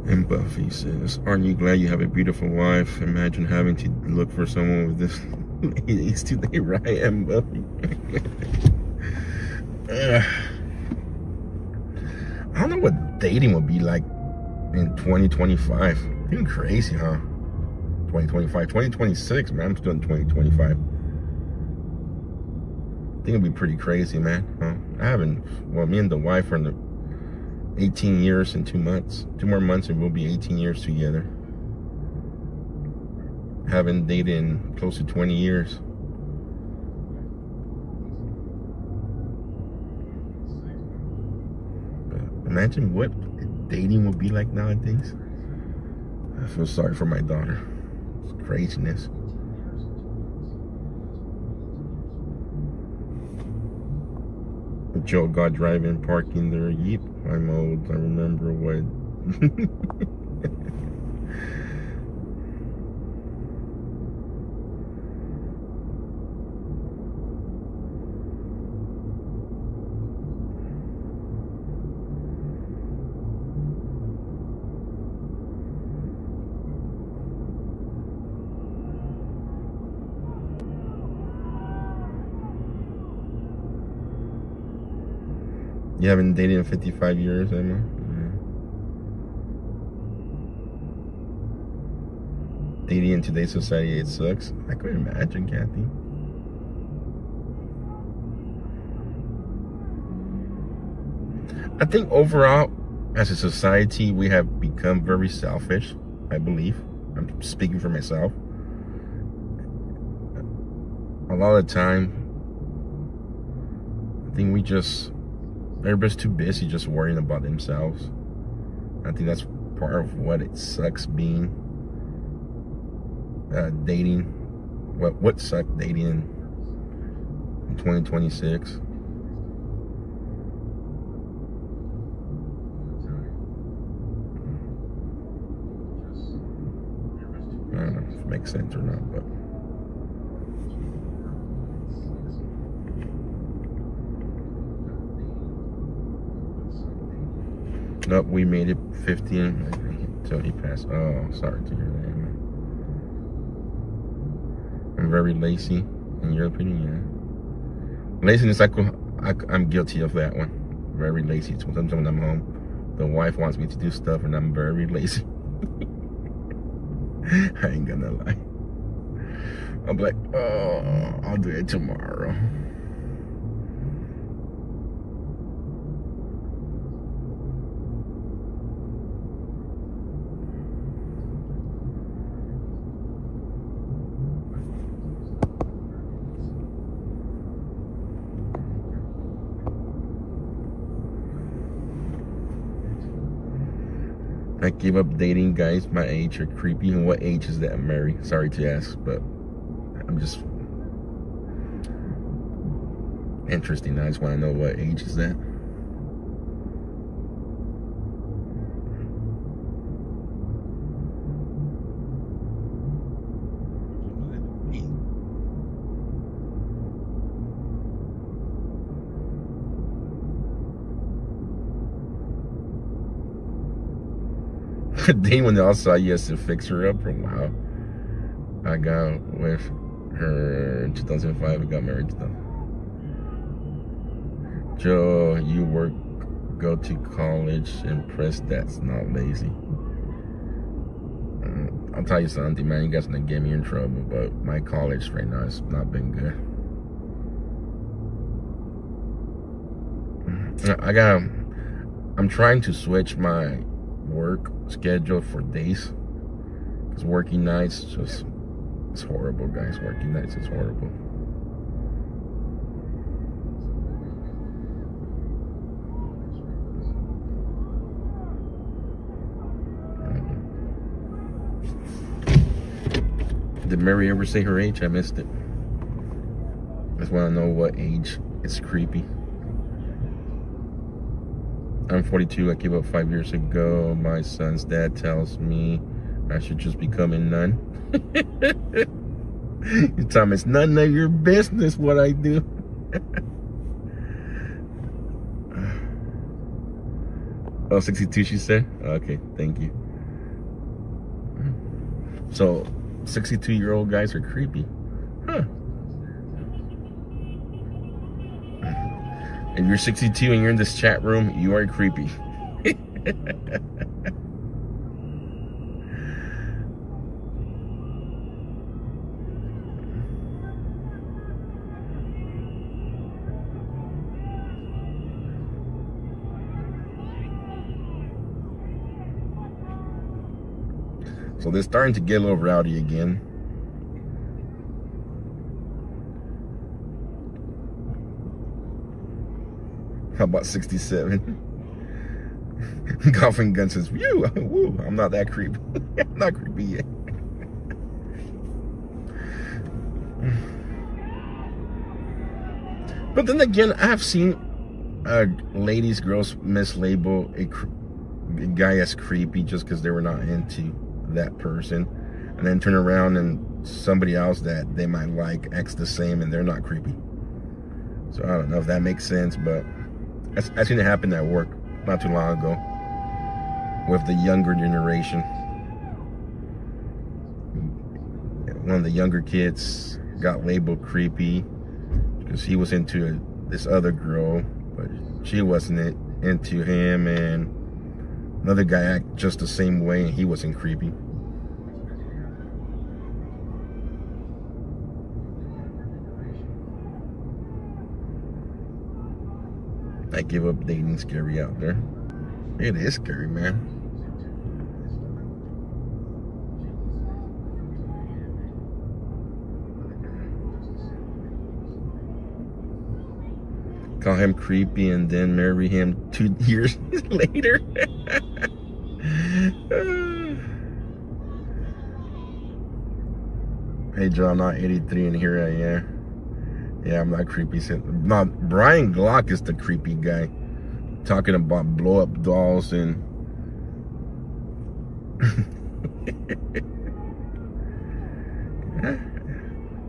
And Buffy says, aren't you glad you have a beautiful wife? Imagine having to look for someone with this ladies today, right? And Buffy. I don't know what dating would be like in 2025. Getting crazy, huh? 2025, 2026, man. I'm still in 2025. I think it'd be pretty crazy, man. I haven't, well, me and the wife are in the 18 years and 2 months. 2 more months and we'll be 18 years together. Haven't dated in close to 20 years. But imagine what dating would be like nowadays. I feel sorry for my daughter. It's craziness. Joe got driving, parking their Jeep. I'm old. I remember what. You haven't dated in 55 years, Emma? Yeah. Dating in today's society, it sucks. I couldn't imagine, Kathy. I think overall, as a society, we have become very selfish, I believe. I'm speaking for myself. A lot of the time, I think everybody's too busy just worrying about themselves. I think that's part of what it sucks being dating. What sucked dating in 2026. I don't know if it makes sense or not, but nope, we made it 15 until he passed. Oh, sorry to hear that, man. I'm very lazy, in your opinion, yeah. Laziness, I'm guilty of that one. Very lazy. Sometimes when I'm home, the wife wants me to do stuff, and I'm very lazy. I ain't gonna lie. I'm like, oh, I'll do it tomorrow. I gave up dating guys my age are creepy. And what age is that, Mary? Sorry to ask, but I'm just interesting. I just want to know what age is that. Then when they all saw you has to fix her up, wow. I got with her in 2005. I got married to them. Joe, you work, go to college, impressed. That's not lazy. I'll tell you something, man. You guys gonna get me in trouble, but my college right now has not been good. I'm trying to switch my work schedule for days, because working nights it's horrible, guys. Working nights is horrible. Did Mary ever say her age? I missed it. I just want to know what age. It's creepy. I'm 42. I gave up 5 years ago. My son's dad tells me I should just become a nun. You tell me it's none of your business what I do. Oh, 62 she said? Okay, thank you. So 62-year-old guys are creepy. Huh. If you're 62 and you're in this chat room, you are creepy. So they're starting to get a little rowdy again. How about 67? Golfing Gun says, "Woo, woo, I'm not that creepy." I'm not creepy yet. But then again, I've seen ladies, girls mislabel a guy as creepy just because they were not into that person, and then turn around and somebody else that they might like acts the same and they're not creepy. So I don't know if that makes sense, but I seen it happen at work not too long ago with the younger generation. One of the younger kids got labeled creepy because he was into this other girl, but she wasn't into him, and another guy acted just the same way and he wasn't creepy. I give up dating scary out there. It is scary, man. Call him creepy and then marry him 2 years later. Hey Joe, I'm not 83 and here I am. Yeah, I'm not creepy. No, Brian Glock is the creepy guy. Talking about blow-up dolls and...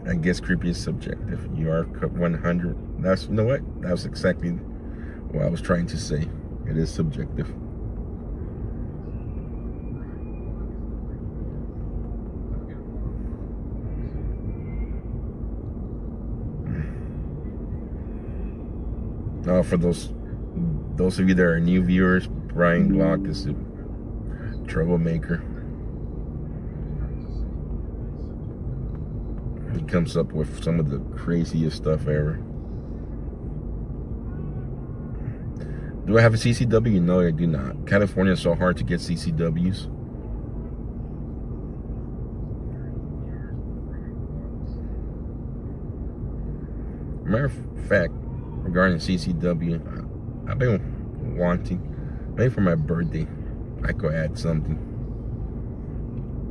I guess creepy is subjective. You are 100. That's, you know what? That's exactly what I was trying to say. It is subjective. For those of you that are new viewers, Brian Glock is a troublemaker. He comes up with some of the craziest stuff ever. Do I have a CCW? No, I do not. California is so hard to get CCWs. Matter of fact, regarding CCW, I've been wanting, maybe for my birthday, I could add something.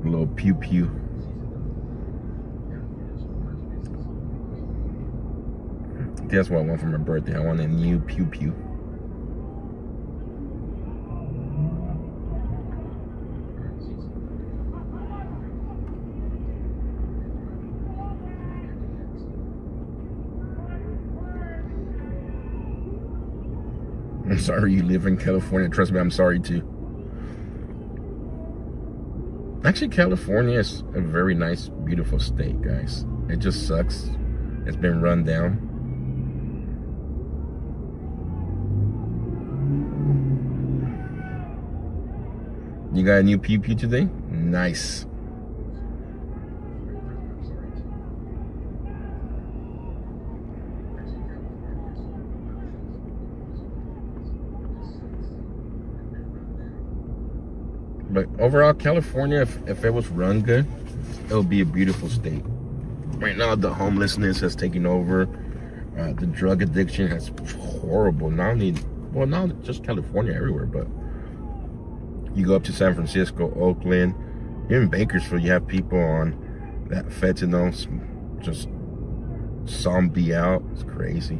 A little pew pew. That's what I want for my birthday. I want a new pew pew. I'm sorry you live in California. Trust me, I'm sorry too. Actually, California is a very nice, beautiful state, guys. It just sucks. It's been run down. You got a new pew pew today? Nice. But overall, California, if it was run good, it would be a beautiful state. Right now, the homelessness has taken over. The drug addiction has horrible. Not just California, everywhere, but you go up to San Francisco, Oakland, even Bakersfield, you have people on that fentanyl, just zombie out. It's crazy.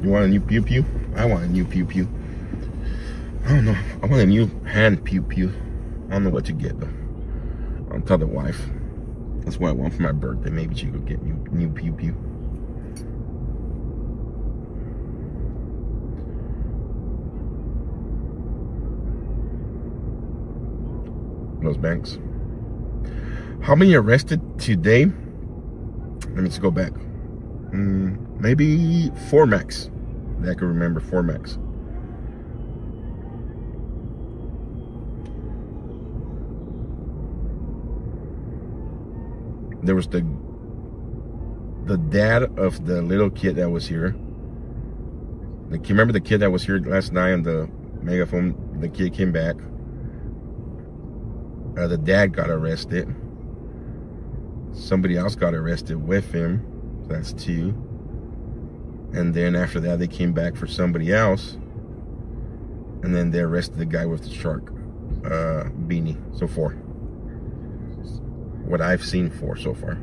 You want a new pew pew? I want a new pew pew. I don't know. I want a new hand pew pew. I don't know what to get though. I'll tell the wife. That's what I want for my birthday. Maybe she could get me a new pew pew. Those banks. How many arrested today? Let me just go back. Maybe 4 max. I can remember 4 max. There was the dad of the little kid that was here. Remember the kid that was here last night on the megaphone? The kid came back. The dad got arrested. Somebody else got arrested with him. So that's 2. And then after that, they came back for somebody else. And then they arrested the guy with the shark beanie. So 4. What I've seen 4 so far.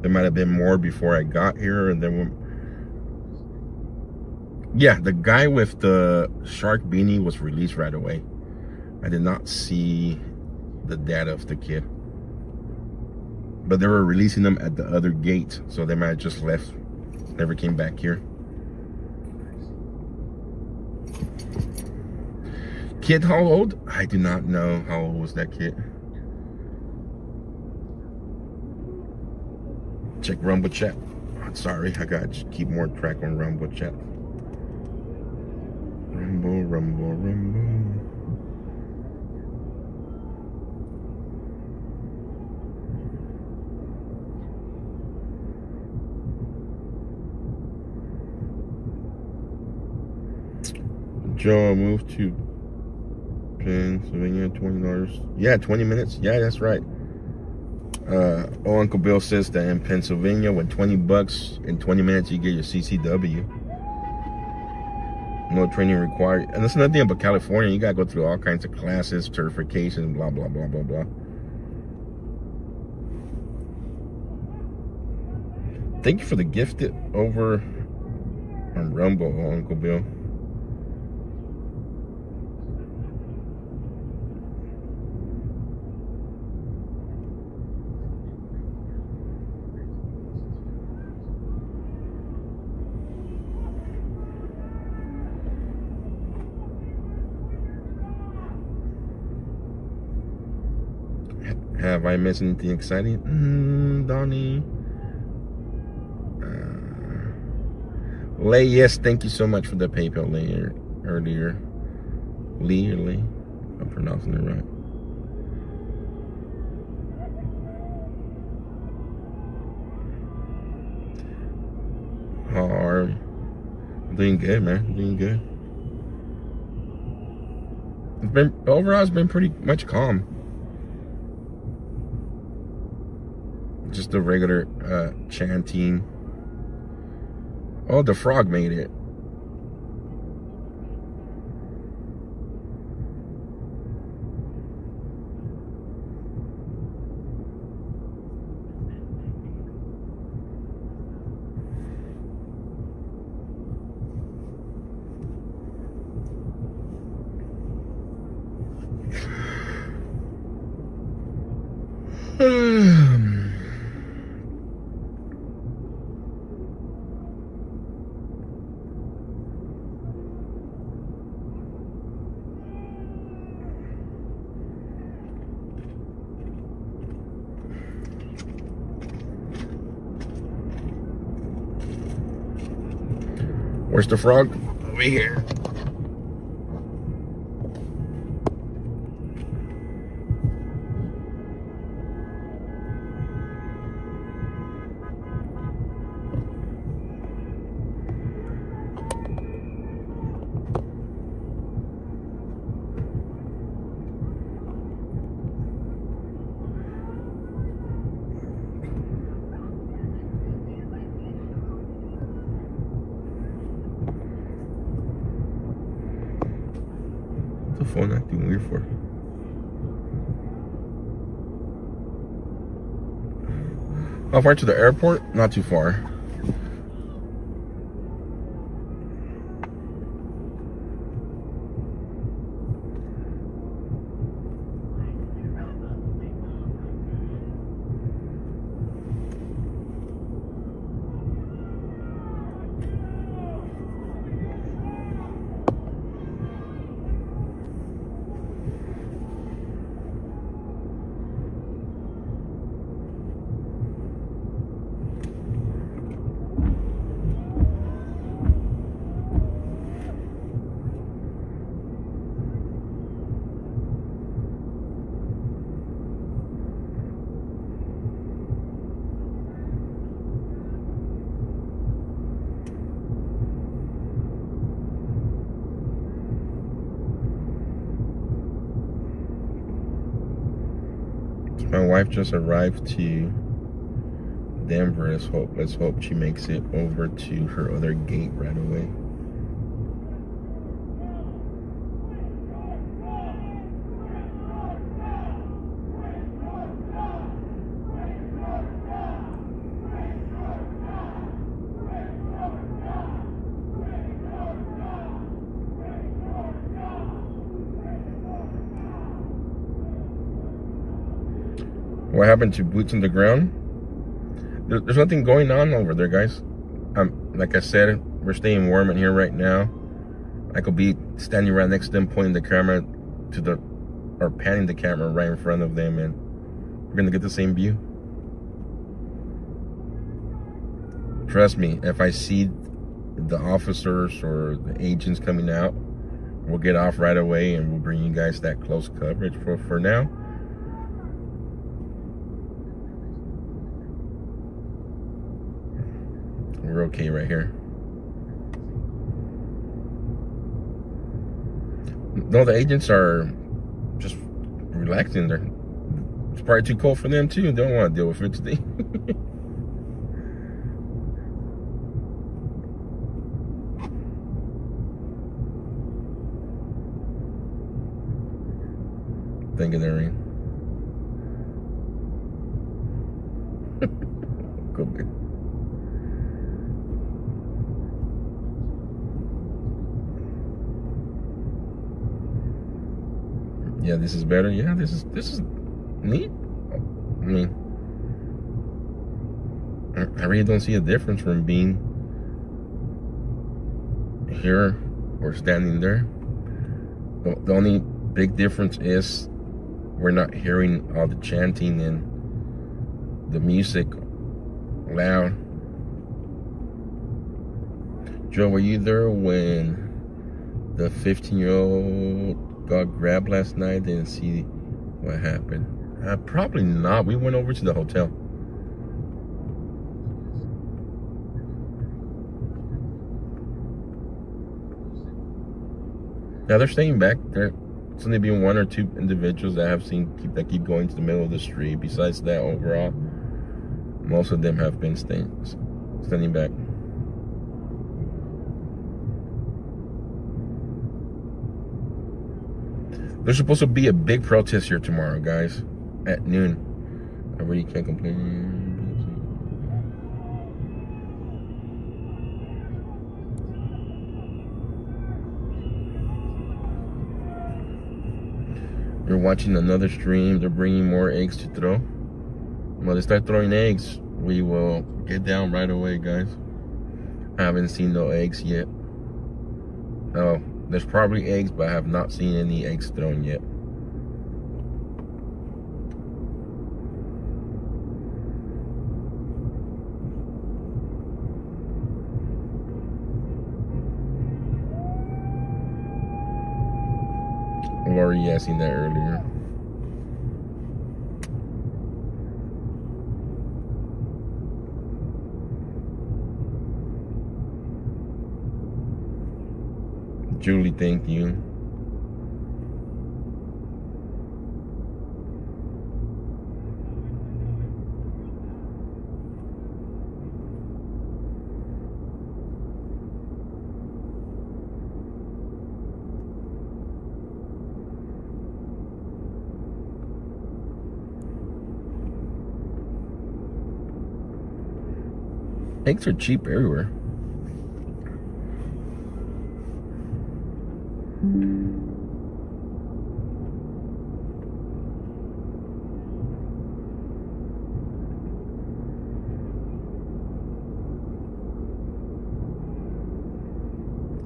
There might have been more before I got here. And then, yeah, the guy with the shark beanie was released right away. I did not see the dad of the kid. But they were releasing them at the other gate. So they might have just left. Never came back here. Kid, how old? I do not know how old was that kid. Check Rumble chat. Sorry, I got to keep more track on Rumble chat. Rumble, Rumble, Rumble. Joe moved to Pennsylvania, $20. Yeah, 20 minutes. Yeah, that's right. Uncle Bill says that in Pennsylvania, with $20 in 20 minutes, you get your CCW. No training required. And that's another thing about California. You gotta go through all kinds of classes, certifications, blah, blah, blah, blah, blah. Thank you for the gifted over on Rumble, Uncle Bill. Have I missed anything exciting? Donnie. Lay, yes, thank you so much for the PayPal layer earlier. Lee or Lee? I'm pronouncing it right. How are you? Doing good, man. Doing good. Overall, it's been pretty much calm. Just the regular chanting. Oh, the frog made it. Where's the frog? Over here. What's the phone acting weird for? How far to the airport? Not too far. My wife just arrived to Denver. Let's hope she makes it over to her other gate right away. What happened to boots on the ground? There's nothing going on over there, guys. Like I said, we're staying warm in here right now. I could be standing right next to them, pointing the camera to or panning the camera right in front of them, and we're gonna get the same view. Trust me, if I see the officers or the agents coming out, we'll get off right away and we'll bring you guys that close coverage. For now, we're okay right here. No, the agents are just relaxing. It's probably too cold for them too. They don't want to deal with it today. Thank you, Darren. Could be. Yeah, this is better. Yeah, this is neat. I mean, I really don't see a difference from being here or standing there. The only big difference is we're not hearing all the chanting and the music loud. Joe, were you there when the 15-year-old got grabbed last night? Didn't see what happened. Probably not. We went over to the hotel. Yeah, they're staying back. There's only been one or two individuals that I've seen keep going to the middle of the street. Besides that, overall, most of them have been standing back. There's supposed to be a big protest here tomorrow, guys, at noon. I really can't complain. You're watching another stream. They're bringing more eggs to throw. When they start throwing eggs, we will get down right away, guys. I haven't seen no eggs yet. Oh, there's probably eggs, but I have not seen any eggs thrown yet. Lori, yeah, I seen that earlier. Julie, thank you. Eggs are cheap everywhere.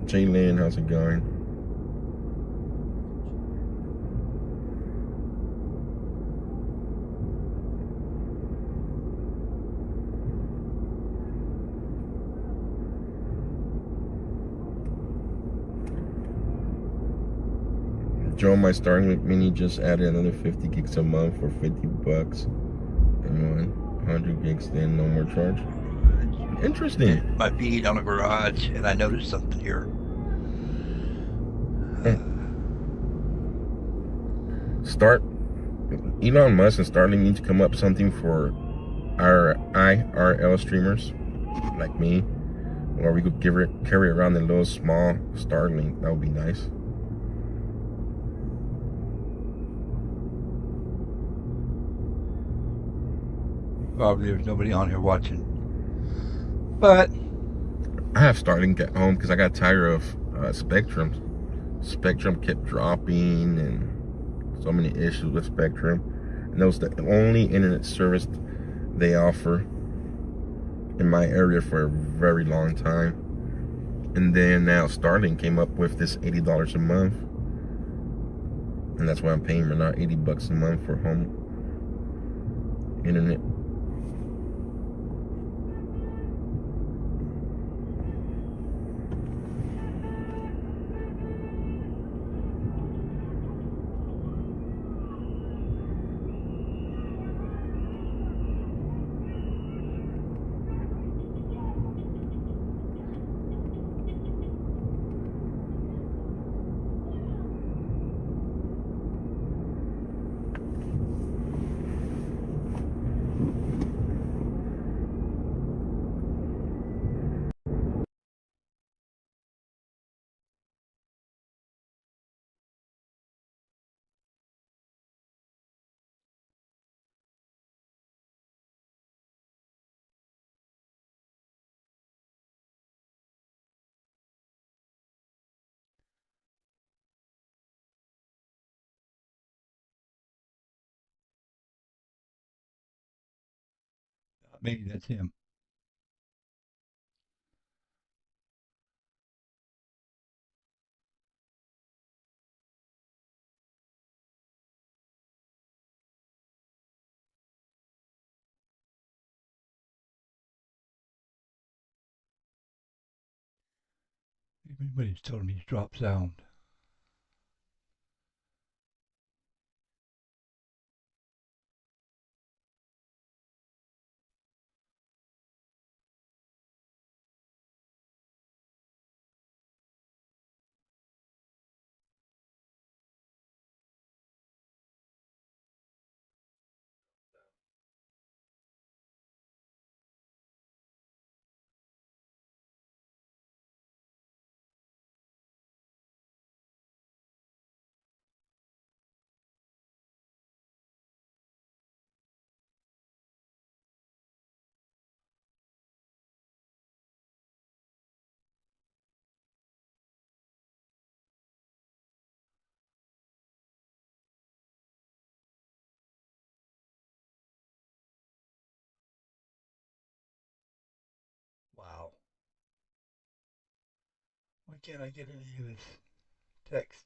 Jalen, how's it going? Joe, my Starlink Mini just added another 50 gigs a month for $50. And 100 gigs, then no more charge. Interesting. My feed on a garage, and I noticed something here. Start Elon Musk and Starlink need to come up something for our IRL streamers like me, or we could carry around the little small Starlink. That would be nice. Probably there's nobody on here watching, but I have Starlink at home because I got tired of Spectrum. Spectrum kept dropping and so many issues with Spectrum, and that was the only internet service they offer in my area for a very long time. And then now Starlink came up with this $80 a month, and that's why I'm paying for now $80 a month for home internet. maybe that's him. Everybody's telling me to drop sound. Wow. Why can't I get any of this text?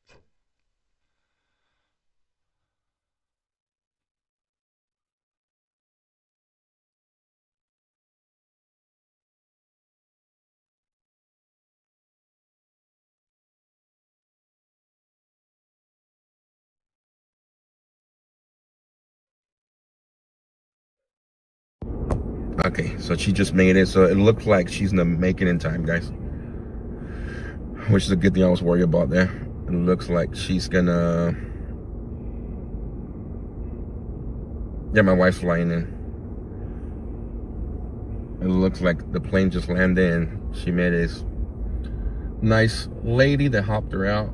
Okay, so she just made it, so it looked like she's gonna make it in time, guys. Which is a good thing. I was worried about there. It looks like she's gonna... Yeah, my wife's flying in. It looks like the plane just landed and she met this nice lady that helped her out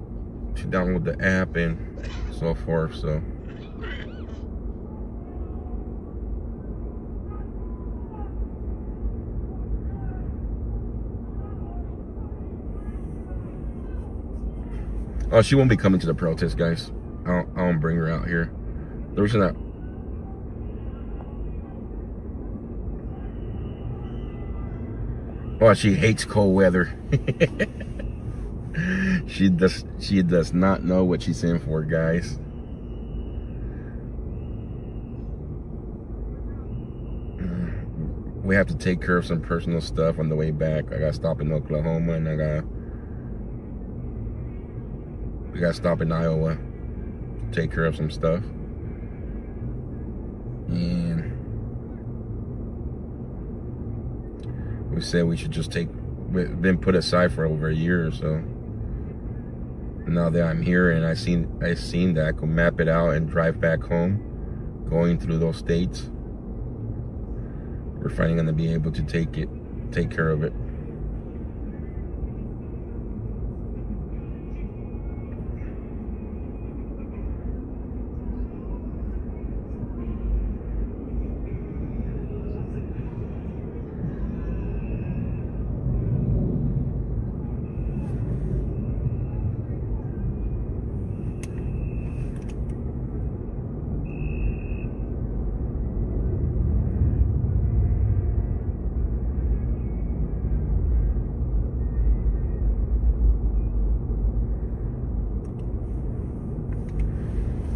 to download the app and so forth, so... Oh, she won't be coming to the protest, guys. I don't bring her out here. The reason that... Oh, she hates cold weather. She does not know what she's in for, guys. We have to take care of some personal stuff on the way back. I gotta stop in Oklahoma, and we gotta stop in Iowa to take care of some stuff. And we said we should just we've been put aside for over a year or so. Now that I'm here and I seen that, I could map it out and drive back home. going through those states, we're finally going to be able to take care of it.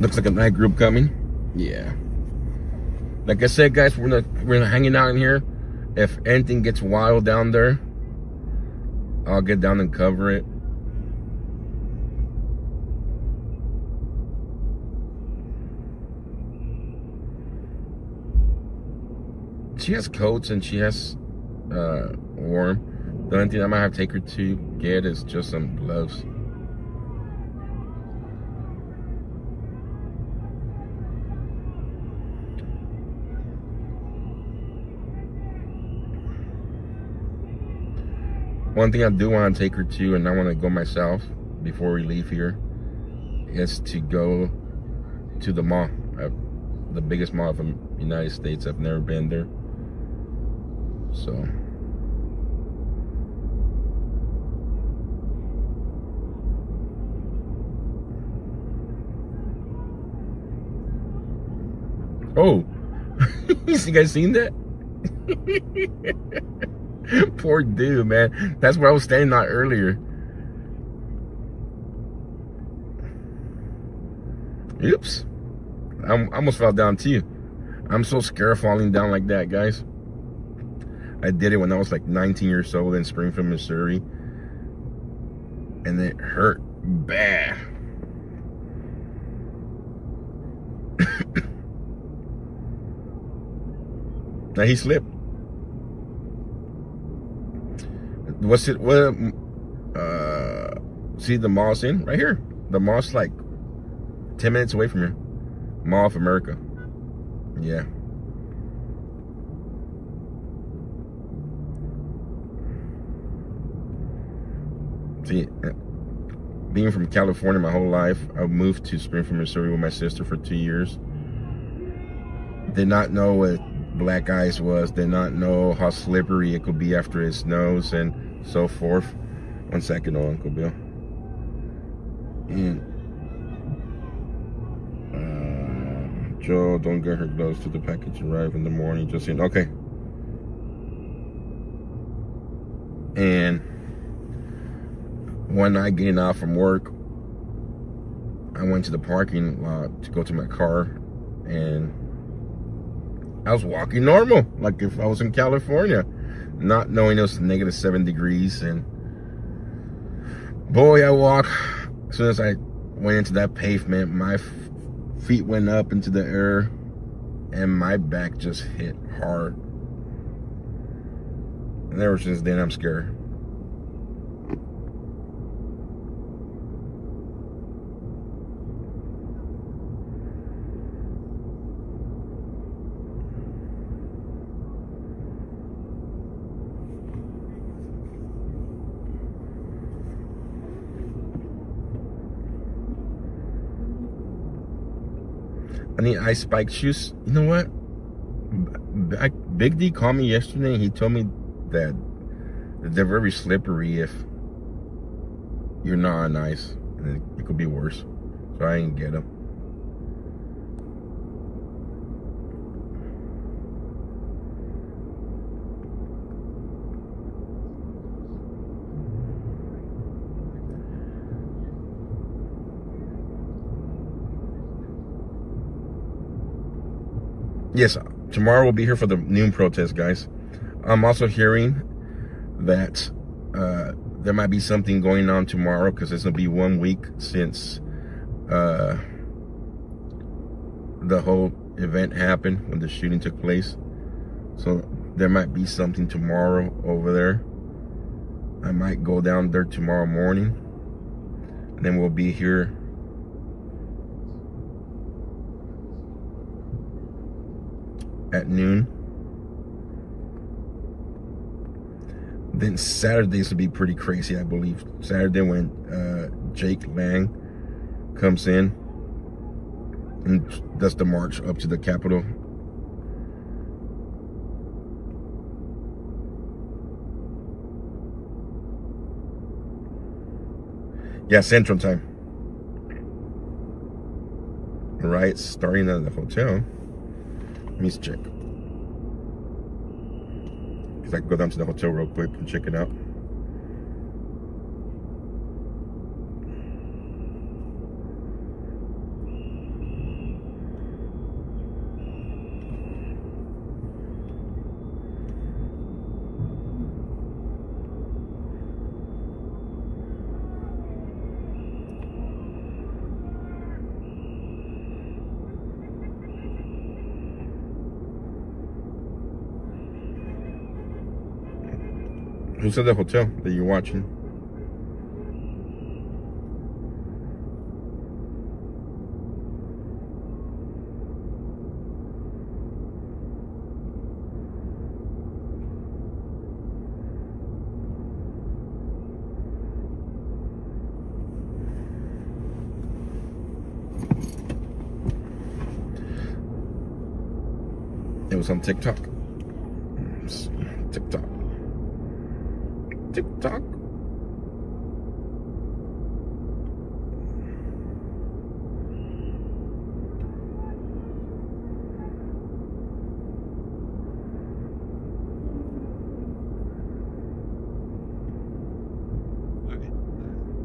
Looks like a night group coming. Yeah. Like I said, guys, we're not hanging out in here. If anything gets wild down there, I'll get down and cover it. She has coats and she has warm. The only thing I might have to take her to get is just some gloves. One thing I do want to take her to, and I want to go myself before we leave here, is to go to the mall, the biggest mall of the United States. I've never been there. So. Oh, you guys seen that? Poor dude, man. That's where I was standing out earlier. Oops. I almost fell down too. I'm so scared of falling down like that, guys. I did it when I was like 19 years old in Springfield, Missouri. And it hurt bad. Now he slipped. What's it? What? See the mall's in right here. The mall's like 10 minutes away from here. Mall of America. Yeah. See, being from California my whole life, I moved to Springfield, Missouri with my sister for 2 years. Did not know what black ice was, did not know how slippery it could be after it snows and so forth. 1 second, Uncle Bill. And Joe, don't get her gloves till the package arrive in the morning. Just saying, okay. And one night getting out from work, I went to the parking lot to go to my car, and I was walking normal, like if I was in California, not knowing it was -7 degrees. And boy, I walk. As soon as I went into that pavement, my feet went up into the air, and my back just hit hard. And ever since then, I'm scared. I need ice spike shoes. You know what? Big D called me yesterday and he told me that they're very slippery if you're not on ice. And it could be worse. So I didn't get them. Yes, tomorrow we'll be here for the noon protest, guys. I'm also hearing that there might be something going on tomorrow because it's going to be 1 week since the whole event happened when the shooting took place. So there might be something tomorrow over there. I might go down there tomorrow morning. And then we'll be here at noon. Then Saturdays will be pretty crazy, I believe. Saturday when Jake Lang comes in and does the march up to the Capitol. Yeah, Central Time. Right, starting at the hotel. Let me check. Because I can go down to the hotel real quick and check it out. Who's at the hotel that you're watching? It was on TikTok. TikTok. TikTok.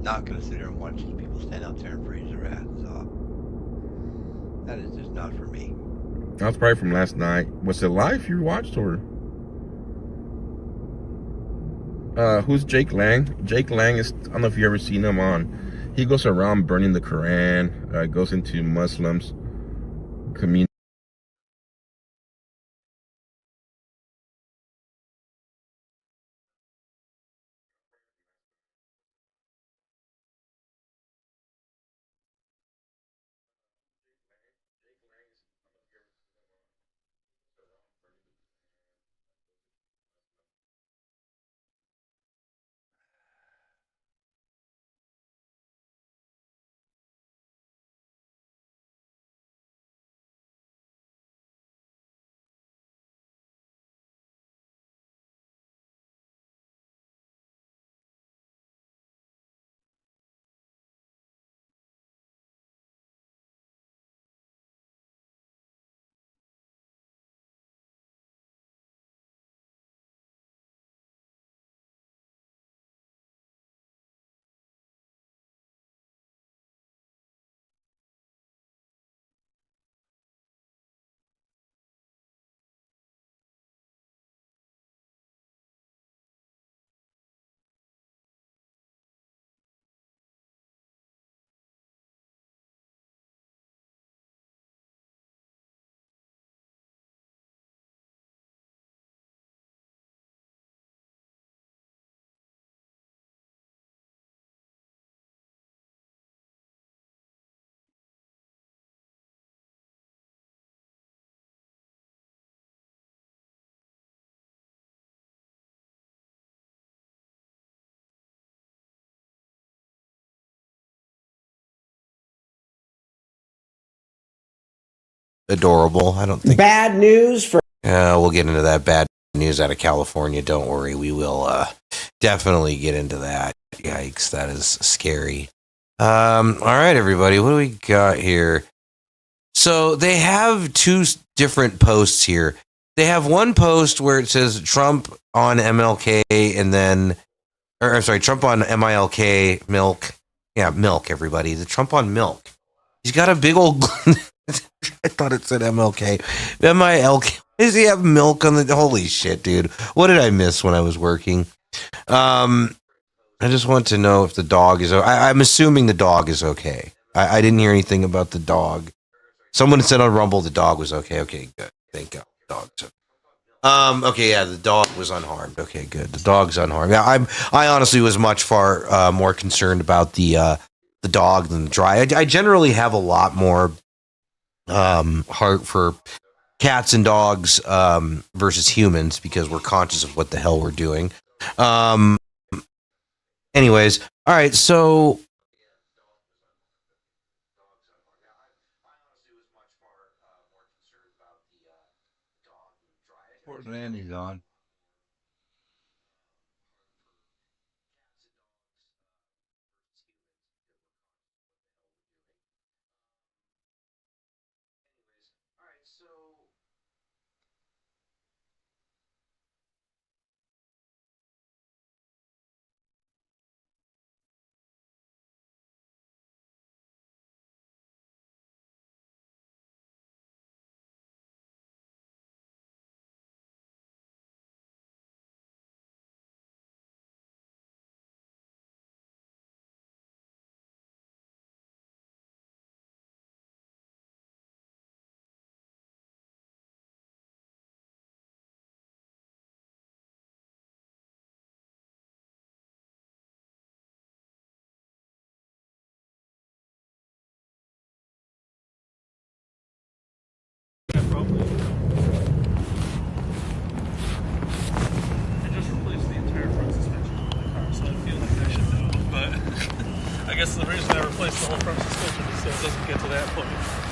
Not gonna sit here and watch these people stand out there and freeze their asses off. That is just not for me. That was probably from last night. Was it live you watched or? Who's Jake Lang? Jake Lang is, I don't know if you ever seen him on. He goes around burning the Quran, goes into Muslims community. Adorable. I don't think bad news for we'll get into that bad news out of California. Don't worry, we will definitely get into that. Yikes, that is scary. All right, everybody, what do we got here? So they have two different posts here. They have one post where it says Trump on MLK and then, or I'm sorry, Trump on MILK milk. Yeah, milk, everybody. The Trump on milk. He's got a big old I thought it said MLK. MILK. Does he have milk on the... Holy shit, dude. What did I miss when I was working? I just want to know if the dog is... I'm assuming the dog is okay. I didn't hear anything about the dog. Someone said on Rumble the dog was okay. Okay, good. Thank God. Dog's okay. Okay, yeah, the dog was unharmed. Okay, good. The dog's unharmed. Yeah, I honestly was much far more concerned about the dog than the dry. I generally have a lot more heart for cats and dogs versus humans because we're conscious of what the hell we're doing. Anyways, all right, so Portland Andy's on. I guess the reason I replaced the whole front suspension is so it doesn't get to that point.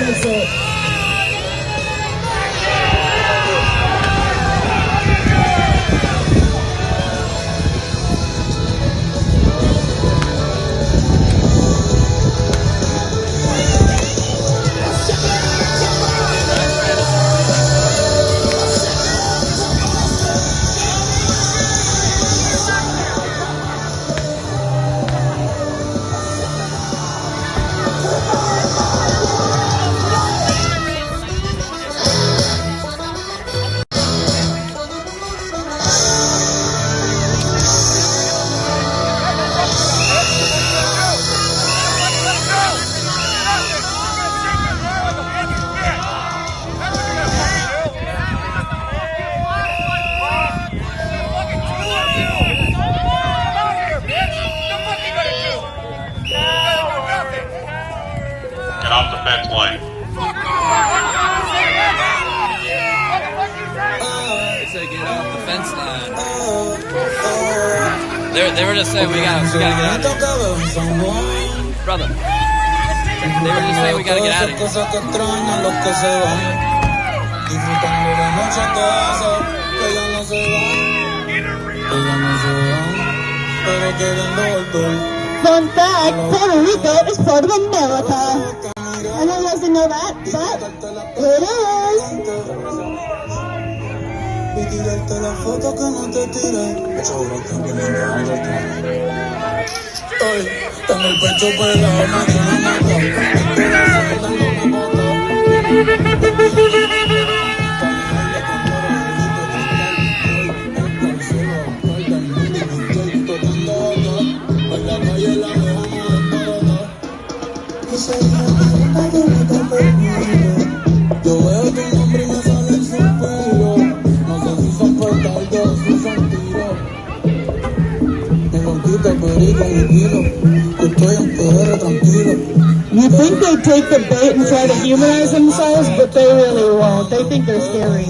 That's it. Get off the fence line. They said get off the fence line. They were just saying we gotta get out of here. Brother. They were just saying we gotta get out of here. Fun fact, Puerto Rico is part of America. I know you guys didn't know that, but it is. Tengo el pecho pelado, me tiene matado. El corazón dándome botón. Yo veo tu nombre y me sale el suspiro. No sé si son petardos o si son tiros. Mi banquita, perico, mi kilo. Yo estoy en PR tranquilo. You think they take the bait and try to humanize themselves, but they really won't. They think they're scary.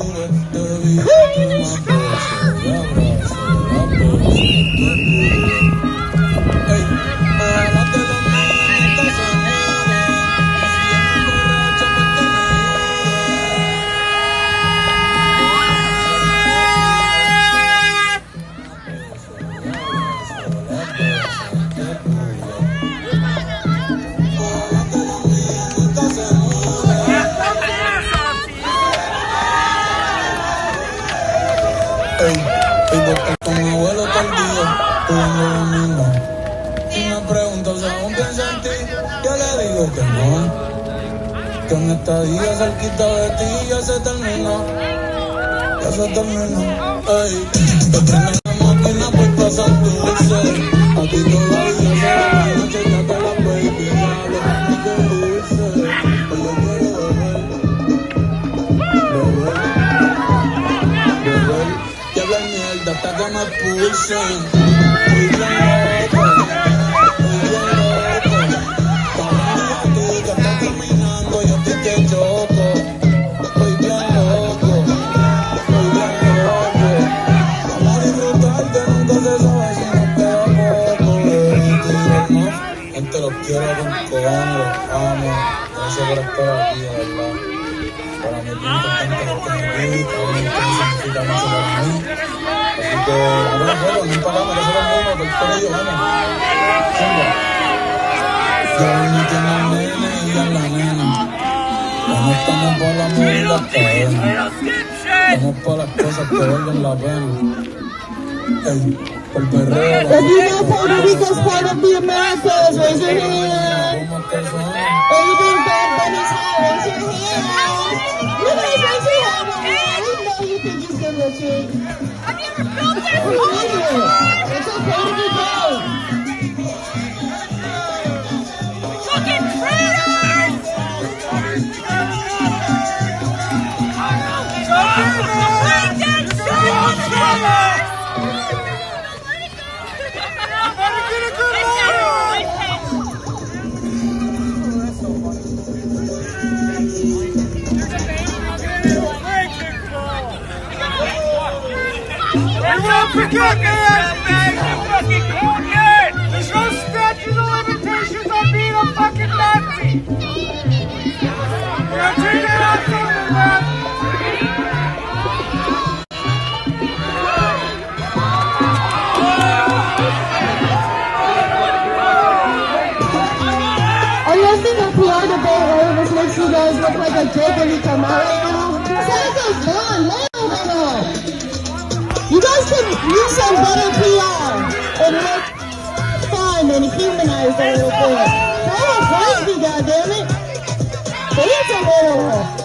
Con mi abuelo todo el día, jugando domingo. Y me pregunto si aún piensa en ti, yo le digo que no. Que en esta día cerquita de ti ya se terminó. Ya se terminó. Ey, te prenden la máquina por pasar tu dulce. A ti todavía se la noche, ya te la baby. Ya lo que dulce. Pues yo quiero beber. Y hablar mierda hasta que me pulsen. Muy bien loco, muy bien loco. También a ti que estás caminando y a ti te choco. Estoy bien loco, estoy bien loco. Vamos a disfrutar que nunca se sabe si nos queda poco. Tirarnos, gente los quiero con cojones, los amo. Gracias por estar aquí, de verdad. Para mí es muy importante que estén aquí, para mí esto significa mucho para mí. Así que, alguna foto, no paramos, que se los vemos, por ello, vamos. Zumba. Ya no tiene el nene y ya la nena. Ya no estamos para la movida cadena. Estamos para las cosas que valgan la pena. Ey, por perreo. If you know Puerto Rico's part of the Americas, raise your hand. Or you think Bad Bunny's hot, raise your hand. You guys raise your hand. We know you think he's good looking. Have you ever felt this? It's okay to be proud. Fucking traitors! Don't forget, man! Fucking courtyard! There's no statute of limitations on being a fucking Nazi! Are you guys think a PR debate where this makes you guys look like a joke when you come out right now? Santa's gone. No. You guys can use some better PR and look fun and humanized a little bit. Throw a frisbee, goddammit. Dance a little.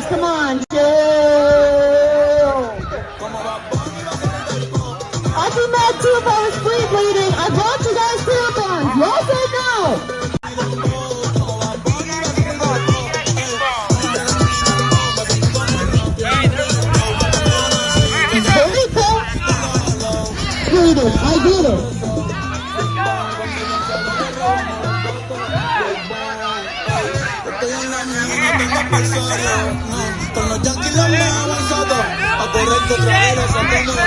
Come on, chill. I'd be mad too if I was free bleeding. I brought you guys tampons. Y'all said no. I did it. Con los yankees los más avanzados, a correr contra él, sacando los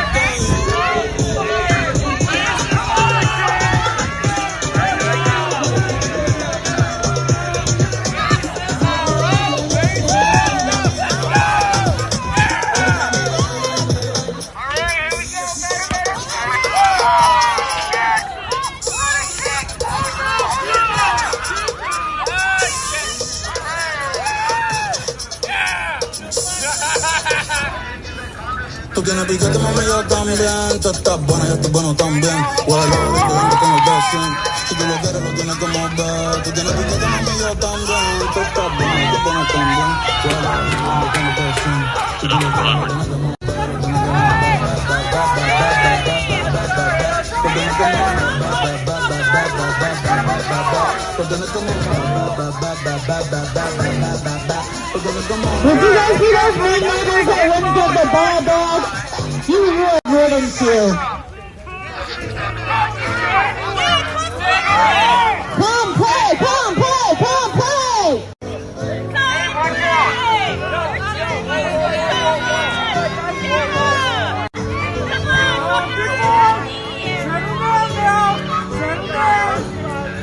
Tú tienes piquete, mami, yo también. Tú estás buena, yo estoy bueno también. Huele, que con el beso. Si tú lo quieres, lo tienes como ver. Tú tienes piquete, mami, yo también. Tú estás buena, yo estoy bueno también. Huele, con el beso. Si tú lo quieres, lo tienes como ver. Would you guys see those ring riders that wouldn't get the ball back? You would rhythm too. Come play, come play, come play!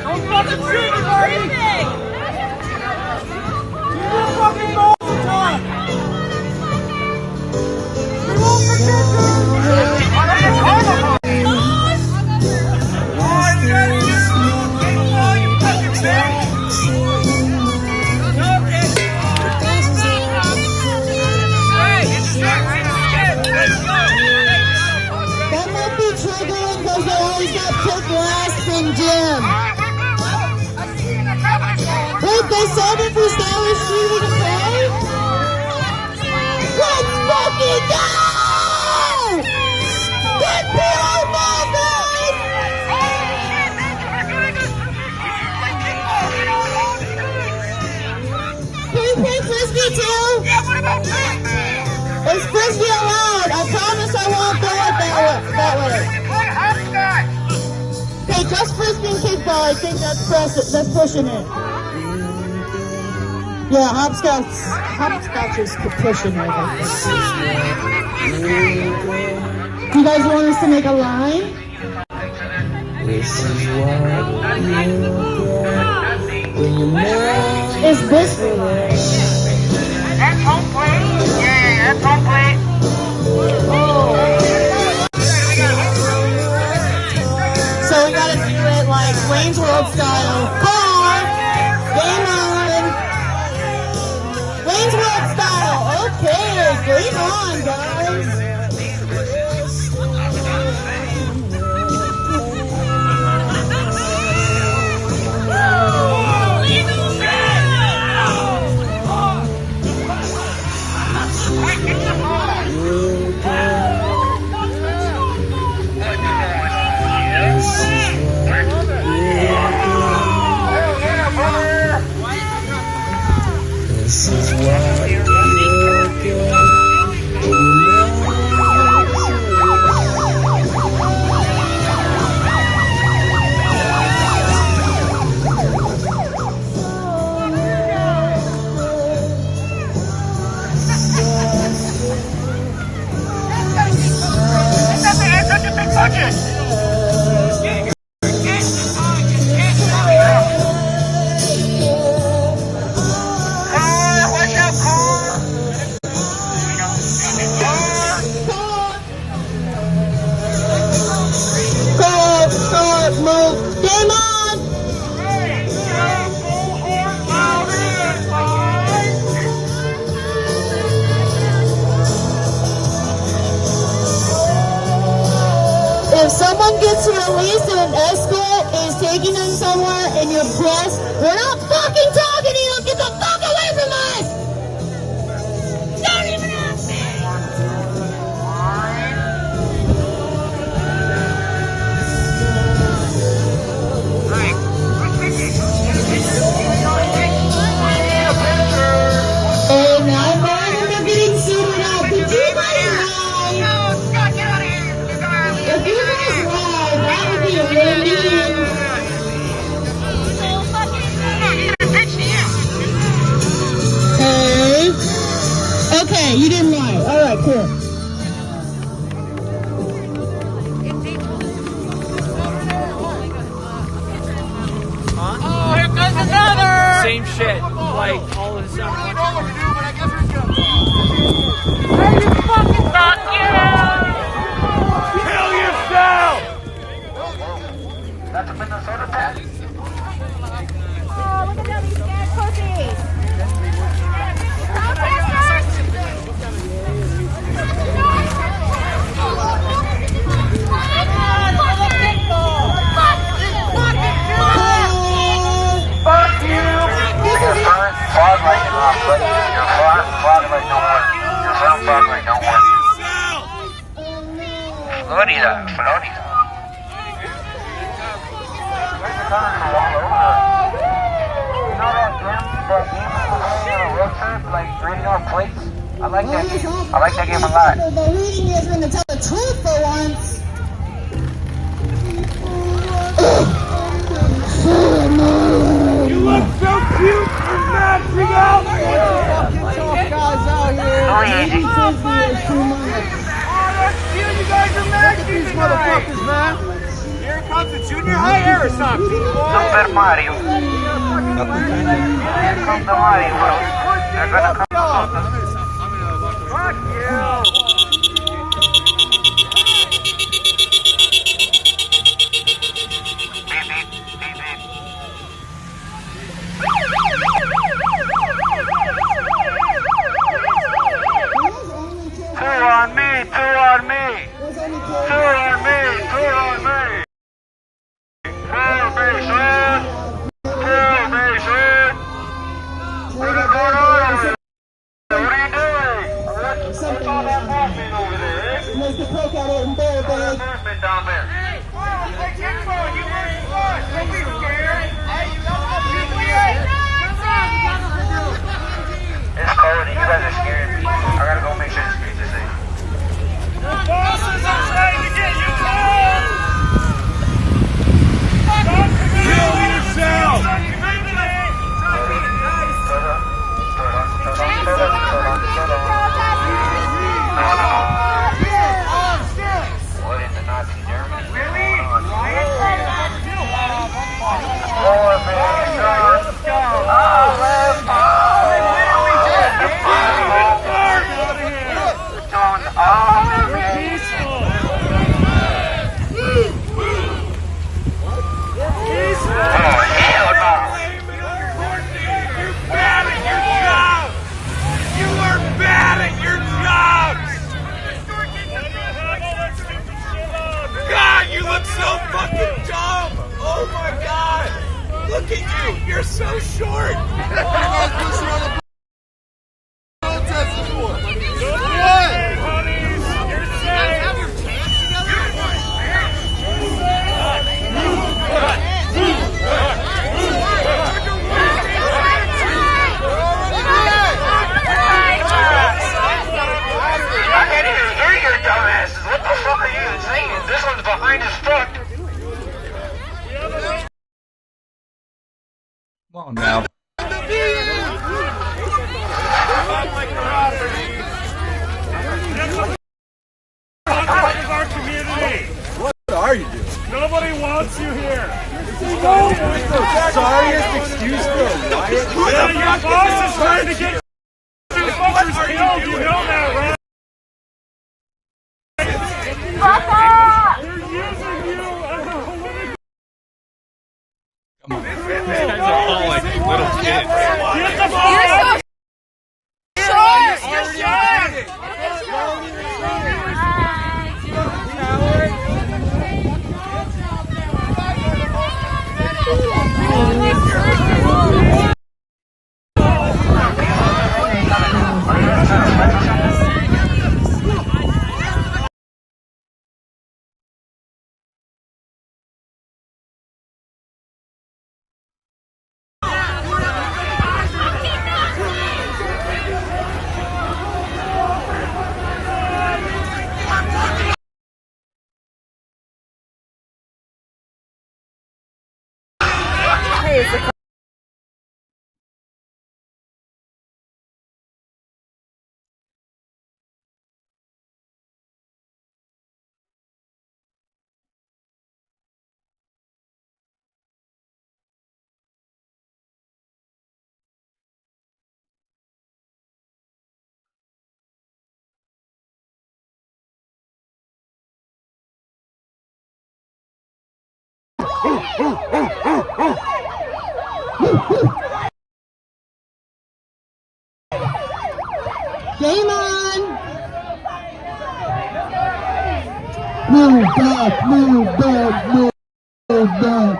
Don't fucking shoot me, Marty! Fucking balls of time. We won't forget this. That might be triggering because they always got picked last in gym. Wait, they said if we stay with Street we can play? Let's fucking go! Get P.O. Moses! Can we play Frisbee too? Is Frisbee allowed? I promise I won't throw it that way. Okay, just Frisbee and kickball, I think that's pushing it. Yeah, hopscotch is pushing it, I think. You guys want us to make a line? This is what you get when you make. Is this? That's home plate? Yeah, that's home plate. So we gotta do it like Wayne's World style. Car! Game on! Wayne's World style! Okay, game on, guys! If someone gets released and an escort is taking them somewhere and you're pressed, we're not fucking talking to you! Get the fuck away from us! Don't even ask me! Oh, now they're getting suited up. Did you guys lie? If you guys lie, that would be really mean. Hey. Okay, you didn't lie. All right, cool. Oh, here comes another! Same shit. Like, all of a sudden. Hey, you fucking fuck you! Kill yourself! That's a Minnesota pass. Oh, look at these scared pussies! Fuck you! Fog light off, buddy. Your fog light don't work. Your front fog light don't work. Florida. Where's the car from all over? You know that game we were playing on a road trip, like reading off plates? I like that game. I like that game a lot. The reading is going to tell the truth for once. You look so cute for matching out! Tough guys out here. Easy Frisbee is too much. You guys are matching These motherfuckers, man. Here comes the junior high air or something. Super Mario. Here comes the Mario. They're gonna come up. Fuck you. Two on me, two on me. Two on me, two on me. Formation. Formation. What is going on over there? What are you doing? What's all that movement over there, eh? Make the poke out in there, What's that babe. movement down there? Hey, Jimbo, you weren't fun. Don't be scared. Hey, you don't have to be scared. It's cold and you guys are scaring me. I gotta go make sure the streets are safe. The bosses are trying to get you killed! Kill yourself! What in the Nazi Germany? Really? You are bad! on now. Our community. What are you doing? Nobody wants you here. Sorriest excuse for a riot? Yeah, your boss is trying to get fuckers killed. You know that, right? They're using you as a Come on. These guys are all like little kids. Get the ball! You're so short! You're short! Hey, it's the Game on! Move back, move back, move back.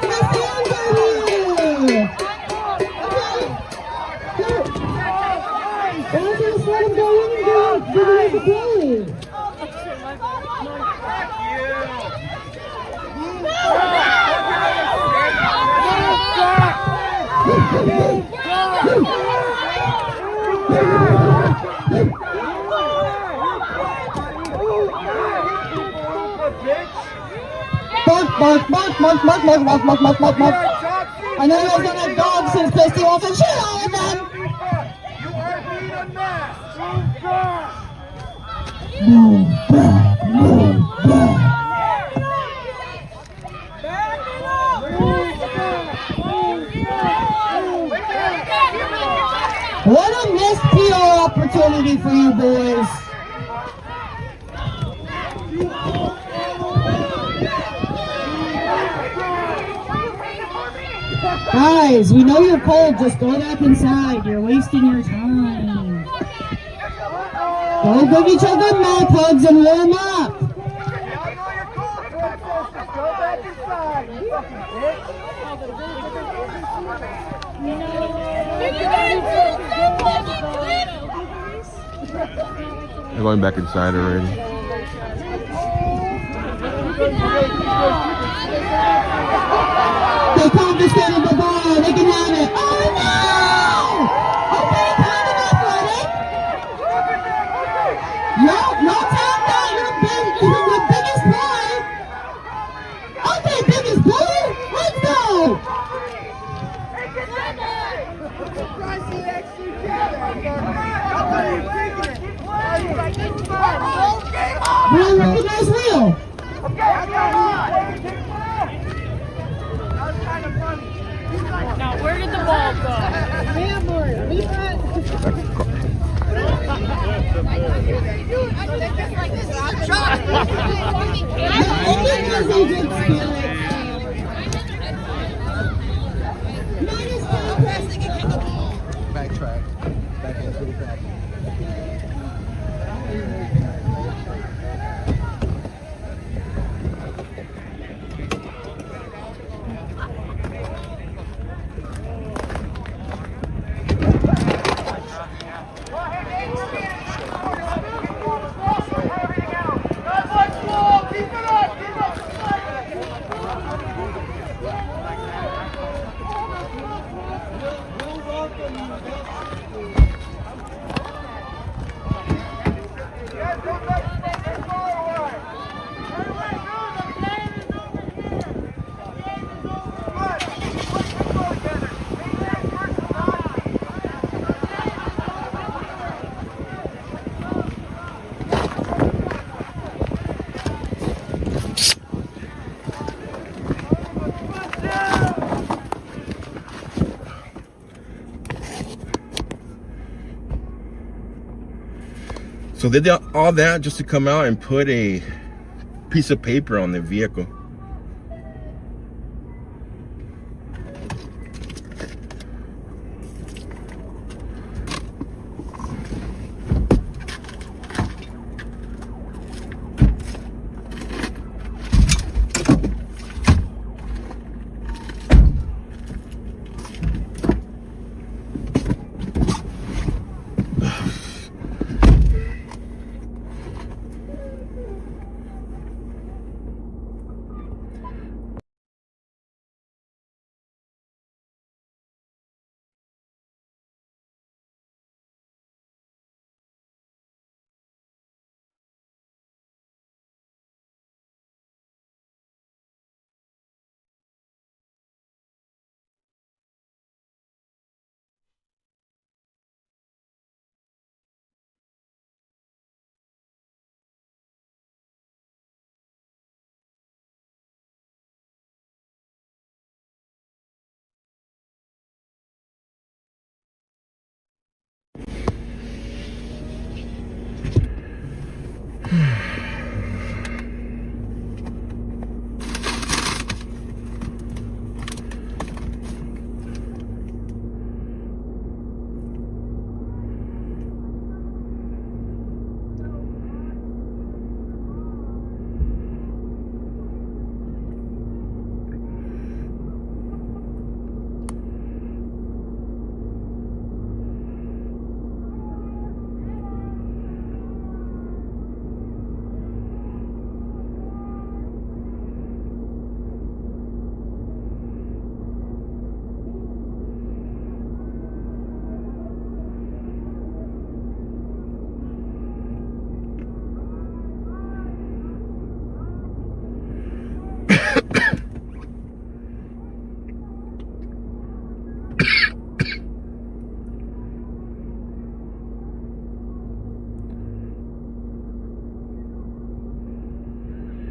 My hands are here! Okay. Why don't you just let him go in and do the play? Bark, bark, bark, bark, bark, bark, bark, bark, bark, bark, bark. I know you guys don't have dogs since Christy wants to shit all of them. Move back, move back. What a missed PR opportunity for you boys. Guys, we know you're cold. Just go back inside. You're wasting your time. Go give each other mouth hugs and warm up. They're going back inside already. They confiscated the ball. They can have it. Oh no! Okay, time enough, athletic. No time now. You're the biggest boy. Okay, biggest boy. Let's go. Real recognize real. Now, where did the ball go? Backtrack. Backhand's really fast. So they did all that just to come out and put a piece of paper on the vehicle.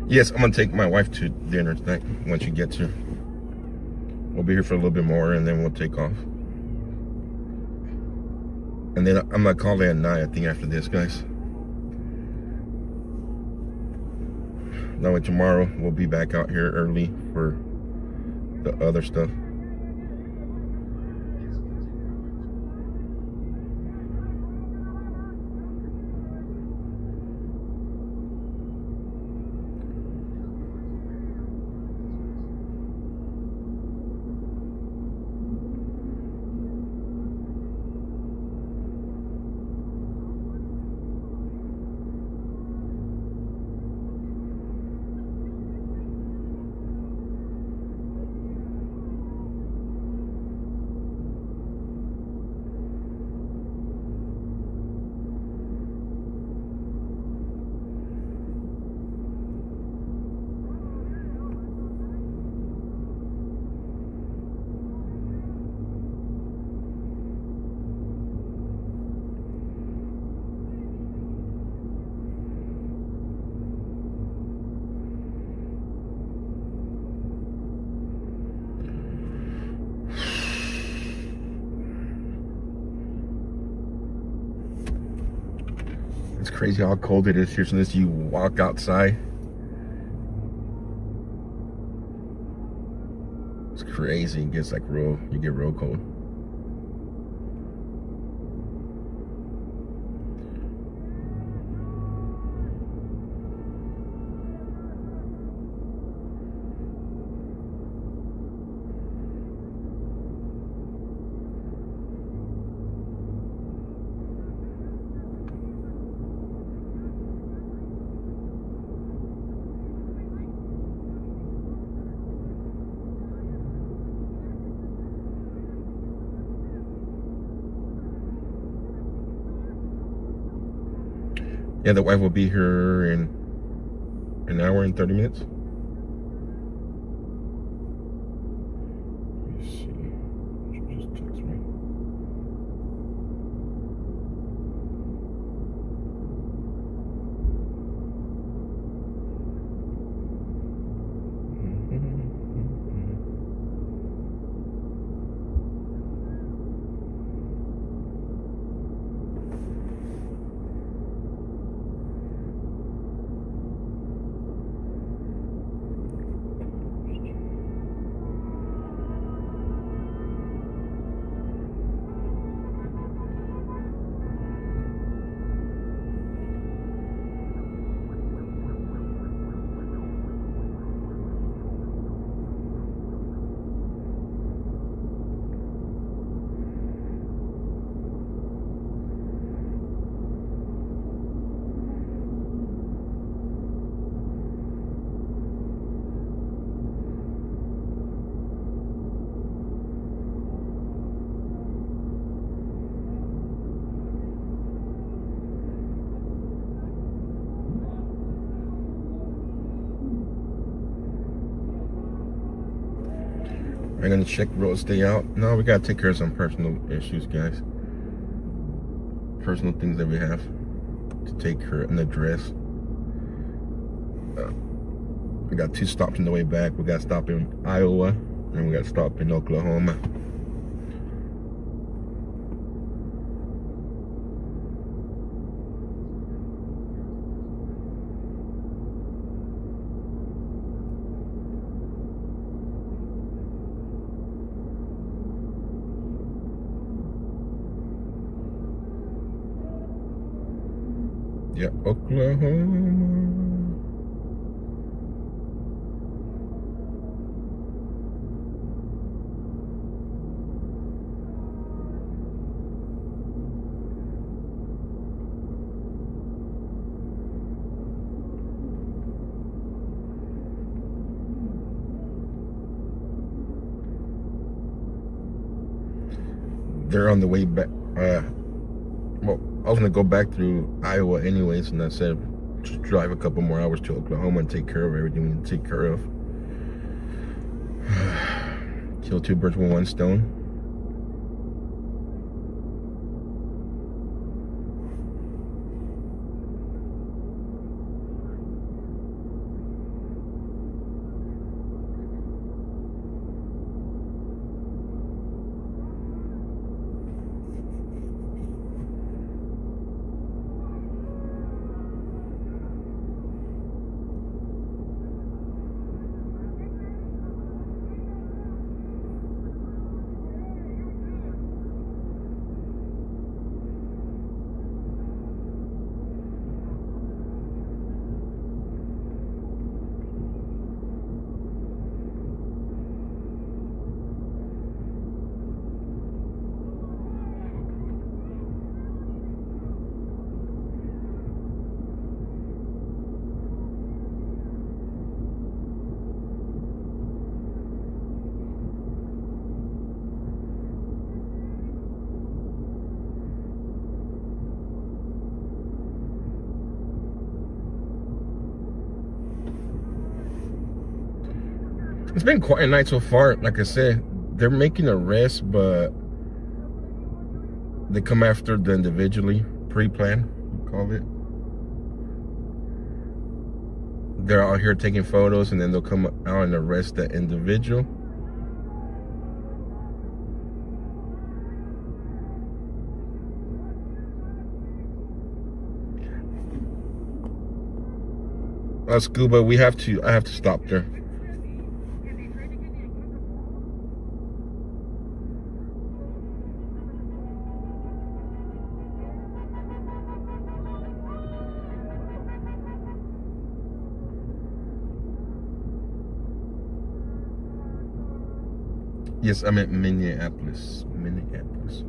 Yes, I'm gonna take my wife to dinner tonight when she gets here. We'll be here for a little bit more and then we'll take off. And then I'm gonna call it a night, I think, after this, guys. That way tomorrow we'll be back out here early for the other stuff. It's crazy how cold it is here. So as you walk outside, it's crazy. It gets like you get real cold. Yeah, the wife will be here in an hour and 30 minutes. Let me see. She just texted me. I'm gonna check real estate out. No, we gotta take care of some personal issues, guys. Personal things that we have to take care of and address. We got 2 stops on the way back. We got to stop in Iowa and we got to stop in Oklahoma. Yeah, Oklahoma. They're on the way back. Well, I was gonna go back through Iowa anyways, and I said just drive a couple more hours to Oklahoma and take care of everything we need to take care of. Kill 2 birds with 1 stone. It's been quite a night so far. Like I said, they're making arrests, but they come after the individually, pre-planned, we call it. They're out here taking photos, and then they'll come out and arrest that individual. Scuba, I have to stop there. Yes, I'm at Minneapolis. Minneapolis.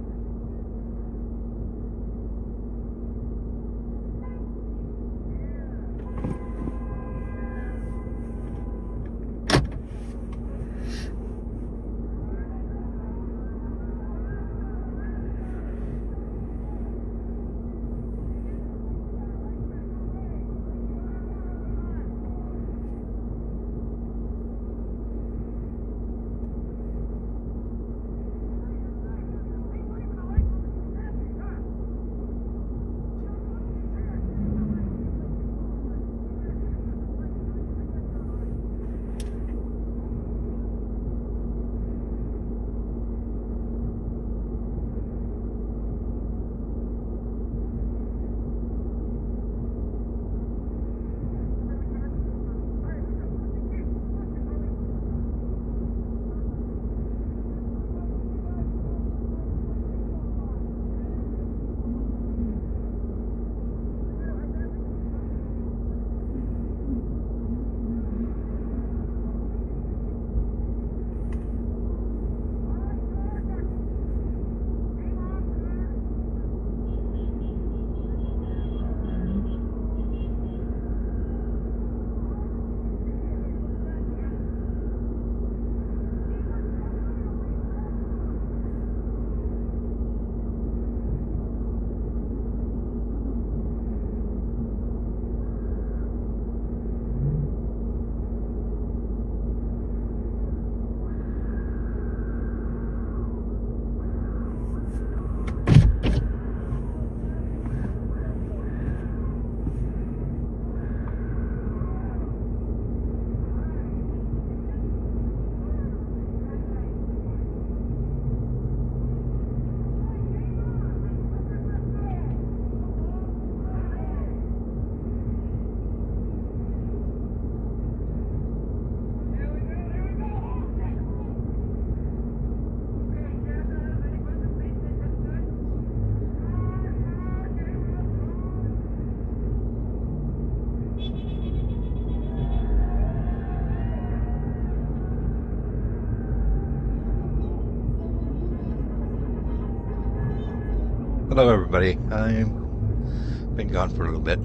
Hello, everybody. I've been gone for a little bit.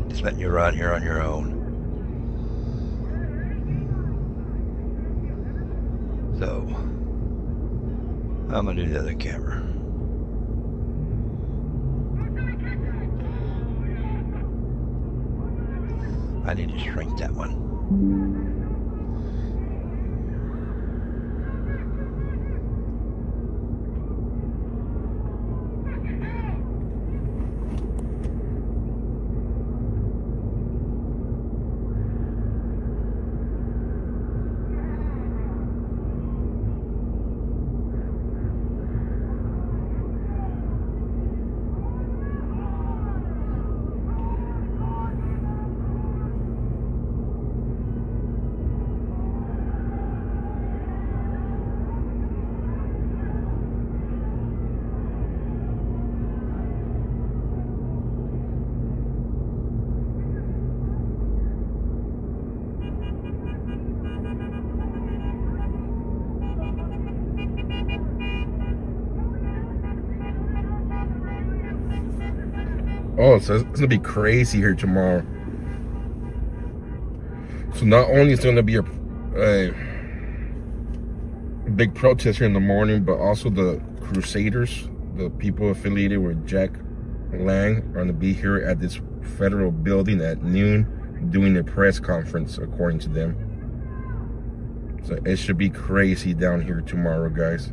Just letting you run here on your own. So, I'm going to do the other camera. I need to shrink that one. Oh, so it's gonna be crazy here tomorrow. So not only is it gonna be a big protest here in the morning, but also the Crusaders, the people affiliated with Jack Lang, are gonna be here at this federal building at noon doing a press conference, according to them. So it should be crazy down here tomorrow, guys.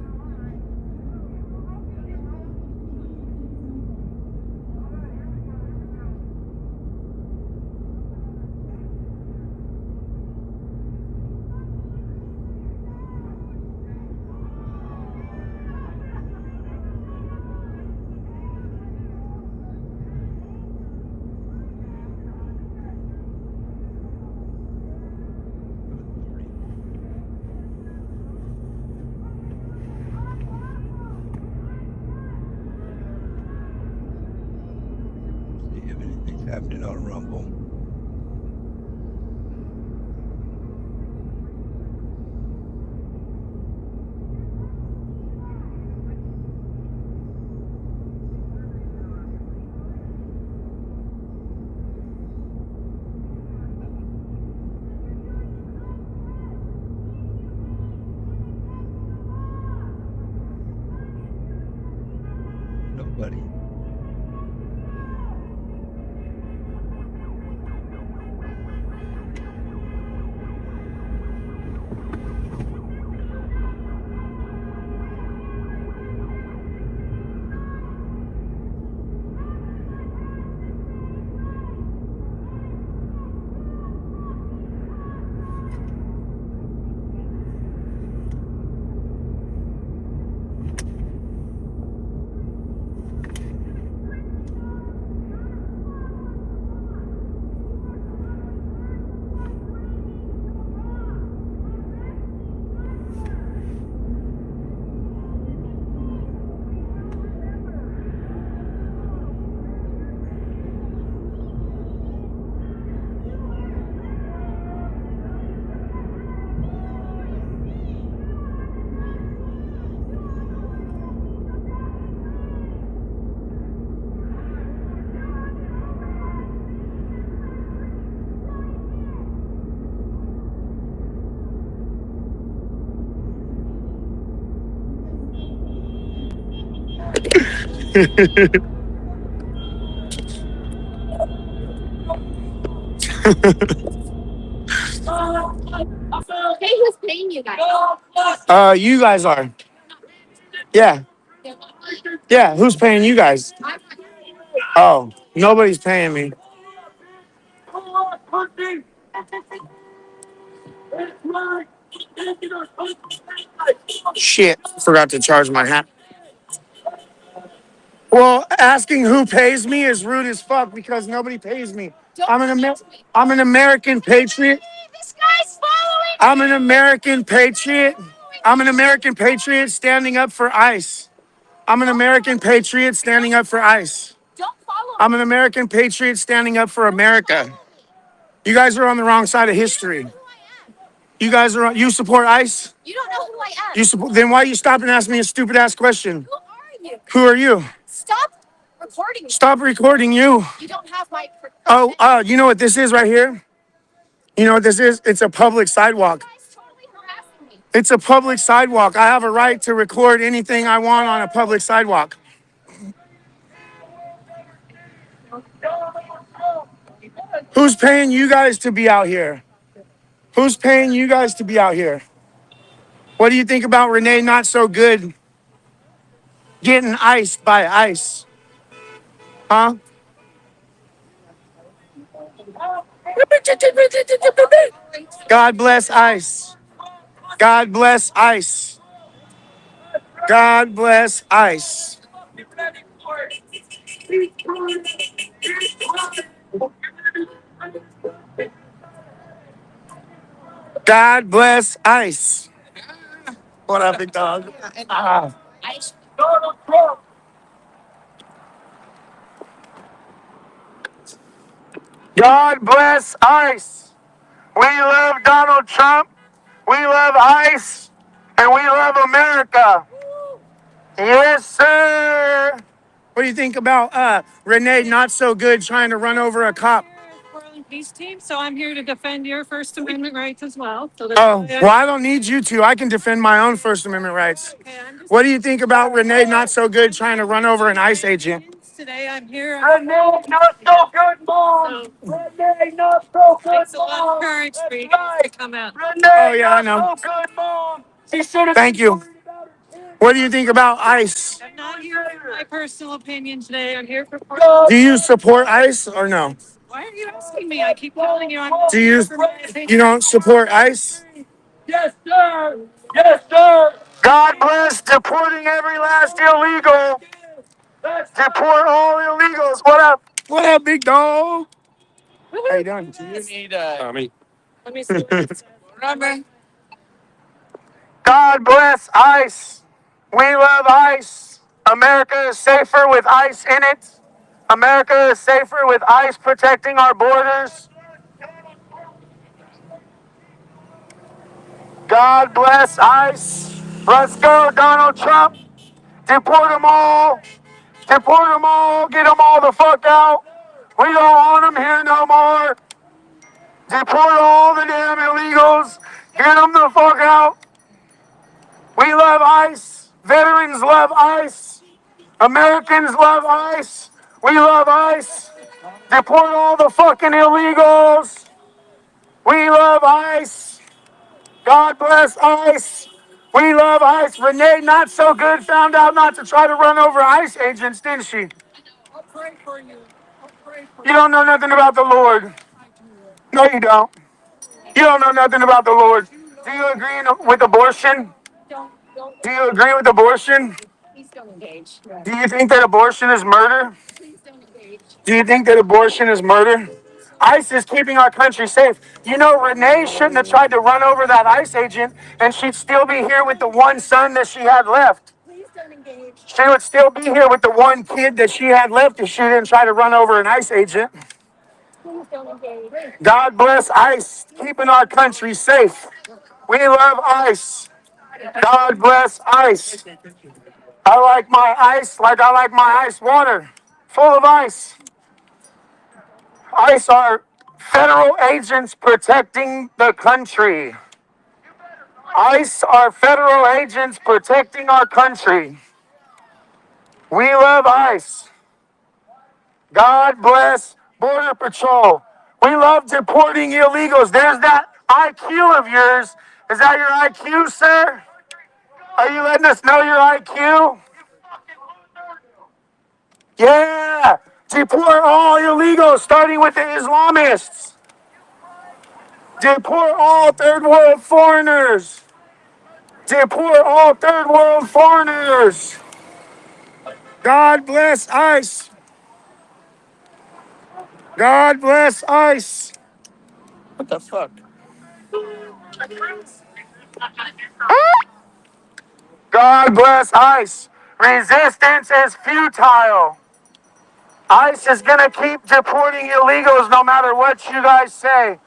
See if anything's happening on Rumble. Nobody. Hey, who's paying you guys? You guys are. Yeah. Yeah, who's paying you guys? Oh, nobody's paying me. Shit, forgot to charge my hat. Well, asking who pays me is rude as fuck because nobody pays me. I'm an American patriot. This guy's following I'm an American patriot. I'm an American patriot standing up for ICE. I'm an American patriot standing up for ICE. I'm an American patriot standing up for America. You guys are on the wrong side of history. You guys are on, you support ICE? You don't know who I am. You support, then why you stop and ask me a stupid ass question? Who are you? Who are you? Stop Stop recording you. You don't have my. Oh, you know what this is right here? You know what this is? It's a public sidewalk. It's a public sidewalk. I have a right to record anything I want on a public sidewalk. Who's paying you guys to be out here? Who's paying you guys to be out here? What do you think about Renee Not So Good getting iced by ICE? Huh? God bless ICE. God bless ICE. God bless ICE. God bless ICE. What up, big dog? Ah. God bless ICE. We love Donald Trump. We love ICE. And we love America. Yes, sir. What do you think about Renee Not So Good trying to run over a cop? Peace team, so I'm here to defend your First Amendment rights as well. Oh, well, I don't need you to. I can defend my own First Amendment rights. What do you think about Renee Not So Good trying to run over an ICE agent? Today I'm here. Renee Not So Good mom. Renee Not So Good Takes a lot of courage for you guys to come out. Oh, yeah, I know. So Good mom. She should have. Thank you. What do you think about ICE? I'm not here for my personal opinion today. I'm here for. Do you support ICE or no? Why are you asking me? I keep telling you I'm. Do you don't support ICE? Yes, sir. Yes, sir. God bless deporting every last illegal. Deport all illegals. What up? What up, big dog? How you doing? Tommy. Let me see. Remember. God bless ICE. We love ICE. America is safer with ICE in it. America is safer with ICE protecting our borders. God bless ICE. Let's go, Donald Trump. Deport them all. Deport them all. Get them all the fuck out. We don't want them here no more. Deport all the damn illegals. Get them the fuck out. We love ICE. Veterans love ICE. Americans love ICE. We love ICE. Deport all the fucking illegals. We love ICE. God bless ICE. We love ICE. Renee Not So Good found out not to try to run over ICE agents, didn't she? I'll pray for you. I'll pray for You don't know nothing about the Lord. No, you don't. You don't know nothing about the Lord. Do you agree with abortion? Do you agree with abortion? Please don't engage. Do you think that abortion is murder? Please don't engage. Do you think that abortion is murder? ICE is keeping our country safe. You know, Renee shouldn't have tried to run over that ICE agent, and she'd still be here with the one son that she had left. Please don't engage. She would still be here with the one kid that she had left if she didn't try to run over an ICE agent. Please don't engage. God bless ICE, keeping our country safe. We love ICE. God bless ICE. I like my ice like I like my ice water, full of ice. ICE are federal agents protecting the country. ICE are federal agents protecting our country. We love ICE. God bless Border Patrol. We love deporting illegals. There's that IQ of yours. Is that your IQ, sir? Are you letting us know your IQ? Yeah. Deport all illegals, starting with the Islamists. Deport all third world foreigners. Deport all third world foreigners. God bless ICE. God bless ICE. What the fuck? God bless ICE. Resistance is futile. ICE is going to keep deporting illegals no matter what you guys say.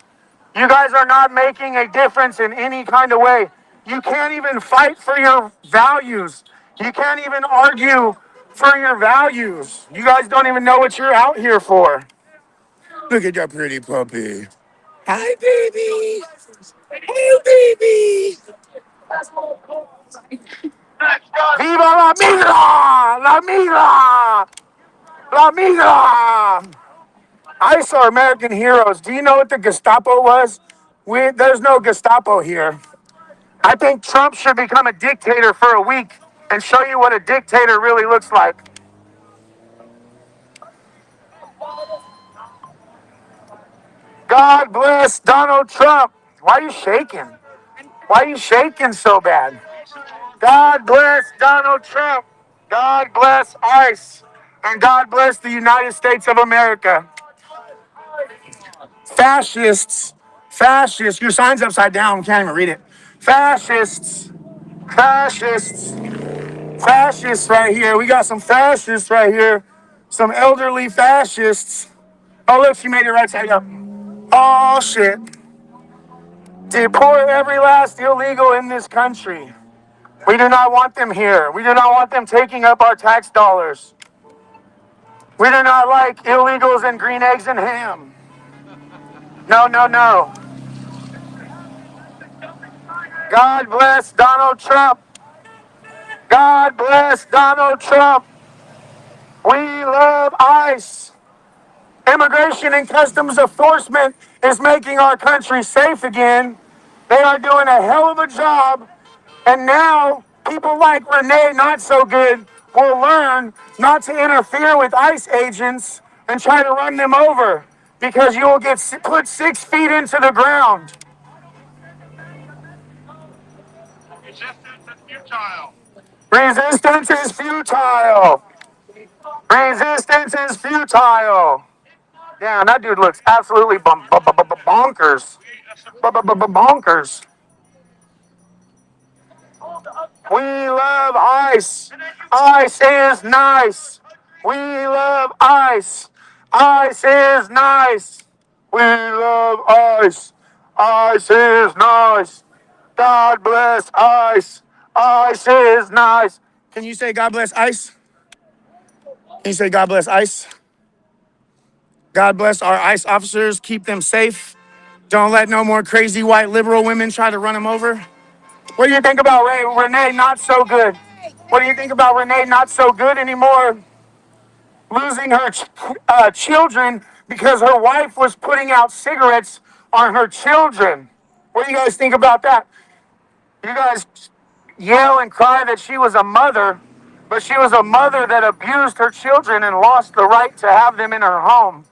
You guys are not making a difference in any kind of way. You can't even fight for your values. You can't even argue for your values. You guys don't even know what you're out here for. Look at that pretty puppy. Hi, baby. Hey, baby. Viva la migra! La migra! La migra! ICE are American heroes. Do you know what the Gestapo was? There's no Gestapo here. I think Trump should become a dictator for a week and show you what a dictator really looks like. God bless Donald Trump. Why are you shaking? Why are you shaking so bad? God bless Donald Trump. God bless ICE. And God bless the United States of America. Fascists. Fascists. Your sign's upside down. We can't even read it. Fascists. Fascists. Fascists right here. We got some fascists right here. Some elderly fascists. Oh, look, she made it right side up. Oh, shit. Deport every last illegal in this country. We do not want them here. We do not want them taking up our tax dollars. We do not like illegals and green eggs and ham. No, no, no. God bless Donald Trump. God bless Donald Trump. We love ICE. Immigration and Customs Enforcement is making our country safe again. They are doing a hell of a job. And now people like Renee Not So Good will learn not to interfere with ICE agents and try to run them over because you will get put 6 feet into the ground. Resistance is futile. Resistance is futile. Damn, that dude looks absolutely bonkers. Bonkers. We love ICE. ICE is nice. We love ICE. ICE is nice. We love ICE. ICE is nice. God bless ICE. ICE is nice. Can you say God bless ICE? Can you say God bless ICE? God bless our ICE officers. Keep them safe. Don't let no more crazy white liberal women try to run them over. What do you think about Renee Not So Good? What do you think about Renee Not So Good anymore? Losing her children because her wife was putting out cigarettes on her children. What do you guys think about that? You guys yell and cry that she was a mother, but she was a mother that abused her children and lost the right to have them in her home.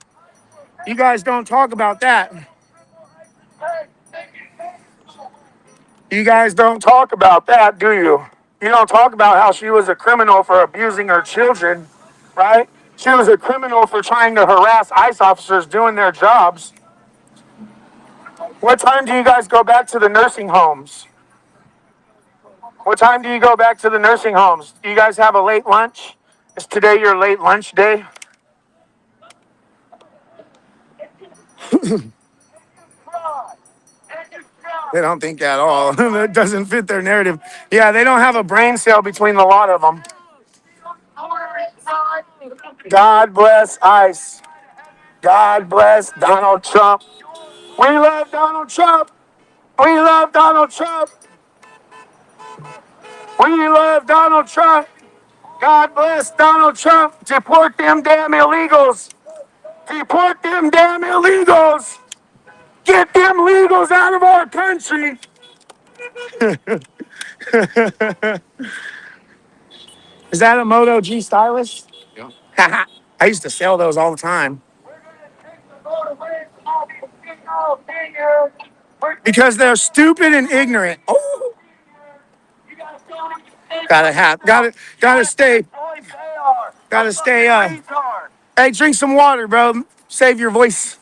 You guys don't talk about that. You guys don't talk about that, do you? You don't talk about how she was a criminal for abusing her children, right? She was a criminal for trying to harass ICE officers doing their jobs. What time do you guys go back to the nursing homes? What time do you go back to the nursing homes? Do you guys have a late lunch? Is today your late lunch day? They don't think at all. That doesn't fit their narrative. Yeah, they don't have a brain cell between the lot of them. God bless ICE. God bless Donald Trump. We love Donald Trump. We love Donald Trump. We love Donald Trump. God bless Donald Trump. Deport them damn illegals. Deport them damn illegals. Get them legals out of our country. Is that a Moto G stylus? Yeah. I used to sell those all the time. Because they're stupid and ignorant. Oh. Gotta stay. Hey, drink some water, bro. Save your voice.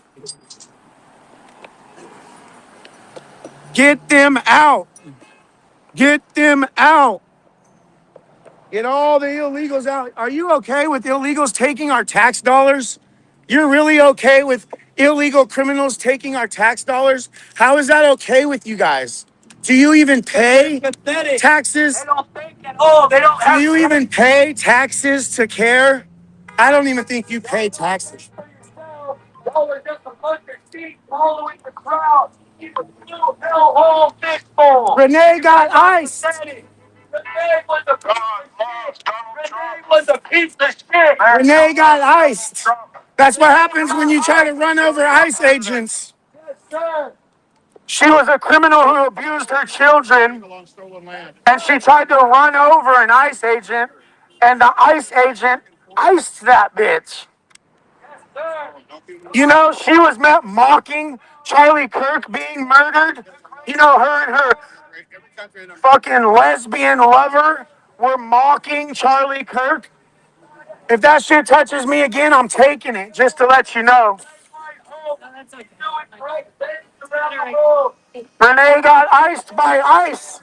Get them out. Get them out. Get all the illegals out. Are you okay with illegals taking our tax dollars? You're really okay with illegal criminals taking our tax dollars? How is that okay with you guys? Do you even pay taxes? They don't think at all. They don't Do have. you even pay taxes to care? I don't even think you pay taxes. Y'all are just a bunch of sheep following the crowd. Keep a little hellhole fishbowl. Renee got iced. Renee was a piece of shit. Renee was a piece of shit. Renee got iced. That's what happens when you try to run over ICE agents. Yes, sir. She was a criminal who abused her children, and she tried to run over an ICE agent, and the ICE agent iced that bitch. You know, she was met mocking Charlie Kirk being murdered. You know, her and her fucking lesbian lover were mocking Charlie Kirk. If that shit touches me again, I'm taking it, just to let you know. Renee got iced by ICE.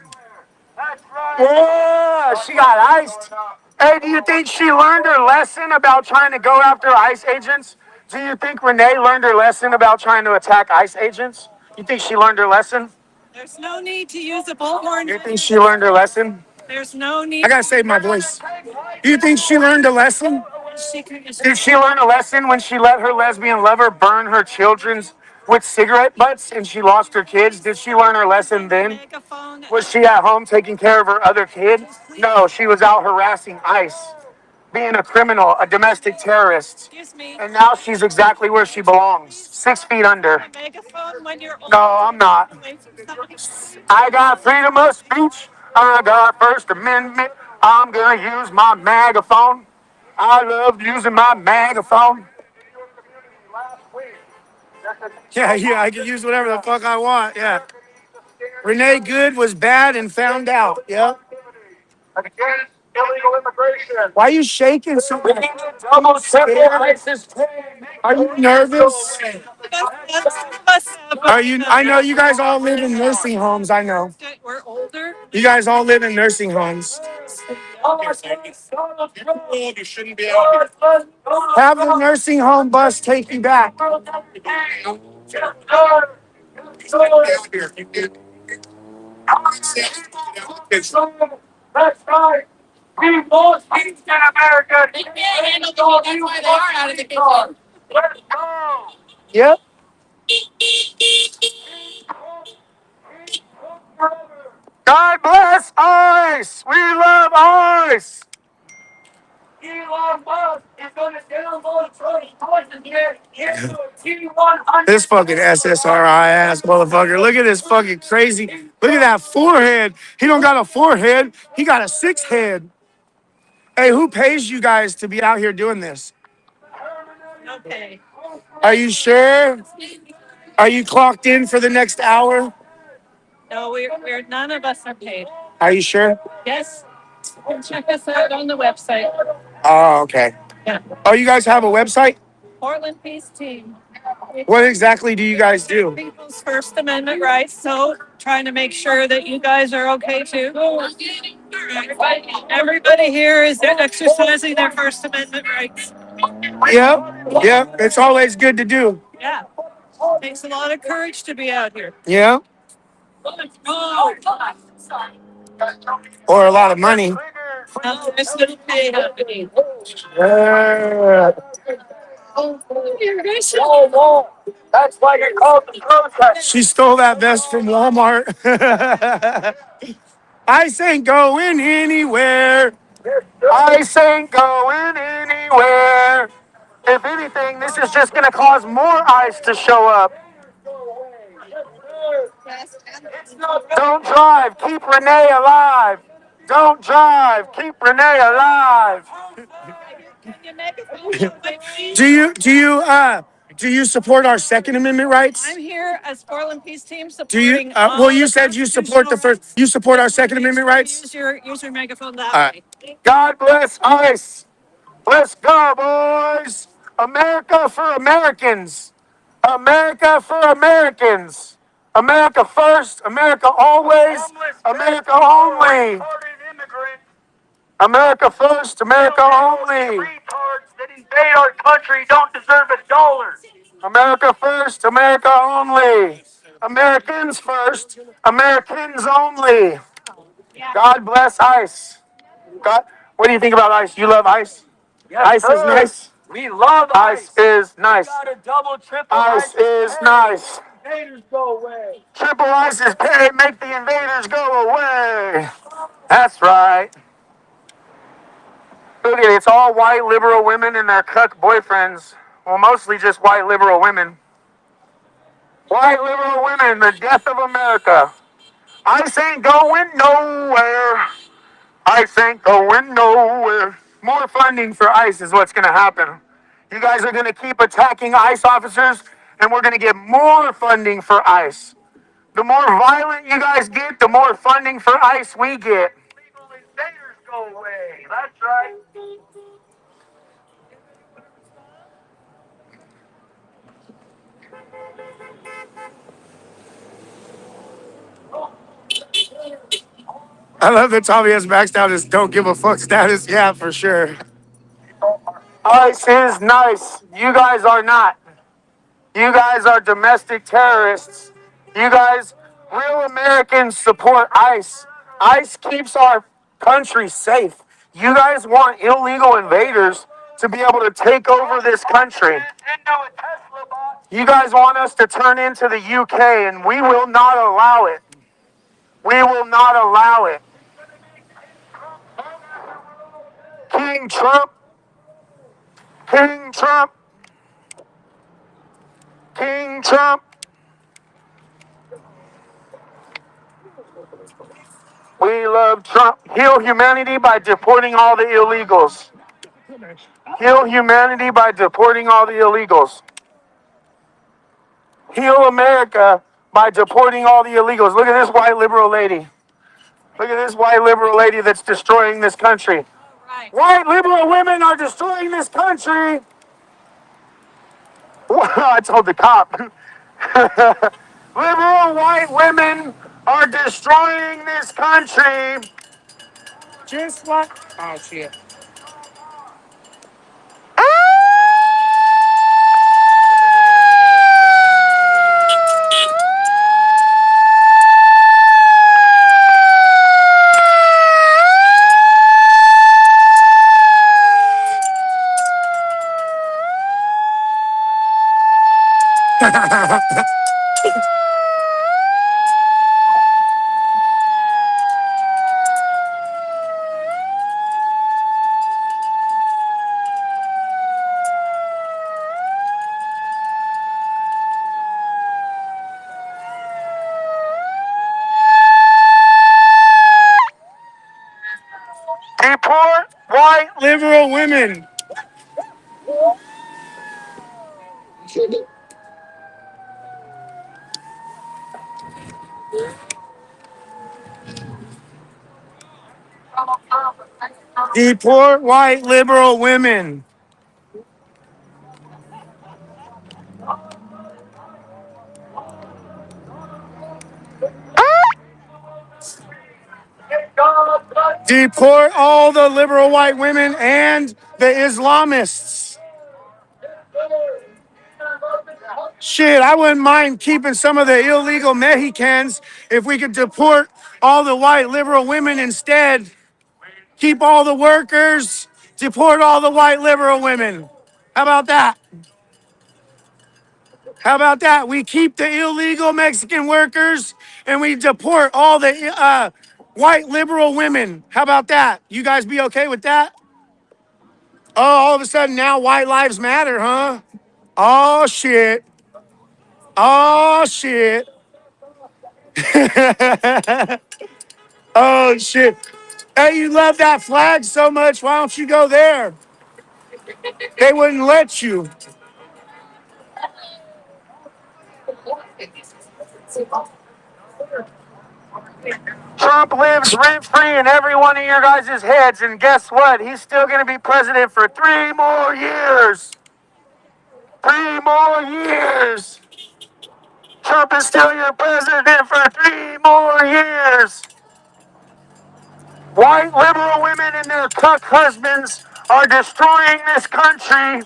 Yeah, she got iced. Hey, do you think she learned her lesson about trying to go after ICE agents? Do you think Renee learned her lesson about trying to attack ICE agents? You think she learned her lesson? There's no need to use a bullhorn. You think she learned her lesson? There's no need. I gotta save my voice. Do you think she learned a lesson? Did she learn a lesson when she let her lesbian lover burn her children's with cigarette butts and she lost her kids? Did she learn her lesson then? Was she at home taking care of her other kid? No, she was out harassing ICE, being a criminal, a domestic terrorist. And now she's exactly where she belongs, 6 feet under. No, I'm not. I got freedom of speech. I got First Amendment. I'm gonna use my megaphone. I love using my megaphone. Yeah, I can use whatever the fuck I want, yeah. Renee Good was bad and found out, yeah. Against illegal immigration. Why are you shaking so We much? need to double triple ISIS. Are you nervous? Are you? I know you guys all live in nursing homes, I know. We're older. You guys all live in nursing homes. You shouldn't be out here. Have the nursing home bus take you back. That's right. We lost peace in America. They can't handle the heat. That's why they are out of the kitchen. Let's go. Yep. God bless ICE. We love ICE. Elon Musk is going to download Trump's poison get into a T100. This fucking SSRI ass motherfucker. Look at this fucking crazy. Look at that forehead. He don't got a forehead. He got a 6 head. Hey, who pays you guys to be out here doing this? Okay. Are you sure? Are you clocked in for the next hour? No, we're none of us are paid. Are you sure? Yes. Check us out on the website. Oh, okay. Yeah. Oh, you guys have a website? Portland Peace Team. What exactly do you guys do? People's First Amendment rights. So trying to make sure that you guys are okay too. Everybody here is exercising their First Amendment rights. Yep. It's always good to do. Yeah. Takes a lot of courage to be out here. Yeah. Or a lot of money. There's no pay happening. That's why you're called the protest. She stole that vest from Walmart. ICE ain't going anywhere. ICE ain't going anywhere. If anything, this is just going to cause more ICE to show up. Don't drive. Keep Renee alive. Don't drive. Keep Renee alive. Do you support our Second Amendment rights? I'm here as Portland Peace Team Do supporting. you? Well, you said you support the first. You support our Second Amendment rights. Use your megaphone that way. God bless ICE. Let's go, boys. America for Americans. America for Americans. America first. America always. America only. America first. America only. Retards that invade our country don't deserve $1. America first. America only. Americans first. Americans only. God bless ICE. God, what do you think about ICE? You love ICE? Yes, ICE is sir. nice. We love ICE ice. is nice. Got a double, triple ICE is nice. Invaders go away. Triple ICE's pay, make the invaders go away. That's right. Look at it, it's all white liberal women and their cuck boyfriends. Well, mostly just white liberal women. White liberal women, the death of America. ICE ain't going nowhere. ICE ain't going nowhere. More funding for ICE is what's going to happen. You guys are going to keep attacking ICE officers, and we're going to get more funding for ICE. The more violent you guys get, the more funding for ICE we get. Legal invaders go away. That's right. I love that Tommy has maxed out his don't give a fuck status. Yeah, for sure. ICE is nice. You guys are not. You guys are domestic terrorists. You guys, real Americans support ICE. ICE keeps our country safe. You guys want illegal invaders to be able to take over this country. You guys want us to turn into the UK, and we will not allow it. We will not allow it. King Trump, King Trump, King Trump. We love Trump. Heal humanity by deporting all the illegals. Heal humanity by deporting all the illegals. Heal America by deporting all the illegals. Look at this white liberal lady. Look at this white liberal lady that's destroying this country. White liberal women are destroying this country. I told the cop. Liberal white women are destroying this country. Just like. Oh, shit. Deport white liberal women. Deport white liberal women. Deport all the liberal white women and the Islamists. Shit, I wouldn't mind keeping some of the illegal Mexicans if we could deport all the white liberal women instead. Keep all the workers, deport all the white liberal women. How about that? How about that? We keep the illegal Mexican workers and we deport all the white liberal women. How about that? You guys be okay with that? Oh, all of a sudden now white lives matter, huh? Oh, shit. Oh, shit. Oh, shit. Hey, you love that flag so much. Why don't you go there? They wouldn't let you. Trump lives rent free in every one of your guys' heads, and guess what? He's still going to be president for 3 more years. 3 more years. Trump is still your president for 3 more years. White liberal women and their cuck husbands are destroying this country.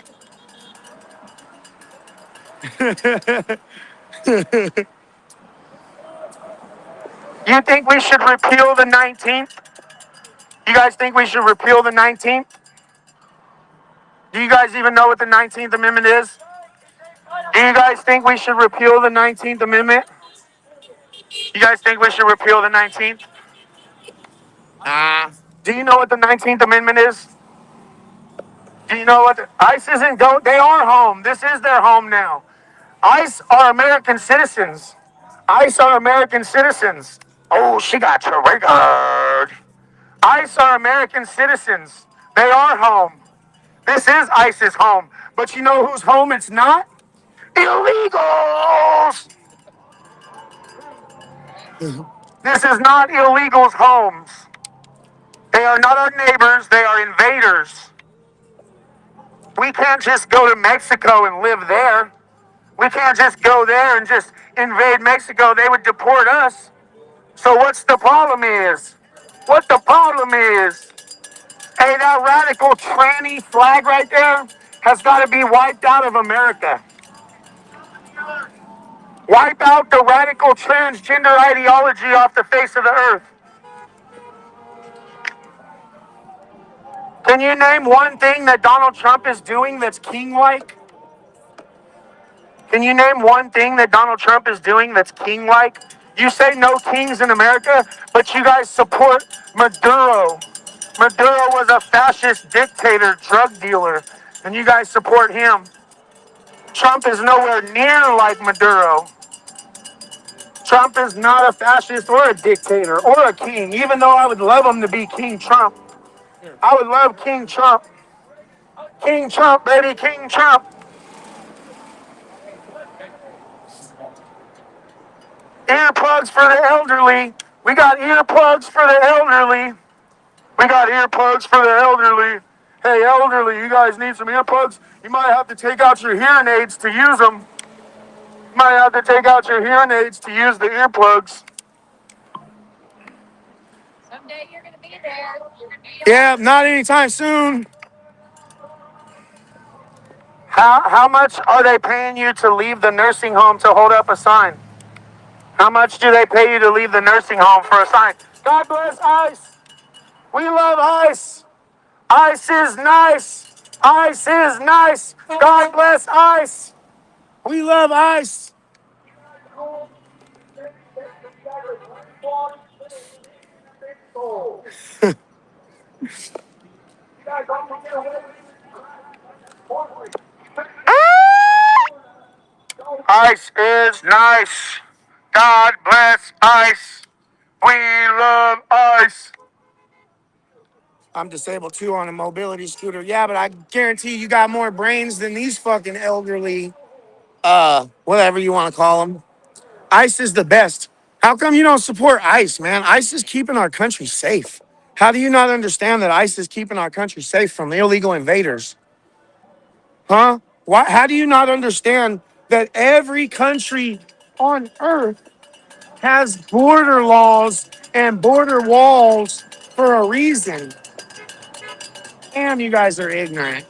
You think we should repeal the 19th? You guys think we should repeal the 19th? Do you guys even know what the 19th Amendment is? Do you guys think we should repeal the 19th Amendment? You guys think we should repeal the 19th? Do you know what the 19th Amendment is? Do you know what? ICE isn't going, they are home. This is their home now. ICE are American citizens. ICE are American citizens. Oh, she got triggered. ICE are American citizens. They are home. This is ICE's home. But you know whose home it's not? Illegals! This is not illegals' homes. They are not our neighbors. They are invaders. We can't just go to Mexico and live there. We can't just go there and just invade Mexico. They would deport us. So what's the problem is? What the problem is? Hey, that radical tranny flag right there has got to be wiped out of America. Wipe out the radical transgender ideology off the face of the earth. Can you name one thing that Donald Trump is doing that's king-like? Can you name one thing that Donald Trump is doing that's king-like? You say no kings in America, but you guys support Maduro. Maduro was a fascist dictator, drug dealer, and you guys support him. Trump is nowhere near like Maduro. Trump is not a fascist or a dictator or a king, even though I would love him to be King Trump. I would love King Trump. King Trump, baby, King Trump. Earplugs for the elderly. We got earplugs for the elderly. We got earplugs for the elderly. Hey, elderly, you guys need some earplugs? You might have to take out your hearing aids to use them. You might have to take out your hearing aids to use the earplugs. Someday you're gonna be there. Yeah, not anytime soon. How much are they paying you to leave the nursing home to hold up a sign? How much do they pay you to leave the nursing home for a sign? God bless ICE. We love ICE. ICE is nice. ICE is nice. God bless ICE. We love ICE. ICE is nice. God bless ICE. We love ICE. I'm disabled too on a mobility scooter. Yeah, but I guarantee you got more brains than these fucking elderly, whatever you want to call them. ICE is the best. How come you don't support ICE, man? ICE is keeping our country safe. How do you not understand that ICE is keeping our country safe from illegal invaders? Huh? Why? How do you not understand that every country on earth has border laws and border walls for a reason? Damn, you guys are ignorant.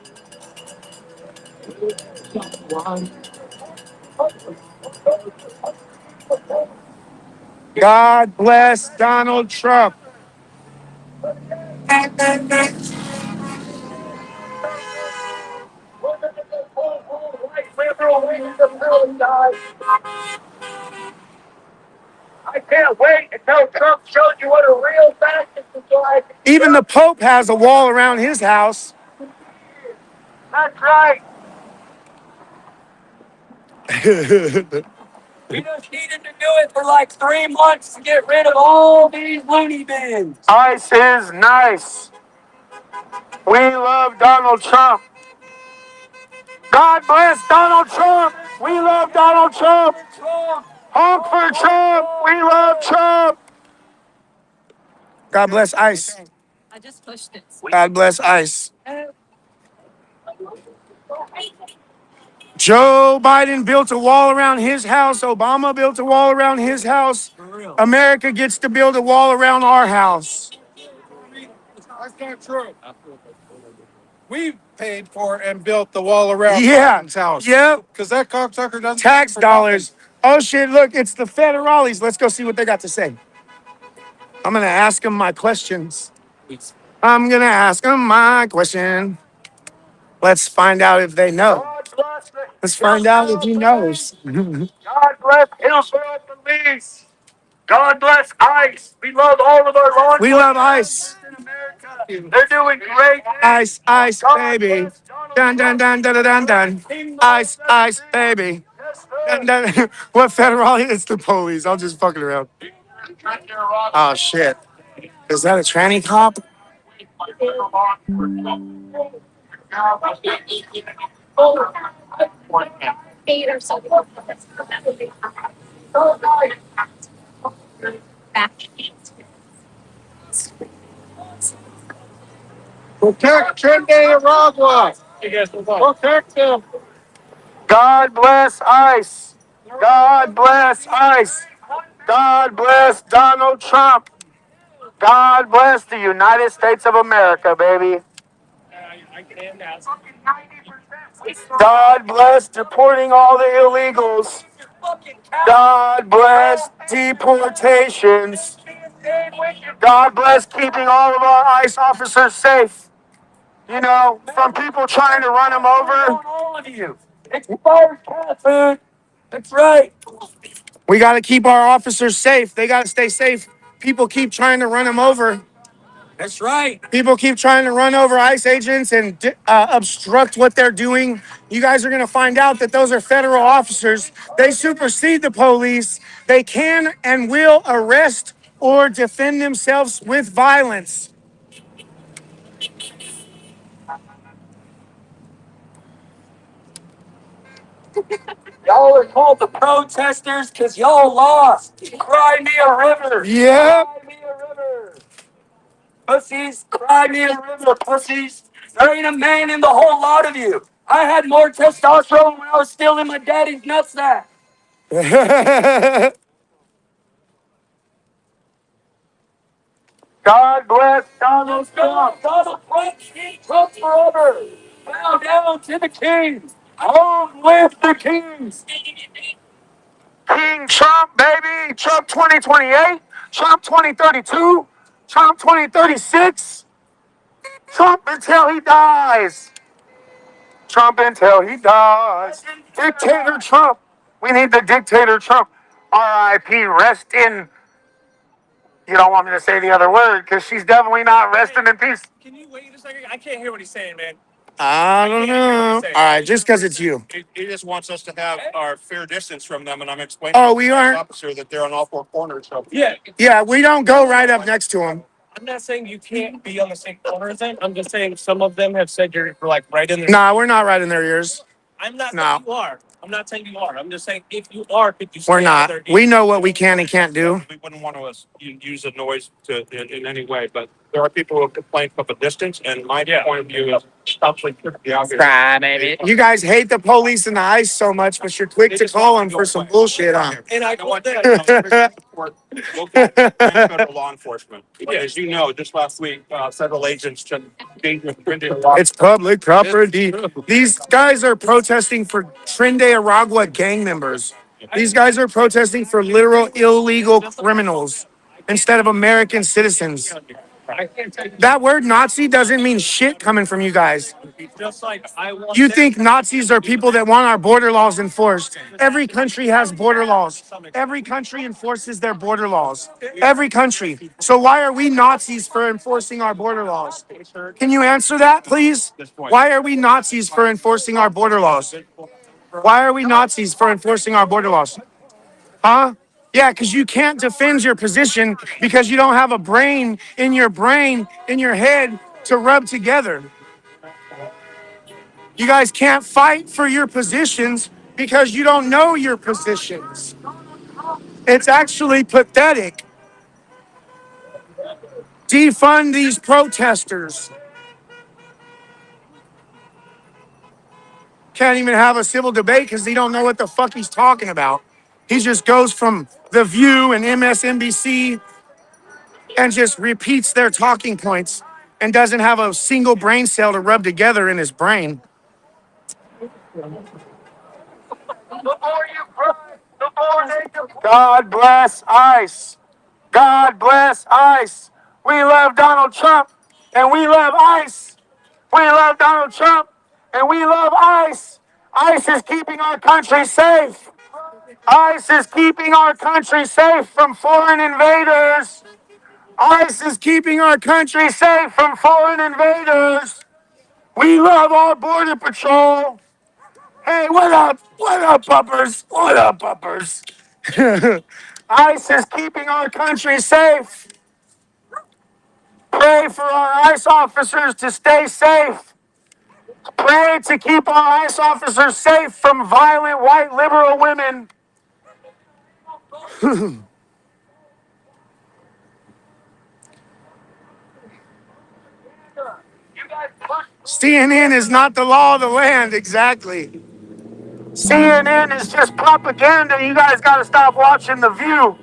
God bless Donald Trump. I can't wait until Trump shows you what a real fascist is like. Even the Pope has a wall around his house. That's right. We just needed to do it for like 3 months to get rid of all these loony bins. ICE is nice. We love Donald Trump. God bless Donald Trump. We love Donald Trump. Honk for Trump. We love Trump. God bless ICE. I just pushed it. God bless ICE. Joe Biden built a wall around his house. Obama built a wall around his house. America gets to build a wall around our house. That's not true. We paid for and built the wall around Biden's house. Yep. Because that cocksucker doesn't Tax dollars. Oh shit, look, it's the federales. Let's go see what they got to say. I'm gonna ask him my questions. I'm gonna ask him my question. Let's find out if they know. Let's find out if he knows. God bless Hillsborough Police. God bless ICE. We love all of our law We love ICE. enforcement. They're doing great. Ice, ice, baby. Dun, dun, dun, dun, dun, dun, dun. Ice, ice, baby. Dun, dun. What federal? It's the police. I'm just fucking around. Oh, shit. Is that a tranny cop? Protect Nicaragua. Protect them. God bless ICE. God bless ICE. God bless Donald Trump. God bless the United States of America, baby. God bless deporting all the illegals. God bless deportations. God bless keeping all of our ICE officers safe. You know, from people trying to run them over. All of you. Expired cat food. That's right. We got to keep our officers safe. They got to stay safe. People keep trying to run them over. That's right. People keep trying to run over ICE agents and obstruct what they're doing. You guys are going to find out that those are federal officers. They supersede the police. They can and will arrest or defend themselves with violence. Y'all are called the protesters because y'all lost. Cry me a river. Yep. Cry me a river. Pussies, cry me a river, pussies. There ain't a man in the whole lot of you. I had more testosterone when I was still in my daddy's nutsack. God bless Donald Trump. Donald Trump, King Trump forever. Bow down to the king. Long live the kings. King Trump, baby. Trump 2028. Trump 2032. Trump 2036. Trump until he dies. Trump until he dies. Dictator Trump. We need the dictator Trump. R.I.P. Rest in. You don't want me to say the other word because she's definitely not resting in peace. Can you wait a second? I can't hear what he's saying, man. I don't know. All right, just because it's you. He just wants us to have our fair distance from them, and I'm explaining Oh, we to the aren't? officer that they're on all four corners. So Yeah. Yeah, we don't go right up next to him. I'm not saying you can't be on the same corner as them. I'm just saying some of them have said you're like right in there. Nah, we're not right in their ears. I'm not No. saying you are. I'm not saying you are. I'm just saying if you are, could you We're stay out not. of their We know what we can and can't do. we wouldn't want to use the noise in any way, but there are people who complain from a distance, and my point of view is absolutely the obvious. You guys hate the police and the ICE so much, but you're quick to call them for some bullshit, huh? And I want that. Local and federal law enforcement. As you know, just last week, federal agents took dangerous printed law. It's public property. These guys are protesting for Trinidad gang members. These guys are protesting for literal illegal criminals instead of American citizens. That word Nazi doesn't mean shit coming from you guys. Just like I want You think Nazis are people that want our border laws enforced. Every country has border laws. Every country enforces their border laws. Every country. So why are we Nazis for enforcing our border laws? Can you answer that, please? Why are we Nazis for enforcing our border laws? Why are we Nazis for enforcing our border laws? Huh? Yeah, because you can't defend your position because you don't have a brain, in your head to rub together. You guys can't fight for your positions because you don't know your positions. It's actually pathetic. Defund these protesters. Can't even have a civil debate because he don't know what the fuck he's talking about. He just goes from The View and MSNBC and just repeats their talking points and doesn't have a single brain cell to rub together in his brain. God bless ICE. God bless ICE. We love Donald Trump and we love ICE. We love Donald Trump and we love ICE. ICE is keeping our country safe. ICE is keeping our country safe from foreign invaders. ICE is keeping our country safe from foreign invaders. We love our border patrol. Hey, what up? What up, puppers? What up, puppers? ICE is keeping our country safe. Pray for our ICE officers to stay safe. Pray to keep our ICE officers safe from violent white liberal women. CNN is not the law of the land, exactly. CNN is just propaganda. You guys got to stop watching The View.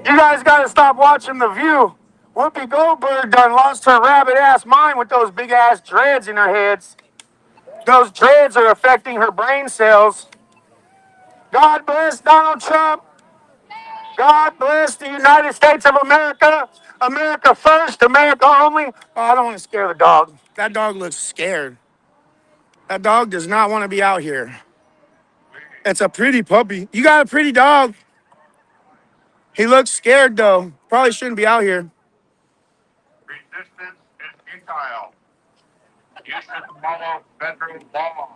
You guys got to stop watching The View. Whoopi Goldberg done lost her rabbit ass mind with those big ass dreads in her heads. Those dreads are affecting her brain cells. God bless Donald Trump. God bless the United States of America. America first, America only. Oh, I don't want to scare the dog. That dog looks scared. That dog does not want to be out here. It's a pretty puppy. You got a pretty dog. He looks scared though. Probably shouldn't be out here. Resistance is futile. You should follow federal law.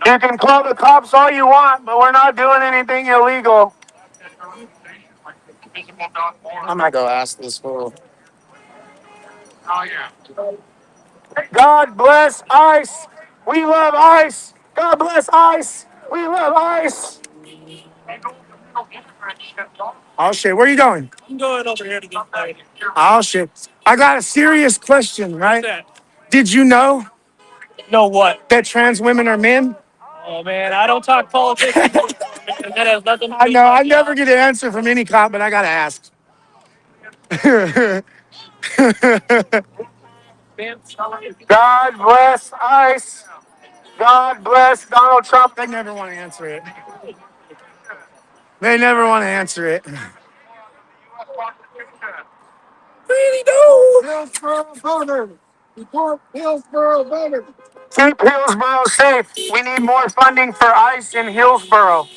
You can call the cops all you want, but we're not doing anything illegal. I'm not gonna ask this fool. Oh, yeah. God bless ICE. We love ICE. God bless ICE. We love ICE. Oh shit, where you going? I'm going over here to get played. Oh shit. I got a serious question, right? What's that? Did you know Know what? that trans women are men? Oh man, I don't talk politics. And that has nothing to do I with know, my I never job. get an answer from any cop, but I gotta ask. God bless ICE. God bless Donald Trump. They never want to answer it. They never want to answer it. Really do. Hillsborough voter. Report Hillsborough voter. Keep Hillsborough safe. We need more funding for ICE in Hillsborough.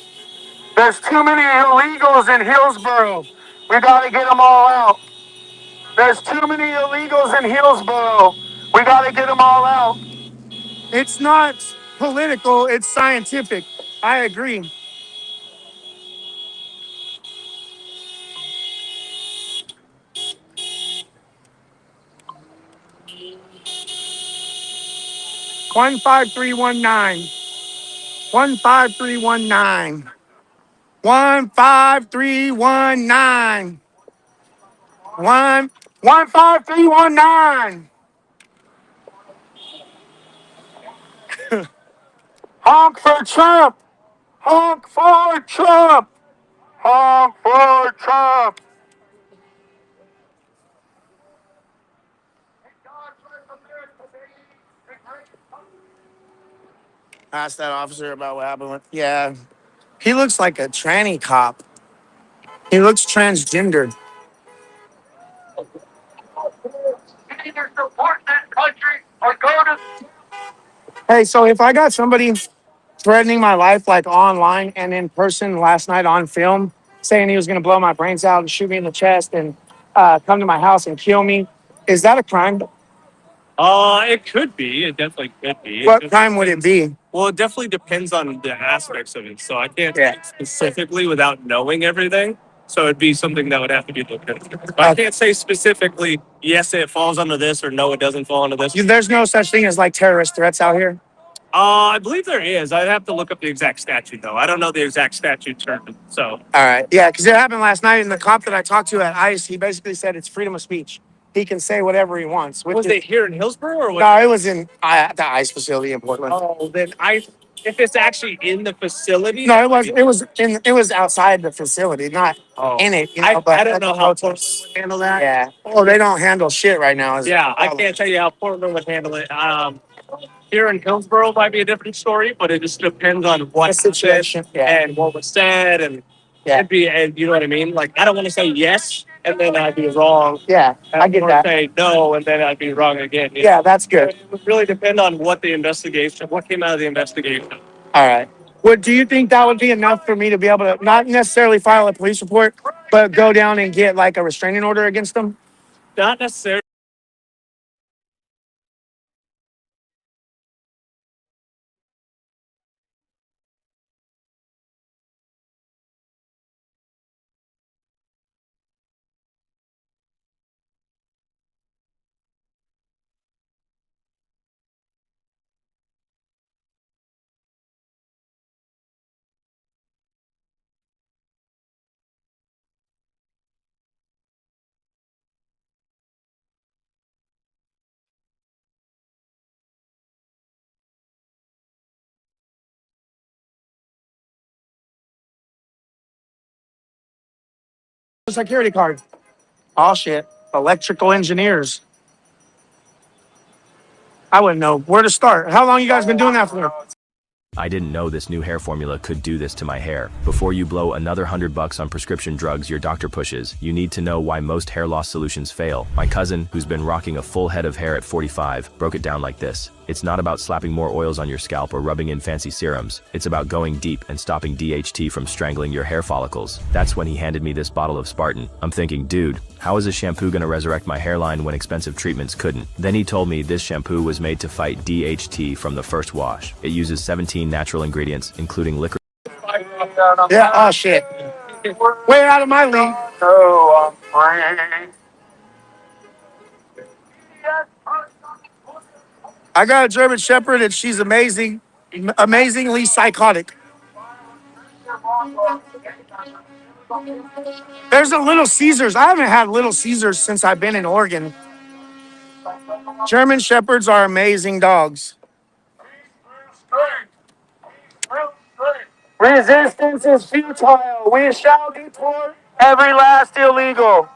There's too many illegals in Hillsborough. We got to get them all out. There's too many illegals in Hillsborough. We got to get them all out. It's not political, it's scientific. I agree. One 15319. 15319. 15319. 15319. Honk for Trump. Honk for Trump. Honk for Trump. Ask that officer about what happened with. Yeah. He looks like a tranny cop. He looks transgender. Either support that country or go to. Hey, so if I got somebody threatening my life like online and in person last night on film, saying he was going to blow my brains out and shoot me in the chest and come to my house and kill me, is that a crime? It could be. It definitely could be. What crime would it be? Well, it definitely depends on the aspects of it. So I can't say specifically without knowing everything. So it'd be something that would have to be looked into. But I can't say specifically, yes, it falls under this, or no, it doesn't fall under this. There's no such thing as like terrorist threats out here. I believe there is. I'd have to look up the exact statute, though. I don't know the exact statute term. So, All right. Yeah, because it happened last night, and the cop that I talked to at ICE, he basically said it's freedom of speech. He can say whatever he wants. was it here in Hillsborough or what? No, it was in the ICE facility in Portland. Oh, then if it's actually in the facility. No, it was outside the facility, not in it. You know, I don't know how Portland would handle that. Yeah. Oh, they don't handle shit right now. Yeah, I can't tell you how Portland would handle it. Here in Hillsborough might be a different story, but it just depends on what The situation, happened and what was said and Yeah. It'd be, and you know what I mean? Like, I don't want to say yes, and then I'd be wrong. Yeah, I get that. Say no, and then I'd be wrong again. Yeah, that's good. It would really depend on what came out of the investigation. All right. Do you think that would be enough for me to be able to not necessarily file a police report, but go down and get like a restraining order against them? Not necessarily. Security card. Oh shit. Electrical engineers. I wouldn't know where to start. How long you guys been doing that for? I didn't know this new hair formula could do this to my hair. Before you blow another $100 on prescription drugs your doctor pushes, you need to know why most hair loss solutions fail. My cousin, who's been rocking a full head of hair at 45, broke it down like this. It's not about slapping more oils on your scalp or rubbing in fancy serums. It's about going deep and stopping DHT from strangling your hair follicles. That's when he handed me this bottle of Spartan. I'm thinking, dude, how is a shampoo gonna resurrect my hairline when expensive treatments couldn't? Then he told me this shampoo was made to fight DHT from the first wash. It uses 17 natural ingredients, including licorice. Yeah, oh shit. Way out of my league. So I'm I got a German Shepherd and she's amazing, amazingly psychotic. There's a Little Caesars. I haven't had Little Caesars since I've been in Oregon. German Shepherds are amazing dogs. Resistance is futile. We shall deport every last illegal.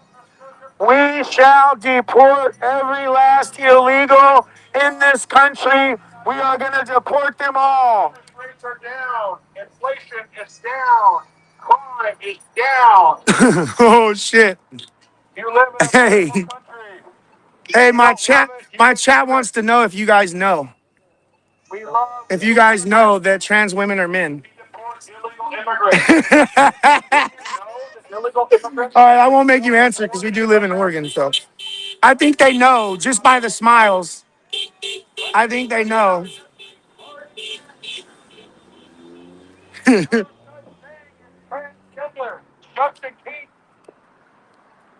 We shall deport every last illegal in this country. We are going to deport them all. rates are down. Inflation is down. Crime is down. Oh shit. You live in a Hey. beautiful country. Hey, my chat wants to know if you guys know. We love If you guys know that trans women are men. illegal immigrants. Illegal immigrants. All right, I won't make you answer because we do live in Oregon, so I think they know just by the smiles. I think they know.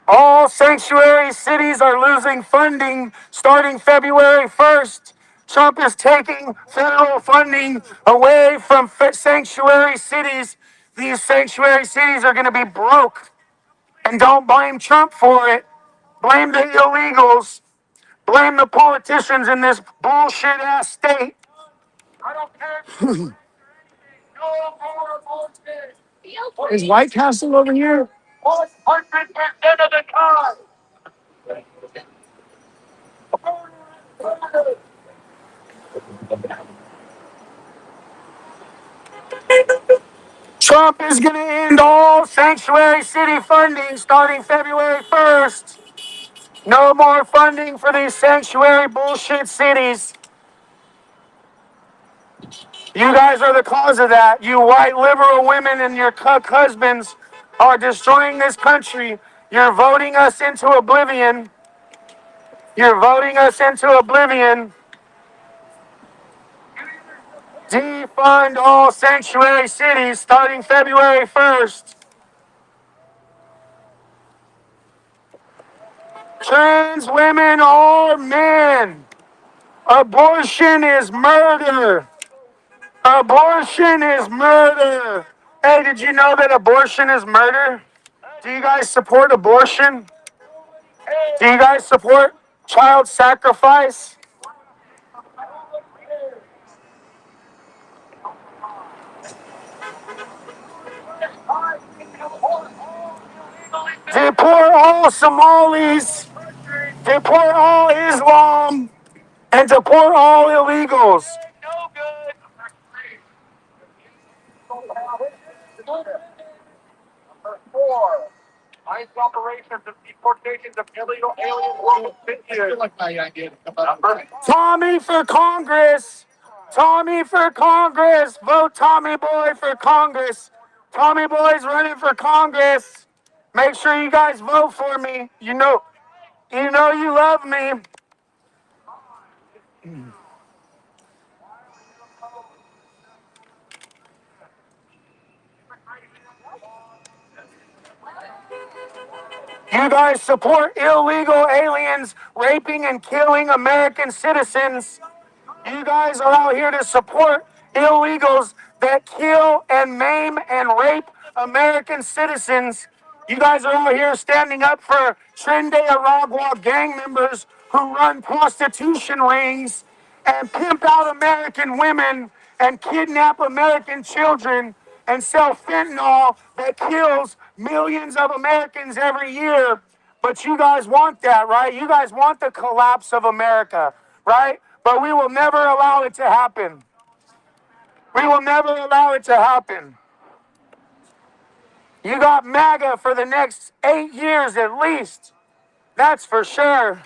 All sanctuary cities are losing funding starting February 1st. Trump is taking federal funding away from sanctuary cities. These sanctuary cities are going to be broke. And don't blame Trump for it. Blame the illegals. Blame the politicians in this bullshit ass state. I don't care. Is White Castle over here? 100% of the time. Trump is going to end all sanctuary city funding starting February 1st. No more funding for these sanctuary bullshit cities. You guys are the cause of that. You white liberal women and your cuck husbands are destroying this country. You're voting us into oblivion. You're voting us into oblivion. Defund all sanctuary cities starting February 1st. Trans women are men. Abortion is murder. Abortion is murder. Hey, did you know that abortion is murder? Do you guys support abortion? Do you guys support child sacrifice? Deport all Somalis, deport all Islam, and deport all illegals. war. ICE operations and deportations of illegal aliens will continue. Tommy for Congress. Tommy for Congress. Vote Tommy Boy for Congress. Tommy Boy's running for Congress. Make sure you guys vote for me. You know you love me. You guys support illegal aliens raping and killing American citizens. You guys are out here to support illegals that kill and maim and rape American citizens. You guys are out here standing up for Trinidad Aragua gang members who run prostitution rings and pimp out American women and kidnap American children and sell fentanyl that kills millions of Americans every year. But you guys want that, right? You guys want the collapse of America, right? But we will never allow it to happen. We will never allow it to happen. You got MAGA for the next 8 years at least. That's for sure.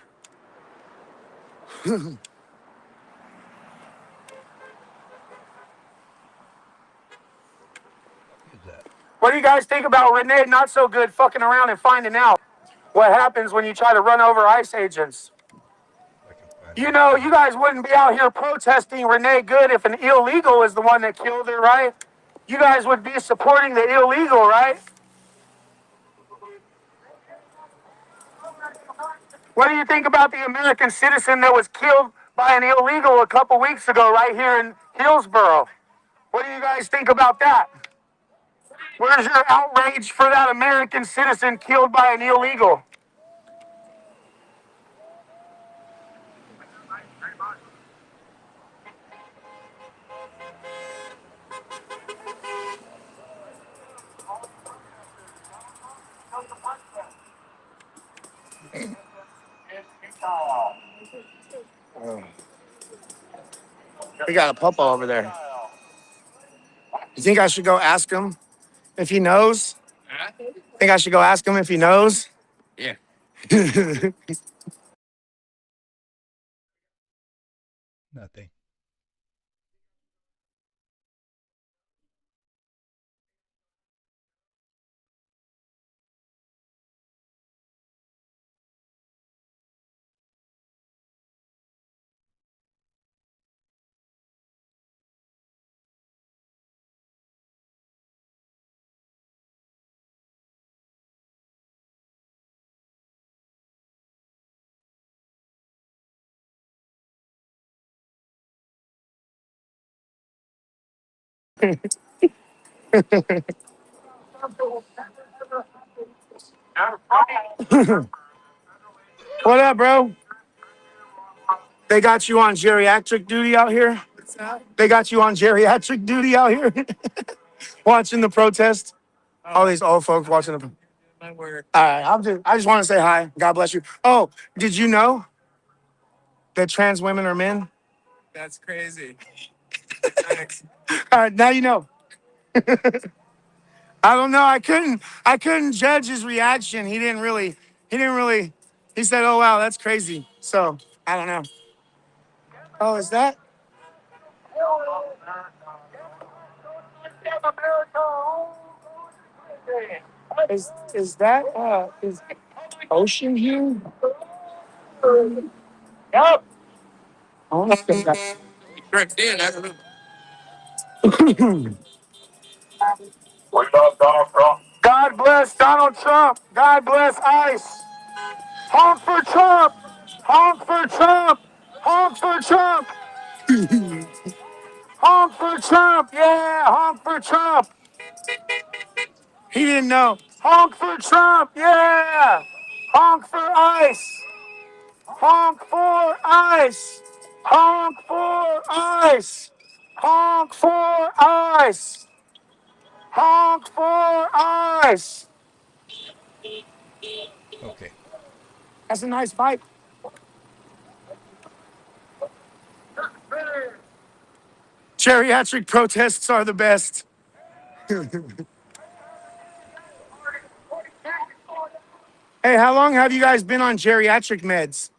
What do you guys think about Renee Not So Good fucking around and finding out what happens when you try to run over ICE agents? You know, you guys wouldn't be out here protesting Renee Good if an illegal is the one that killed her, right? You guys would be supporting the illegal, right? What do you think about the American citizen that was killed by an illegal a couple weeks ago right here in Hillsborough? What do you guys think about that? Where's your outrage for that American citizen killed by an illegal? We got a puppo over there. You think I should go ask him if he knows? Think I should go ask him if he knows? Yeah. Nothing. What up, bro? They got you on geriatric duty out here? They got you on geriatric duty out here? Watching the protest? All these old folks watching the. All right, I just want to say hi. God bless you. Oh, did you know that trans women are men? That's crazy. All right, now you know. I don't know. I couldn't judge his reaction. He said, "Oh wow, that's crazy." So I don't know. Oh, is that? Is that is Ocean here? Yep. Oh, that's good. Correct, Dan. I don't know. We love Donald Trump. God bless Donald Trump. God bless ICE. Honk for Trump. Honk for Trump. Honk for Trump. Honk for Trump. Yeah, honk for Trump. He didn't know. Honk for Trump. Yeah. Honk for ICE. Honk for ICE. Honk for ICE. Honk for ICE. Honk for ICE. Okay. That's a nice fight. Geriatric protests are the best. Hey, how long have you guys been on geriatric meds?